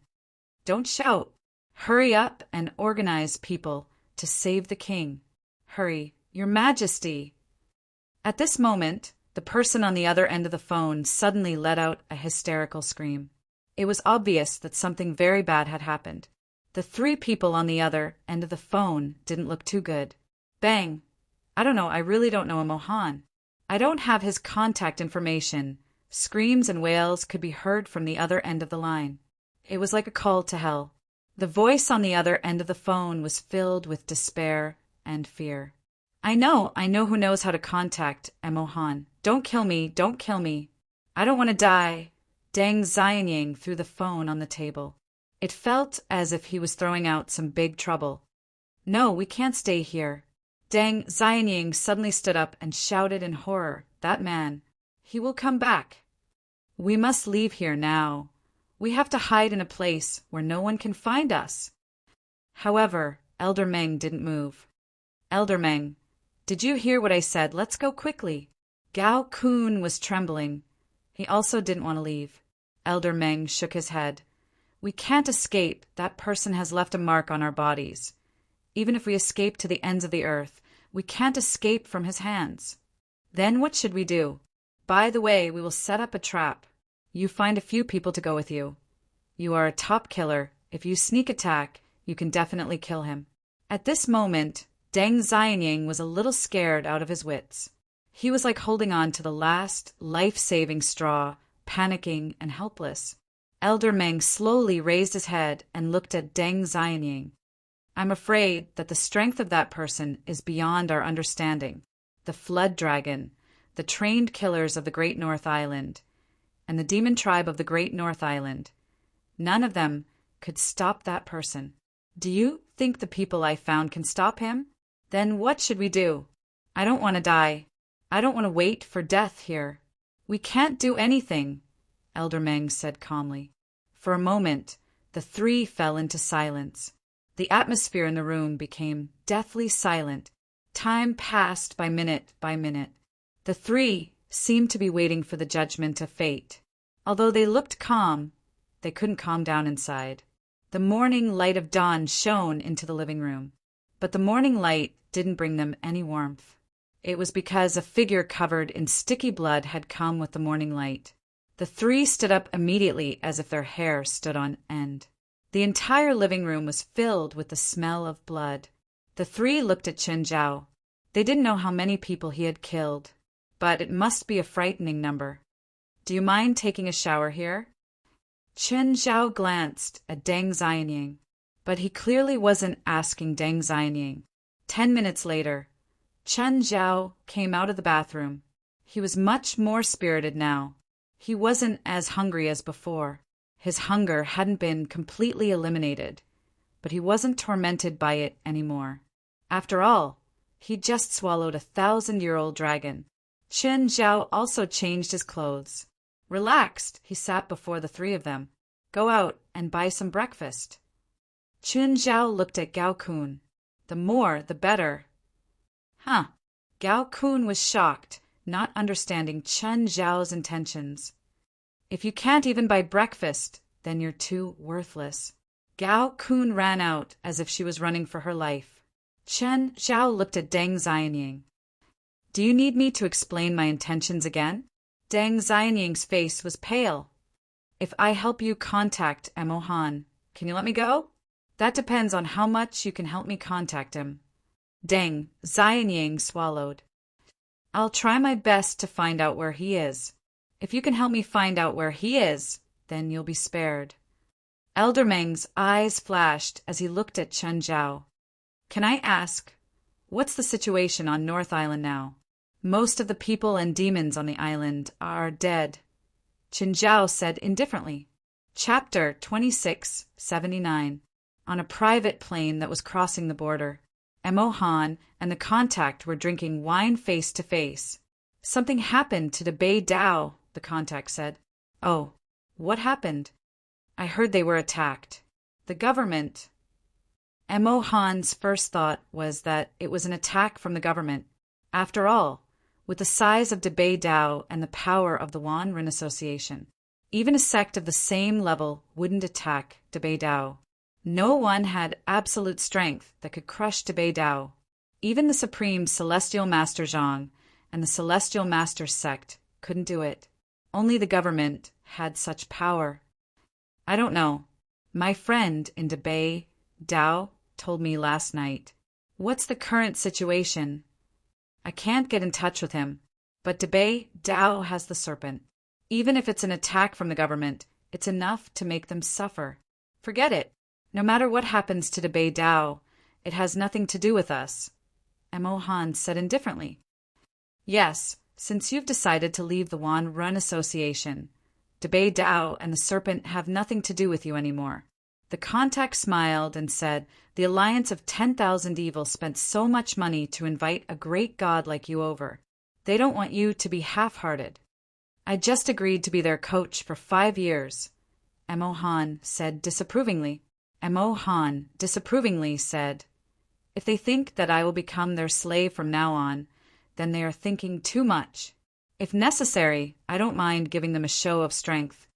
Don't shout. Hurry up and organize people to save the king. Hurry, Your Majesty. At this moment, the person on the other end of the phone suddenly let out a hysterical scream. It was obvious that something very bad had happened. The three people on the other end of the phone didn't look too good. Bang! I don't know, I really don't know a Mohan. I don't have his contact information. Screams and wails could be heard from the other end of the line. It was like a call to hell. The voice on the other end of the phone was filled with despair and fear. I know who knows how to contact Mohan. Don't kill me, don't kill me. I don't want to die. Deng Xianying threw the phone on the table. It felt as if he was throwing out some big trouble. No, we can't stay here. Deng Xianying suddenly stood up and shouted in horror. That man, he will come back. We must leave here now. We have to hide in a place where no one can find us. However, Elder Meng didn't move. Elder Meng, did you hear what I said? Let's go quickly. Gao Kun was trembling. He also didn't want to leave. Elder Meng shook his head. We can't escape. That person has left a mark on our bodies. Even if we escape to the ends of the earth, we can't escape from his hands. Then what should we do? By the way, we will set up a trap. You find a few people to go with you. You are a top killer. If you sneak attack, you can definitely kill him. At this moment, Deng Xianying was a little scared out of his wits. He was like holding on to the last life-saving straw, panicking and helpless. Elder Meng slowly raised his head and looked at Deng Xianying. I'm afraid that the strength of that person is beyond our understanding. The Flood Dragon, the trained killers of the Great North Island, and the demon tribe of the Great North Island. None of them could stop that person. Do you think the people I found can stop him? Then what should we do? I don't want to die. I don't want to wait for death here. We can't do anything, Elder Meng said calmly. For a moment, the three fell into silence. The atmosphere in the room became deathly silent. Time passed by minute by minute. The three seemed to be waiting for the judgment of fate. Although they looked calm, they couldn't calm down inside. The morning light of dawn shone into the living room, but the morning light didn't bring them any warmth. It was because a figure covered in sticky blood had come with the morning light. The three stood up immediately as if their hair stood on end. The entire living room was filled with the smell of blood. The three looked at Chen Zhao. They didn't know how many people he had killed, but it must be a frightening number. Do you mind taking a shower here? Chen Zhao glanced at Deng Xianying, but he clearly wasn't asking Deng Xianying. 10 minutes later, Chen Zhao came out of the bathroom. He was much more spirited now. He wasn't as hungry as before. His hunger hadn't been completely eliminated, but he wasn't tormented by it anymore. After all, he'd just swallowed a 1,000-year-old dragon. Chen Zhao also changed his clothes. Relaxed, he sat before the three of them. Go out and buy some breakfast. Chen Zhao looked at Gao Kun. The more, the better. Huh. Gao Kun was shocked, not understanding Chen Zhao's intentions. If you can't even buy breakfast, then you're too worthless. Gao Kun ran out as if she was running for her life. Chen Zhao looked at Deng Xianying. Do you need me to explain my intentions again? Deng Xianying's face was pale. If I help you contact Mohan, can you let me go? That depends on how much you can help me contact him. Deng Xianying swallowed. I'll try my best to find out where he is. If you can help me find out where he is, then you'll be spared. Elder Meng's eyes flashed as he looked at Chen Zhao. Can I ask, what's the situation on North Island now? Most of the people and demons on the island are dead, Chen Zhao said indifferently. Chapter 2679. On a private plane that was crossing the border, Mo Han and the contact were drinking wine face to face. Something happened to the Bei Dao, the contact said. Oh, what happened? I heard they were attacked. The government. Mo Han's first thought was that it was an attack from the government. After all, with the size of the Bei Dao and the power of the Wan Rin Association, even a sect of the same level wouldn't attack the Bei Dao. No one had absolute strength that could crush the Bei Dao. Even the Supreme Celestial Master Zhang and the Celestial Master sect couldn't do it. Only the government had such power. I don't know. My friend in the Bei Dao told me last night. What's the current situation? I can't get in touch with him, but the Bei Dao has the serpent. Even if it's an attack from the government, it's enough to make them suffer. Forget it. No matter what happens to the Bei Dao, it has nothing to do with us, Mo Han said indifferently. Yes, since you've decided to leave the Wan Run Association, the Bei Dao and the serpent have nothing to do with you anymore. The contact smiled and said, the Alliance of 10,000 Evil spent so much money to invite a great god like you over. They don't want you to be half-hearted. I just agreed to be their coach for 5 years, Mo Han said disapprovingly. Mo Han disapprovingly said, if they think that I will become their slave from now on, then they are thinking too much. If necessary, I don't mind giving them a show of strength.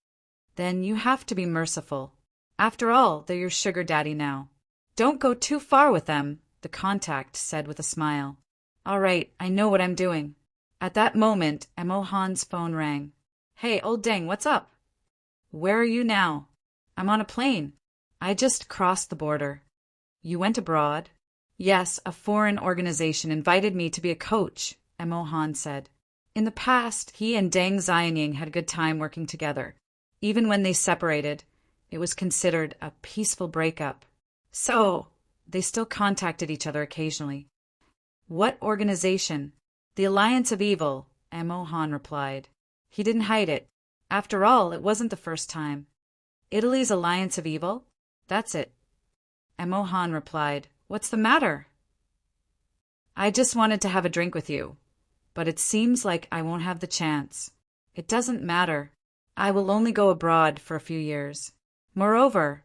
Then you have to be merciful. After all, they're your sugar daddy now. Don't go too far with them, the contact said with a smile. All right, I know what I'm doing. At that moment, Mo Han's phone rang. Hey, old Deng, what's up? Where are you now? I'm on a plane. I just crossed the border. You went abroad? Yes, a foreign organization invited me to be a coach, Mo Han said. In the past, he and Deng Xianying had a good time working together. Even when they separated, it was considered a peaceful breakup. So, they still contacted each other occasionally. What organization? The Alliance of Evil, Mo Han replied. He didn't hide it. After all, it wasn't the first time. Italy's Alliance of Evil? That's it. Mo Han replied. What's the matter? I just wanted to have a drink with you, but it seems like I won't have the chance. It doesn't matter. I will only go abroad for a few years. Moreover,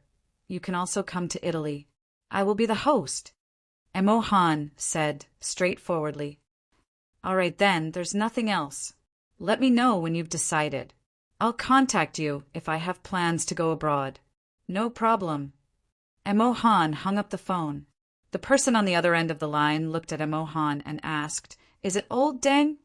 you can also come to Italy. I will be the host, Mo Han said straightforwardly. All right then, there's nothing else. Let me know when you've decided. I'll contact you if I have plans to go abroad. No problem. Mo Han hung up the phone. The person on the other end of the line looked at Mo Han and asked, Is it old Deng?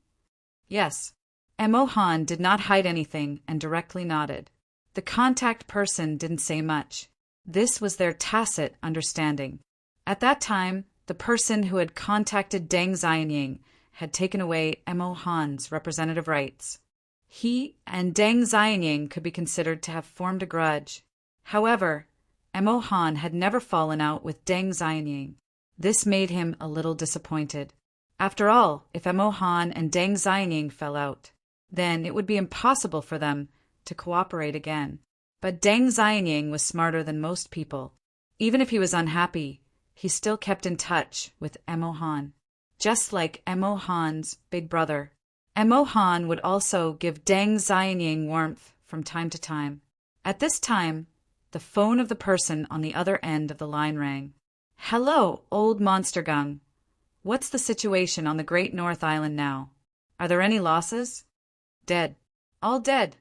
Yes. Mo Han did not hide anything and directly nodded. The contact person didn't say much. This was their tacit understanding. At that time, the person who had contacted Deng Xianying had taken away Mo Han's representative rights. He and Deng Xianying could be considered to have formed a grudge. However, Mo Han had never fallen out with Deng Xianying. This made him a little disappointed. After all, if Mo Han and Deng Xianying fell out, then it would be impossible for them to cooperate again. But Deng Xianying was smarter than most people. Even if he was unhappy, he still kept in touch with Mo Han. Just like Mo Han's big brother, Mo Han would also give Deng Xianying warmth from time to time. At this time, the phone of the person on the other end of the line rang. Hello, old Monster Gung. What's the situation on the Great North Island now? Are there any losses? Dead. All dead.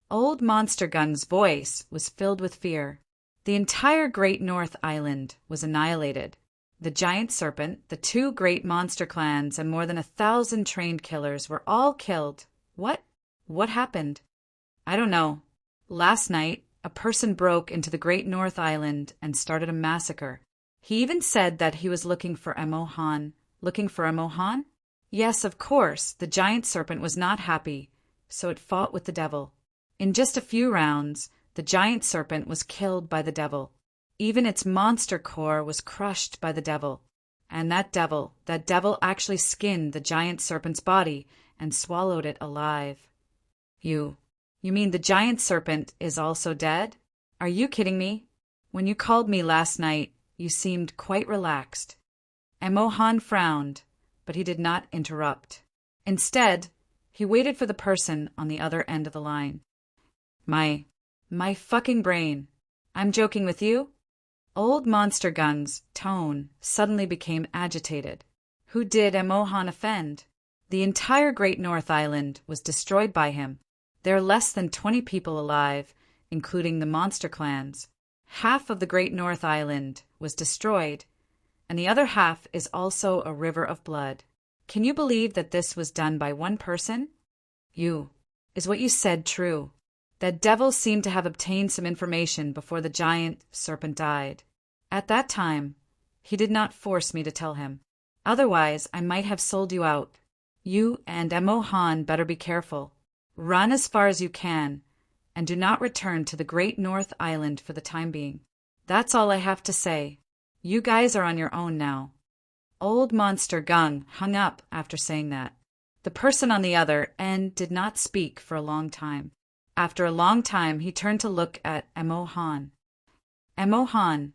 Old Monster Gung's voice was filled with fear. The entire Great North Island was annihilated. The giant serpent, the 2 great monster clans, and more than 1,000 trained killers were all killed. What? What happened? I don't know. Last night, a person broke into the Great North Island and started a massacre. He even said that he was looking for Emohan. Looking for Emohan? Yes, of course, the giant serpent was not happy, so it fought with the devil. In just a few rounds, the giant serpent was killed by the devil. Even its monster core was crushed by the devil. And that devil actually skinned the giant serpent's body and swallowed it alive. You mean the giant serpent is also dead? Are you kidding me? When you called me last night, you seemed quite relaxed. Emohan frowned, but he did not interrupt. Instead, he waited for the person on the other end of the line. My fucking brain. I'm joking with you? Old Monster Gun's tone suddenly became agitated. Who did Emohan offend? The entire Great North Island was destroyed by him. There are less than 20 people alive, including the monster clans. Half of the Great North Island was destroyed, and the other half is also a river of blood. Can you believe that this was done by one person? Is what you said true? That devil seemed to have obtained some information before the giant serpent died. At that time, he did not force me to tell him. Otherwise, I might have sold you out. You and Emohan better be careful. Run as far as you can, and do not return to the Great North Island for the time being. That's all I have to say. You guys are on your own now. Old Monster Gung hung up after saying that. The person on the other end did not speak for a long time. After a long time, he turned to look at Emohan. Emohan,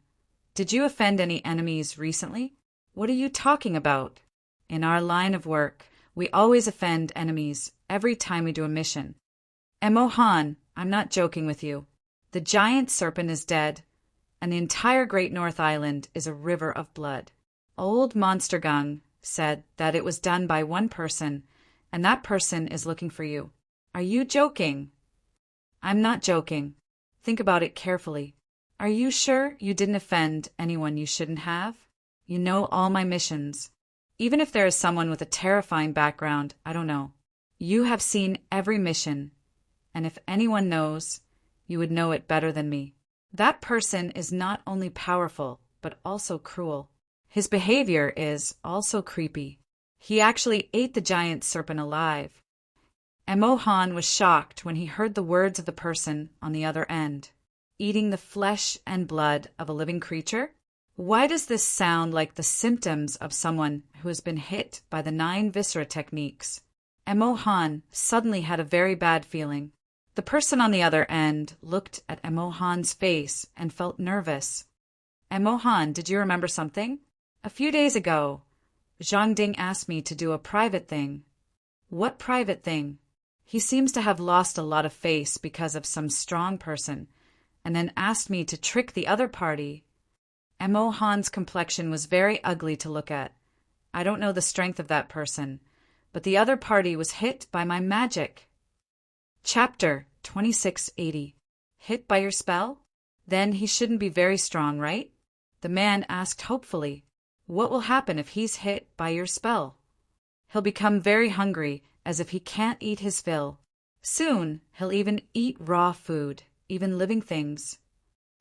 did you offend any enemies recently? What are you talking about? In our line of work, we always offend enemies every time we do a mission. Emohan, I'm not joking with you. The giant serpent is dead, and the entire Great North Island is a river of blood. Old Monster Gung said that it was done by one person, and that person is looking for you. Are you joking? I'm not joking. Think about it carefully. Are you sure you didn't offend anyone you shouldn't have? You know all my missions. Even if there is someone with a terrifying background, I don't know. You have seen every mission, and if anyone knows, you would know it better than me. That person is not only powerful, but also cruel. His behavior is also creepy. He actually ate the giant serpent alive. Emohan was shocked when he heard the words of the person on the other end. Eating the flesh and blood of a living creature? Why does this sound like the symptoms of someone who has been hit by the 9 viscera techniques? Emohan suddenly had a very bad feeling. The person on the other end looked at Emohan's face and felt nervous. Emohan, did you remember something? A few days ago, Zhang Ding asked me to do a private thing. What private thing? He seems to have lost a lot of face because of some strong person, and then asked me to trick the other party. Emohan's complexion was very ugly to look at. I don't know the strength of that person, but the other party was hit by my magic. Chapter 2680. Hit by your spell? Then he shouldn't be very strong, right? The man asked hopefully. What will happen if he's hit by your spell? He'll become very hungry, as if he can't eat his fill. Soon, he'll even eat raw food, even living things.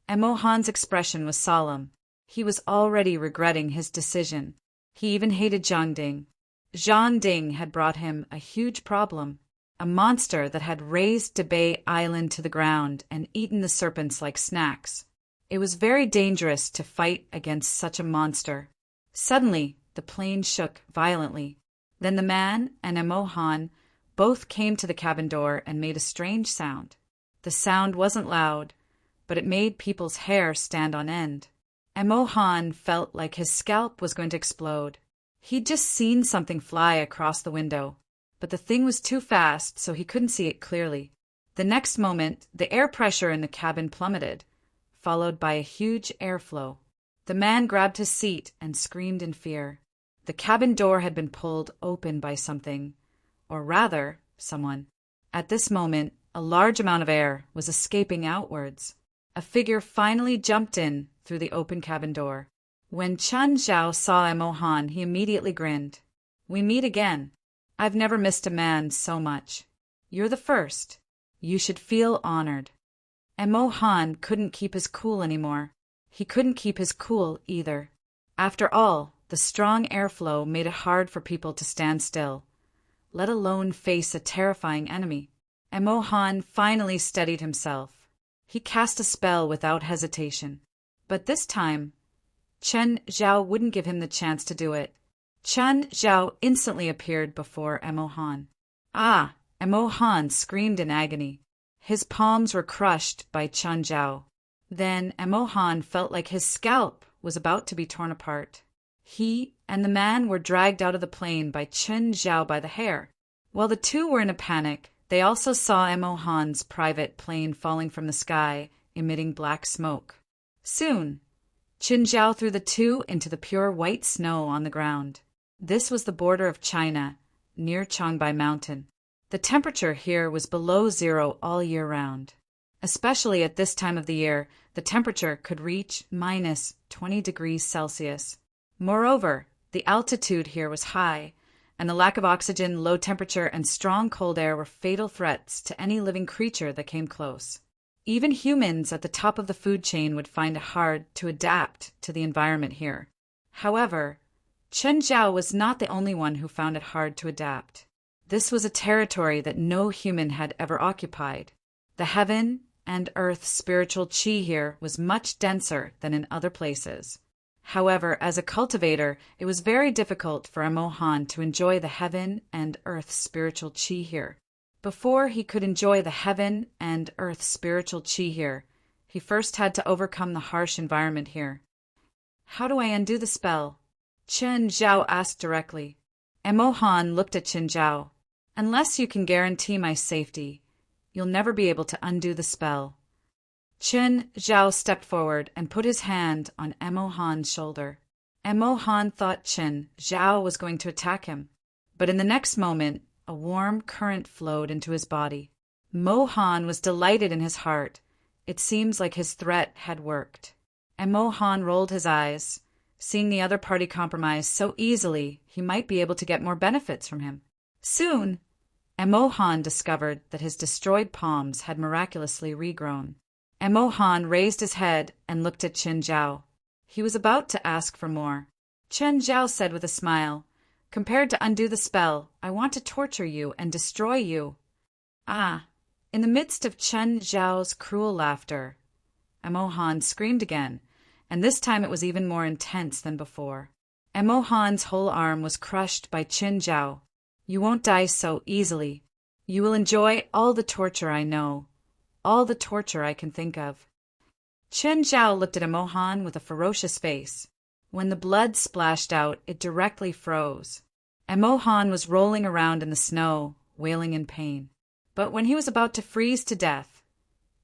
Emohan's expression was solemn. He was already regretting his decision. He even hated Zhang Ding. Zhang Ding had brought him a huge problem, a monster that had razed Debay Island to the ground and eaten the serpents like snacks. It was very dangerous to fight against such a monster. Suddenly, the plane shook violently. Then the man and Emohan both came to the cabin door and made a strange sound. The sound wasn't loud, but it made people's hair stand on end. Emohan felt like his scalp was going to explode. He'd just seen something fly across the window, but the thing was too fast, so he couldn't see it clearly. The next moment, the air pressure in the cabin plummeted, followed by a huge airflow. The man grabbed his seat and screamed in fear. The cabin door had been pulled open by something, or rather, someone. At this moment, a large amount of air was escaping outwards. A figure finally jumped in through the open cabin door. When Chun Zhao saw Emohan, he immediately grinned. We meet again. I've never missed a man so much. You're the first. You should feel honored. Emohan couldn't keep his cool anymore. He couldn't keep his cool either. After all, the strong airflow made it hard for people to stand still, let alone face a terrifying enemy. Emo Han finally steadied himself. He cast a spell without hesitation. But this time, Chen Zhao wouldn't give him the chance to do it. Chen Zhao instantly appeared before Emo Han. Ah! Emo Han screamed in agony. His palms were crushed by Chen Zhao. Then Emo Han felt like his scalp was about to be torn apart. He and the man were dragged out of the plane by Chen Zhao by the hair. While the two were in a panic, they also saw Emo Han's private plane falling from the sky, emitting black smoke. Soon, Chen Zhao threw the two into the pure white snow on the ground. This was the border of China, near Changbai Mountain. The temperature here was below zero all year round. Especially at this time of the year, the temperature could reach minus 20 degrees Celsius. Moreover, the altitude here was high, and the lack of oxygen, low temperature, and strong cold air were fatal threats to any living creature that came close. Even humans at the top of the food chain would find it hard to adapt to the environment here. However, Chen Zhao was not the only one who found it hard to adapt. This was a territory that no human had ever occupied. The heaven and earth spiritual qi here was much denser than in other places. However, as a cultivator, it was very difficult for Emo Han to enjoy the heaven and earth spiritual qi here. Before he could enjoy the heaven and earth spiritual qi here, he first had to overcome the harsh environment here. How do I undo the spell? Chen Zhao asked directly. Emo Han looked at Chen Zhao. Unless you can guarantee my safety, you'll never be able to undo the spell. Chen Zhao stepped forward and put his hand on Emo Han's shoulder. Emo Han thought Chen Zhao was going to attack him, but in the next moment, a warm current flowed into his body. Mo Han was delighted in his heart. It seems like his threat had worked. Emo Han rolled his eyes, seeing the other party compromise so easily he might be able to get more benefits from him. Soon, Emo Han discovered that his destroyed palms had miraculously regrown. Emo Han raised his head and looked at Chen Zhao. He was about to ask for more. Chen Zhao said with a smile, "Compared to undo the spell, I want to torture you and destroy you." Ah! In the midst of Chen Zhao's cruel laughter, Emo Han screamed again, and this time it was even more intense than before. Emo Han's whole arm was crushed by Chen Zhao. "You won't die so easily. You will enjoy all the torture I know, all the torture I can think of." Chen Zhao looked at Emo Han with a ferocious face. When the blood splashed out, it directly froze. Emo Han was rolling around in the snow, wailing in pain. But when he was about to freeze to death,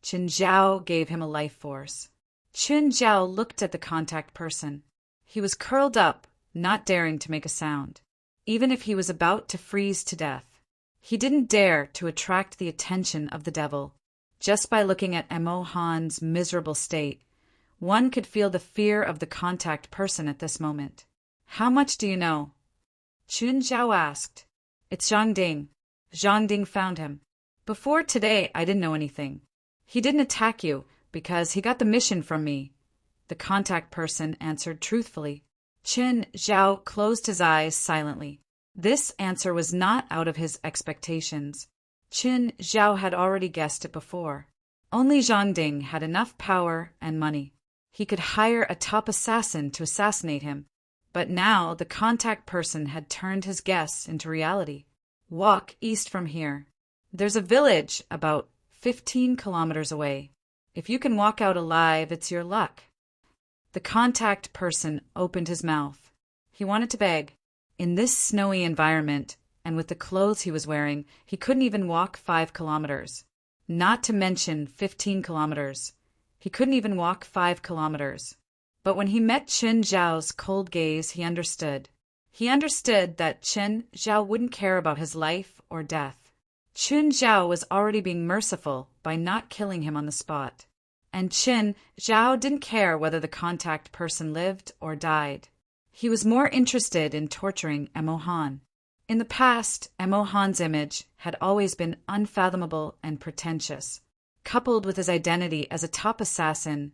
Chen Zhao gave him a life force. Chen Zhao looked at the contact person. He was curled up, not daring to make a sound. Even if he was about to freeze to death, he didn't dare to attract the attention of the devil. Just by looking at Emo Han's miserable state, one could feel the fear of the contact person at this moment. "How much do you know?" Chen Zhao asked. "It's Zhang Ding. Zhang Ding found him. Before today, I didn't know anything. He didn't attack you because he got the mission from me," the contact person answered truthfully. Chen Zhao closed his eyes silently. This answer was not out of his expectations. Chen Zhao had already guessed it before. Only Zhang Ding had enough power and money. He could hire a top assassin to assassinate him. But now the contact person had turned his guess into reality. "Walk east from here. There's a village about 15 kilometers away. If you can walk out alive, it's your luck." The contact person opened his mouth. He wanted to beg. In this snowy environment, and with the clothes he was wearing, he couldn't even walk 5 kilometers. Not to mention 15 kilometers. He couldn't even walk 5 kilometers. But when he met Chen Zhao's cold gaze, he understood. He understood that Chen Zhao wouldn't care about his life or death. Chen Zhao was already being merciful by not killing him on the spot. And Chen Zhao didn't care whether the contact person lived or died. He was more interested in torturing Emo Han. In the past, Emo Han's image had always been unfathomable and pretentious. Coupled with his identity as a top assassin,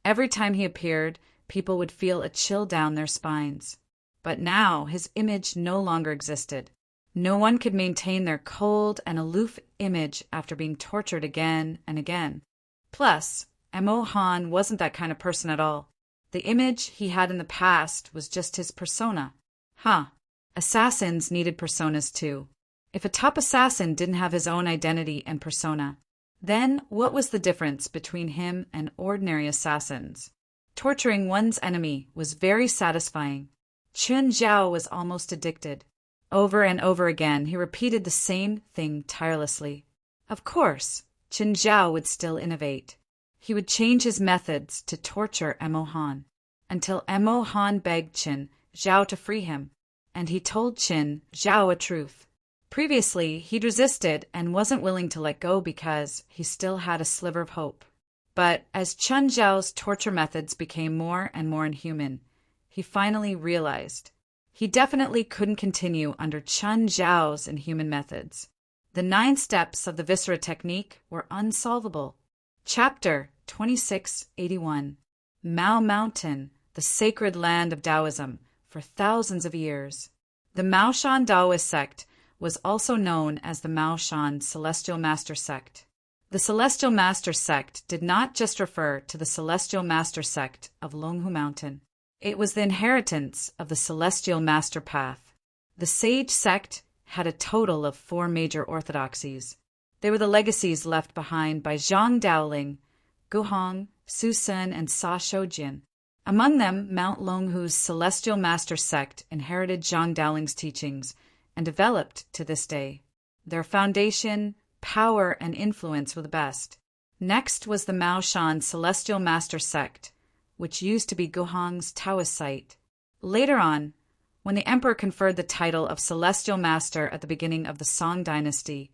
every time he appeared, people would feel a chill down their spines. But now his image no longer existed. No one could maintain their cold and aloof image after being tortured again and again. Plus, Mo Han wasn't that kind of person at all. The image he had in the past was just his persona. Assassins needed personas too. If a top assassin didn't have his own identity and persona, then what was the difference between him and ordinary assassins? Torturing one's enemy was very satisfying. Chen Zhao was almost addicted. Over and over again, he repeated the same thing tirelessly. Of course, Chen Zhao would still innovate. He would change his methods to torture Mo Han, until Mo Han begged Chen Zhao to free him, and he told Chen Zhao a truth. Previously, he'd resisted and wasn't willing to let go because he still had a sliver of hope. But as Chen Zhao's torture methods became more and more inhuman, he finally realized he definitely couldn't continue under Chen Zhao's inhuman methods. The 9 steps of the Viscera technique were unsolvable. Chapter 2681. Mao Mountain, the sacred land of Taoism, for thousands of years. The Maoshan Taoist sect was also known as the Maoshan Celestial Master sect. The Celestial Master sect did not just refer to the Celestial Master sect of Longhu Mountain. It was the inheritance of the Celestial Master path. The Sage sect had a total of 4 major orthodoxies. They were the legacies left behind by Zhang Daoling, Gu Hong, Su Sun, and Sa Shoujin. Among them, Mount Longhu's Celestial Master sect inherited Zhang Daoling's teachings and developed to this day. Their foundation, power, and influence were the best. Next was the Maoshan Celestial Master sect, which used to be Gu Hong's Taoist site. Later on, when the emperor conferred the title of Celestial Master at the beginning of the Song dynasty,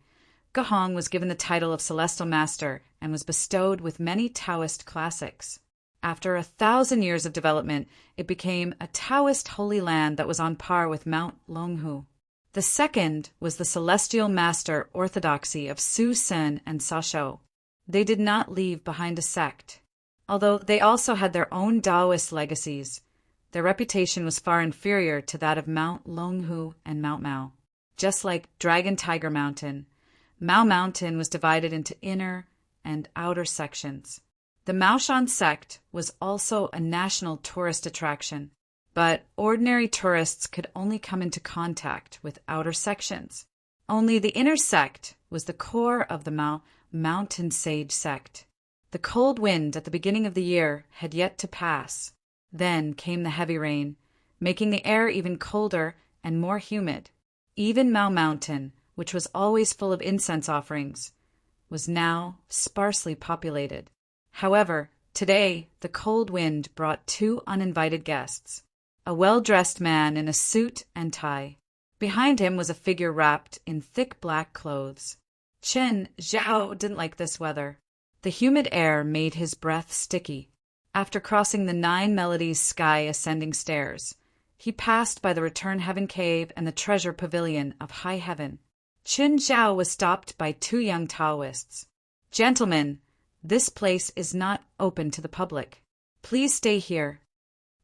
Gu Hong was given the title of Celestial Master and was bestowed with many Taoist classics. After 1,000 years of development, it became a Taoist holy land that was on par with Mount Longhu. The second was the Celestial Master orthodoxy of Su Sun and Sa Shou. They did not leave behind a sect. Although they also had their own Taoist legacies, their reputation was far inferior to that of Mount Longhu and Mount Mao. Just like Dragon Tiger Mountain, Mao Mountain was divided into inner and outer sections. The Maoshan sect was also a national tourist attraction, but ordinary tourists could only come into contact with outer sections. Only the inner sect was the core of the Mao Mountain Sage sect. The cold wind at the beginning of the year had yet to pass. Then came the heavy rain, making the air even colder and more humid. Even Mao Mountain, which was always full of incense offerings, was now sparsely populated. However, today the cold wind brought 2 uninvited guests. A well-dressed man in a suit and tie. Behind him was a figure wrapped in thick black clothes. Chen Zhao didn't like this weather. The humid air made his breath sticky. After crossing the 9 Melodies Sky ascending stairs, he passed by the Return Heaven Cave and the Treasure Pavilion of High Heaven. Chen Zhao was stopped by 2 young Taoists. "Gentlemen, this place is not open to the public. Please stay here."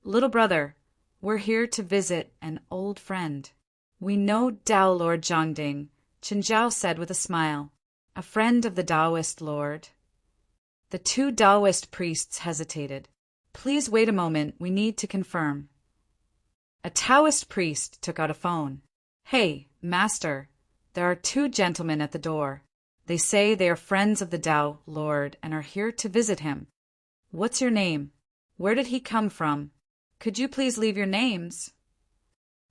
"Little brother, we're here to visit an old friend." "We know Tao Lord Zhangding," Chen Zhao said with a smile. "A friend of the Taoist Lord." The 2 Taoist priests hesitated. "Please wait a moment, we need to confirm." A Taoist priest took out a phone. "Hey, master, there are 2 gentlemen at the door. They say they are friends of the Tao Lord and are here to visit him. What's your name? Where did he come from? Could you please leave your names?"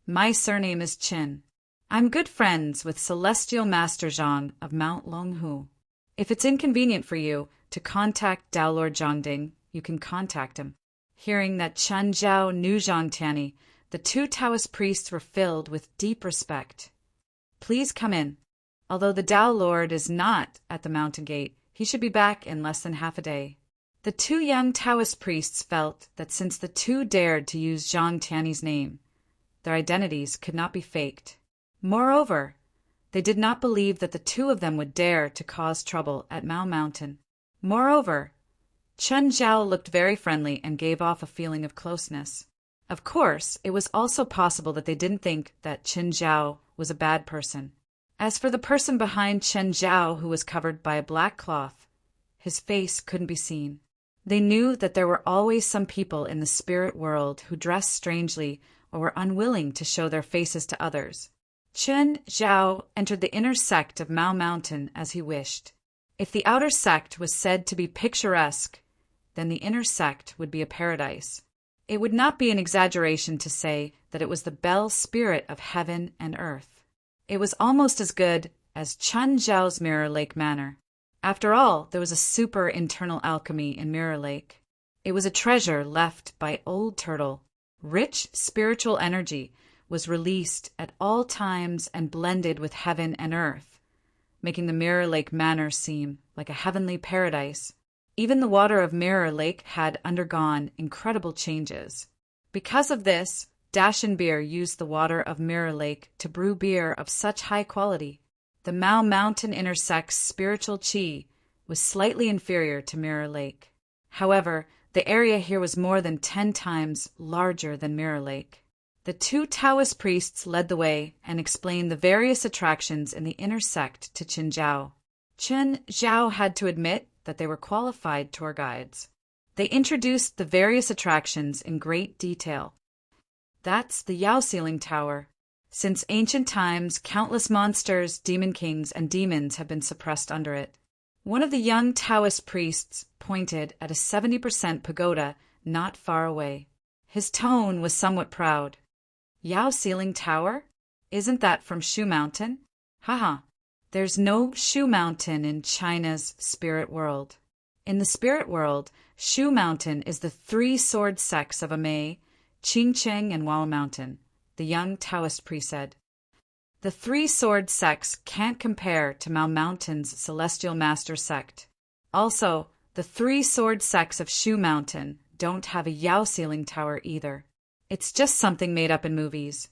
"My surname is Qin. I'm good friends with Celestial Master Zhang of Mount Longhu. If it's inconvenient for you to contact Tao Lord Zhangding, you can contact him." Hearing that Chen Zhao knew Zhang Tianyi, the 2 Taoist priests were filled with deep respect. "Please come in. Although the Tao Lord is not at the mountain gate, he should be back in less than half a day." The 2 young Taoist priests felt that since the 2 dared to use Zhang Tianyi's name, their identities could not be faked. Moreover, they did not believe that the 2 of them would dare to cause trouble at Mao Mountain. Moreover, Chen Zhao looked very friendly and gave off a feeling of closeness. Of course, it was also possible that they didn't think that Chen Zhao was a bad person. As for the person behind Chen Zhao, who was covered by a black cloth, his face couldn't be seen. They knew that there were always some people in the spirit world who dressed strangely or were unwilling to show their faces to others. Chen Zhao entered the inner sect of Mao Mountain as he wished. If the outer sect was said to be picturesque, then the inner sect would be a paradise. It would not be an exaggeration to say that it was the bell spirit of heaven and earth. It was almost as good as Chen Zhao's Mirror Lake Manor. After all, there was a super internal alchemy in Mirror Lake. It was a treasure left by Old Turtle. Rich spiritual energy was released at all times and blended with heaven and earth, making the Mirror Lake Manor seem like a heavenly paradise. Even the water of Mirror Lake had undergone incredible changes. Because of this, Dashin Beer used the water of Mirror Lake to brew beer of such high quality. The Mao Mountain inner sect's spiritual qi was slightly inferior to Mirror Lake. However, the area here was more than 10 times larger than Mirror Lake. The two Taoist priests led the way and explained the various attractions in the inner sect to Chen Zhao. Chen Zhao had to admit that they were qualified tour guides. They introduced the various attractions in great detail. That's the Yao Ceiling Tower. Since ancient times, countless monsters, demon kings, and demons have been suppressed under it. One of the young Taoist priests pointed at a 70% pagoda not far away. His tone was somewhat proud. Yao Ceiling Tower? Isn't that from Shu Mountain? Haha. There's no Shu Mountain in China's spirit world. In the spirit world, Shu Mountain is the three-sword sects of Amei, Qingcheng, and Wao Mountain, the young Taoist priest said. The three-sword sects can't compare to Mao Mountain's Celestial Master sect. Also, the three-sword sects of Shu Mountain don't have a Yao Ceiling Tower either. It's just something made up in movies.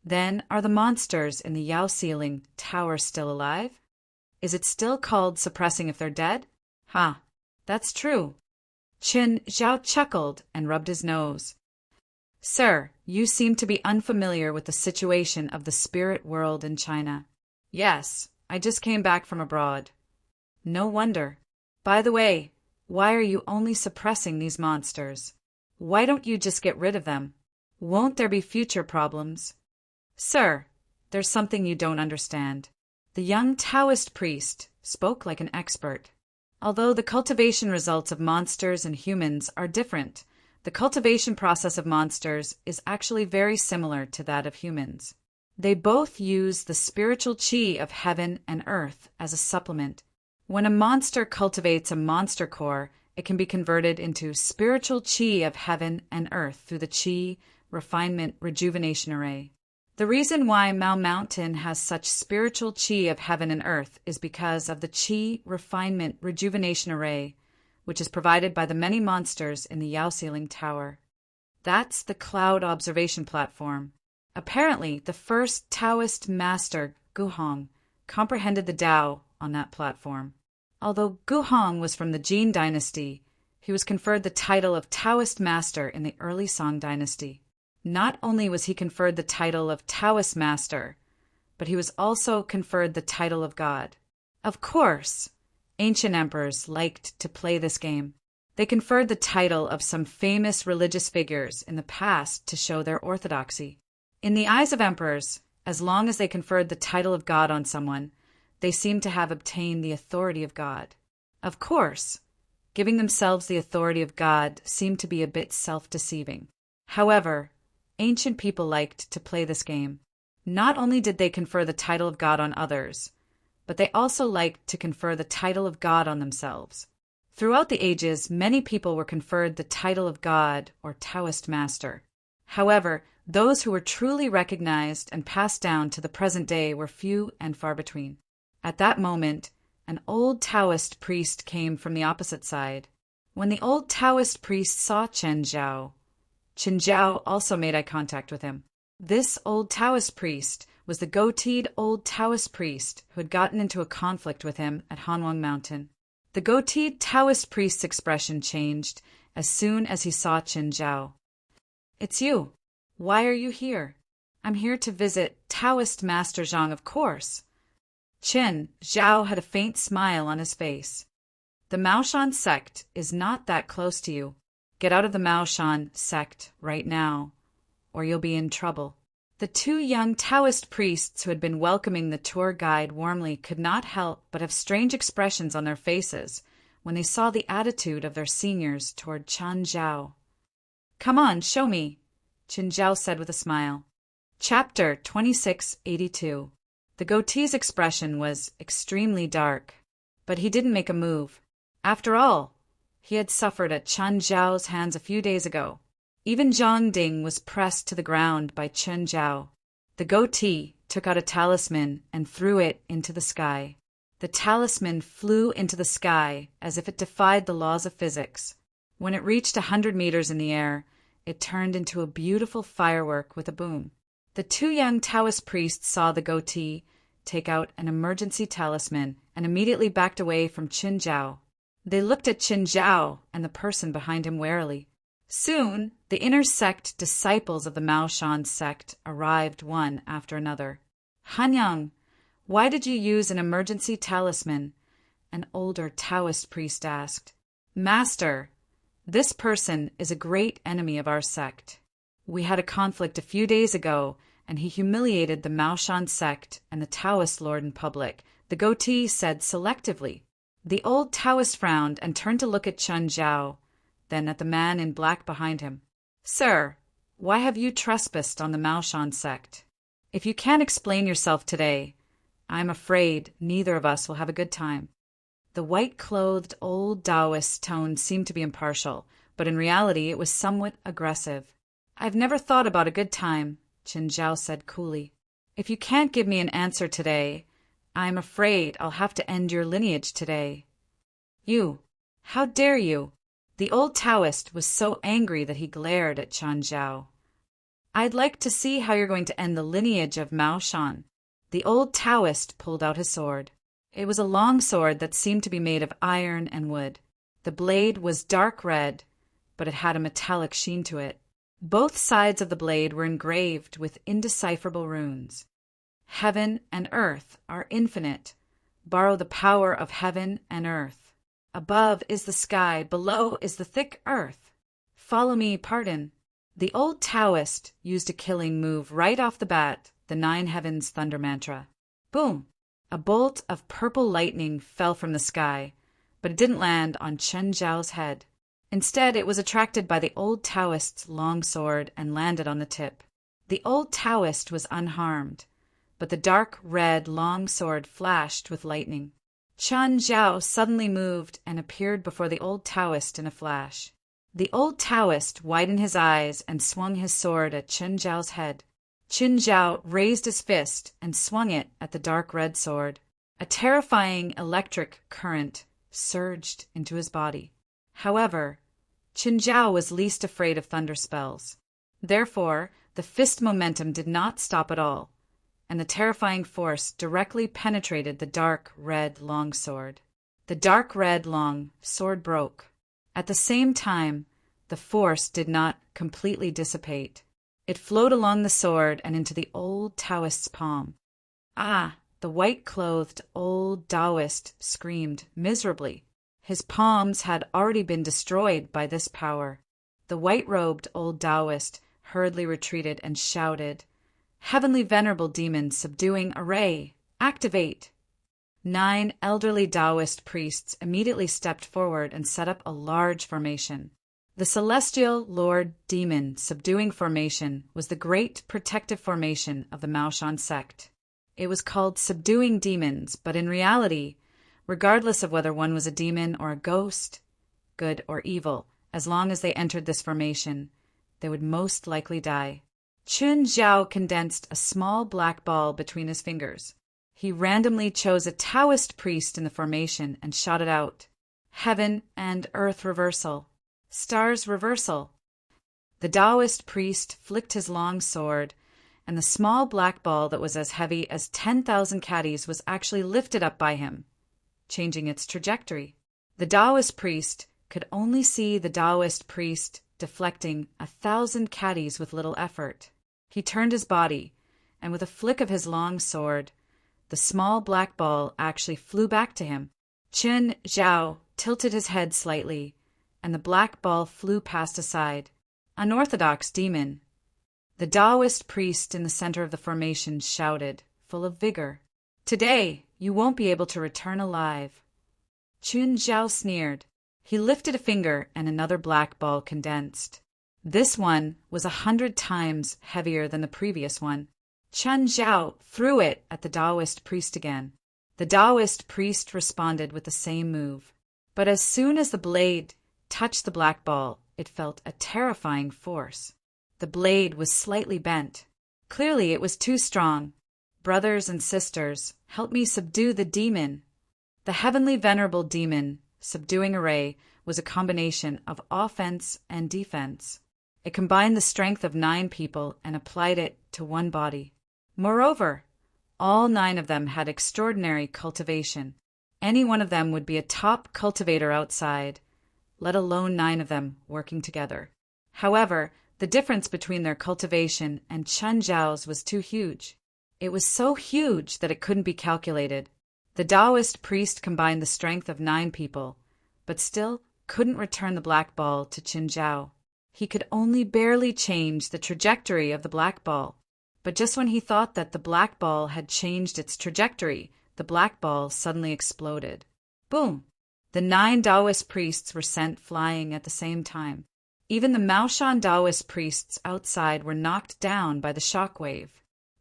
Then are the monsters in the Yao Ceiling Tower still alive? Is it still called suppressing if they're dead? That's true. Chen Zhao chuckled and rubbed his nose. Sir, you seem to be unfamiliar with the situation of the spirit world in China. Yes, I just came back from abroad. No wonder. By the way, why are you only suppressing these monsters? Why don't you just get rid of them? Won't there be future problems? Sir, there's something you don't understand. The young Taoist priest spoke like an expert. Although the cultivation results of monsters and humans are different, the cultivation process of monsters is actually very similar to that of humans. They both use the spiritual qi of heaven and earth as a supplement. When a monster cultivates a monster core, it can be converted into spiritual qi of heaven and earth through the qi refinement rejuvenation array. The reason why Mao Mountain has such spiritual qi of heaven and earth is because of the qi refinement rejuvenation array, which is provided by the many monsters in the Yao Ceiling Tower. That's the cloud observation platform. Apparently, the first Taoist master, Guhong, comprehended the Tao on that platform. Although Guhong was from the Jin dynasty, he was conferred the title of Taoist master in the early Song dynasty. Not only was he conferred the title of Taoist master, but he was also conferred the title of God. Of course, ancient emperors liked to play this game. They conferred the title of some famous religious figures in the past to show their orthodoxy. In the eyes of emperors, as long as they conferred the title of God on someone, they seemed to have obtained the authority of God. Of course, giving themselves the authority of God seemed to be a bit self-deceiving. However, ancient people liked to play this game. Not only did they confer the title of God on others, but they also liked to confer the title of God on themselves. Throughout the ages, many people were conferred the title of God or Taoist master. However, those who were truly recognized and passed down to the present day were few and far between. At that moment, an old Taoist priest came from the opposite side. When the old Taoist priest saw Chen Zhao also made eye contact with him. This old Taoist priest was the goateed old Taoist priest who had gotten into a conflict with him at Hanwang Mountain. The goateed Taoist priest's expression changed as soon as he saw Qin Zhao. "It's you. Why are you here?" "I'm here to visit Taoist Master Zhang, of course." Qin Zhao had a faint smile on his face. "The Maoshan sect is not that close to you. Get out of the Maoshan sect right now, or you'll be in trouble." The two young Taoist priests who had been welcoming the tour guide warmly could not help but have strange expressions on their faces when they saw the attitude of their seniors toward Qin Zhao. "Come on, show me," Qin Zhao said with a smile. Chapter 2682. The goatee's expression was extremely dark, but he didn't make a move. After all, he had suffered at Qin Zhao's hands a few days ago. Even Zhang Ding was pressed to the ground by Qin Zhao. The goatee took out a talisman and threw it into the sky. The talisman flew into the sky as if it defied the laws of physics. When it reached 100 meters in the air, it turned into a beautiful firework with a boom. The two young Taoist priests saw the goatee take out an emergency talisman and immediately backed away from Qin Zhao. They looked at Qin Zhao and the person behind him warily. Soon, the inner sect disciples of the Maoshan sect arrived one after another. "Hanyang, why did you use an emergency talisman?" an older Taoist priest asked. "Master, this person is a great enemy of our sect. We had a conflict a few days ago, and he humiliated the Maoshan sect and the Taoist lord in public," the goatee said selectively. The old Taoist frowned and turned to look at Qin Zhao, then at the man in black behind him. "Sir, why have you trespassed on the Maoshan sect? If you can't explain yourself today, I'm afraid neither of us will have a good time." The white-clothed old Taoist's tone seemed to be impartial, but in reality it was somewhat aggressive. "I've never thought about a good time," Qin Zhao said coolly. "If you can't give me an answer today, I'm afraid I'll have to end your lineage today." "You! How dare you!" The old Taoist was so angry that he glared at Qin Zhao. "I'd like to see how you're going to end the lineage of Maoshan." The old Taoist pulled out his sword. It was a long sword that seemed to be made of iron and wood. The blade was dark red, but it had a metallic sheen to it. Both sides of the blade were engraved with indecipherable runes. "Heaven and earth are infinite. Borrow the power of heaven and earth. Above is the sky, below is the thick earth. Follow me, pardon." The old Taoist used a killing move right off the bat, the Nine Heavens Thunder Mantra. Boom! A bolt of purple lightning fell from the sky, but it didn't land on Qin Zhao's head. Instead, it was attracted by the old Taoist's long sword and landed on the tip. The old Taoist was unharmed, but the dark red long sword flashed with lightning. Qin Zhao suddenly moved and appeared before the old Taoist in a flash. The old Taoist widened his eyes and swung his sword at Qin Zhao's head. Qin Zhao raised his fist and swung it at the dark red sword. A terrifying electric current surged into his body. However, Qin Zhao was least afraid of thunder spells. Therefore, the fist momentum did not stop at all, and the terrifying force directly penetrated the dark red long sword. The dark red long sword broke. At the same time, the force did not completely dissipate. It flowed along the sword and into the old Taoist's palm. "Ah!" the white-clothed old Taoist screamed miserably. His palms had already been destroyed by this power. The white-robed old Taoist hurriedly retreated and shouted, "Heavenly venerable demons subduing array, activate!" 9 elderly Taoist priests immediately stepped forward and set up a large formation. The Celestial Lord Demon Subduing Formation was the great protective formation of the Maoshan sect. It was called Subduing Demons, but in reality, regardless of whether one was a demon or a ghost, good or evil, as long as they entered this formation, they would most likely die. Qin Zhao condensed a small black ball between his fingers. He randomly chose a Taoist priest in the formation and shouted out, "Heaven and earth reversal. Stars reversal." The Taoist priest flicked his long sword, and the small black ball that was as heavy as 10,000 caddies was actually lifted up by him, changing its trajectory. The Taoist priest could only see the Taoist priest deflecting 1,000 caddies with little effort. He turned his body, and with a flick of his long sword, the small black ball actually flew back to him. Chen Zhao tilted his head slightly, and the black ball flew past aside. Unorthodox demon. The Taoist priest in the center of the formation shouted, full of vigor, "Today, you won't be able to return alive." Chen Zhao sneered. He lifted a finger and another black ball condensed. This one was 100 times heavier than the previous one. Chen Zhao threw it at the Taoist priest again. The Taoist priest responded with the same move. But as soon as the blade touched the black ball, it felt a terrifying force. The blade was slightly bent. Clearly it was too strong. Brothers and sisters, help me subdue the demon. The heavenly venerable demon, subduing array, was a combination of offense and defense. It combined the strength of 9 people and applied it to one body. Moreover, all 9 of them had extraordinary cultivation. Any one of them would be a top cultivator outside, let alone 9 of them working together. However, the difference between their cultivation and Chen Zhao's was too huge. It was so huge that it couldn't be calculated. The Taoist priest combined the strength of 9 people, but still couldn't return the black ball to Chen Zhao. He could only barely change the trajectory of the black ball. But just when he thought that the black ball had changed its trajectory, the black ball suddenly exploded. Boom! The 9 Taoist priests were sent flying at the same time. Even the Maoshan Taoist priests outside were knocked down by the shock wave.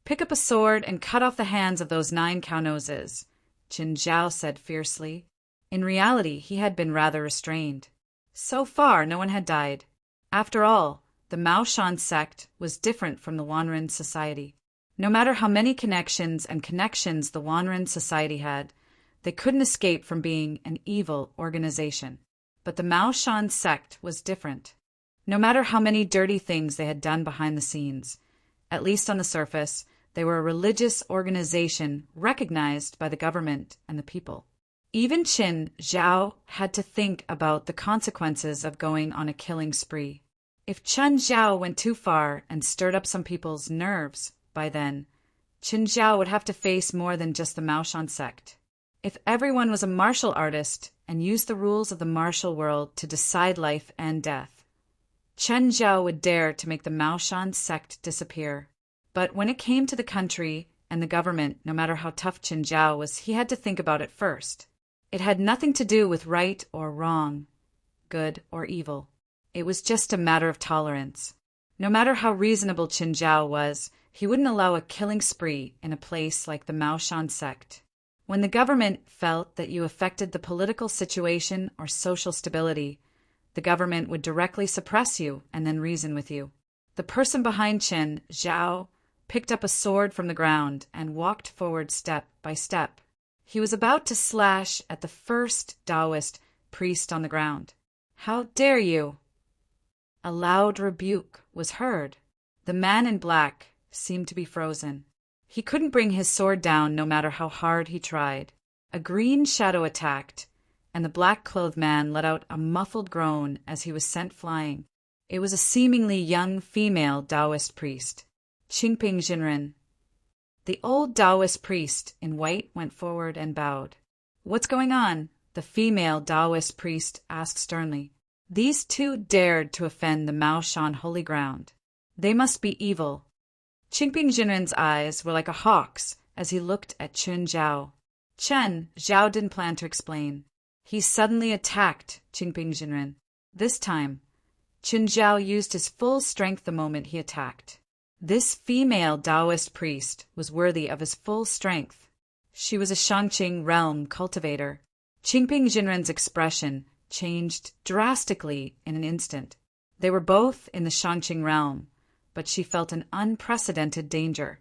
"Pick up a sword and cut off the hands of those 9 cow noses," Chen Zhao said fiercely. In reality, he had been rather restrained. So far, no one had died. After all, the Maoshan sect was different from the Wanren society. No matter how many connections the Wanren society had, they couldn't escape from being an evil organization. But the Maoshan sect was different. No matter how many dirty things they had done behind the scenes, at least on the surface, they were a religious organization recognized by the government and the people. Even Chen Zhao had to think about the consequences of going on a killing spree. If Chen Zhao went too far and stirred up some people's nerves by then, Chen Zhao would have to face more than just the Maoshan sect. If everyone was a martial artist and used the rules of the martial world to decide life and death, Chen Zhao would dare to make the Maoshan sect disappear. But when it came to the country and the government, no matter how tough Chen Zhao was, he had to think about it first. It had nothing to do with right or wrong, good or evil. It was just a matter of tolerance. No matter how reasonable Chen Zhao was, he wouldn't allow a killing spree in a place like the Maoshan sect. When the government felt that you affected the political situation or social stability, the government would directly suppress you and then reason with you. The person behind Chen Zhao picked up a sword from the ground and walked forward step by step. He was about to slash at the first Taoist priest on the ground. "How dare you!" A loud rebuke was heard. The man in black seemed to be frozen. He couldn't bring his sword down no matter how hard he tried. A green shadow attacked, and the black-clothed man let out a muffled groan as he was sent flying. It was a seemingly young female Taoist priest, Qingping Jinren. The old Taoist priest in white went forward and bowed. "What's going on?" the female Taoist priest asked sternly. These 2 dared to offend the Maoshan holy ground. They must be evil. Qingping Jinren's eyes were like a hawk's as he looked at Chen Zhao. Chen Zhao didn't plan to explain. He suddenly attacked Qingping Jinren. This time, Chen Zhao used his full strength the moment he attacked. This female Taoist priest was worthy of his full strength. She was a Shangqing realm cultivator. Qingping Jinren's expression changed drastically in an instant. They were both in the Shangqing realm, but she felt an unprecedented danger.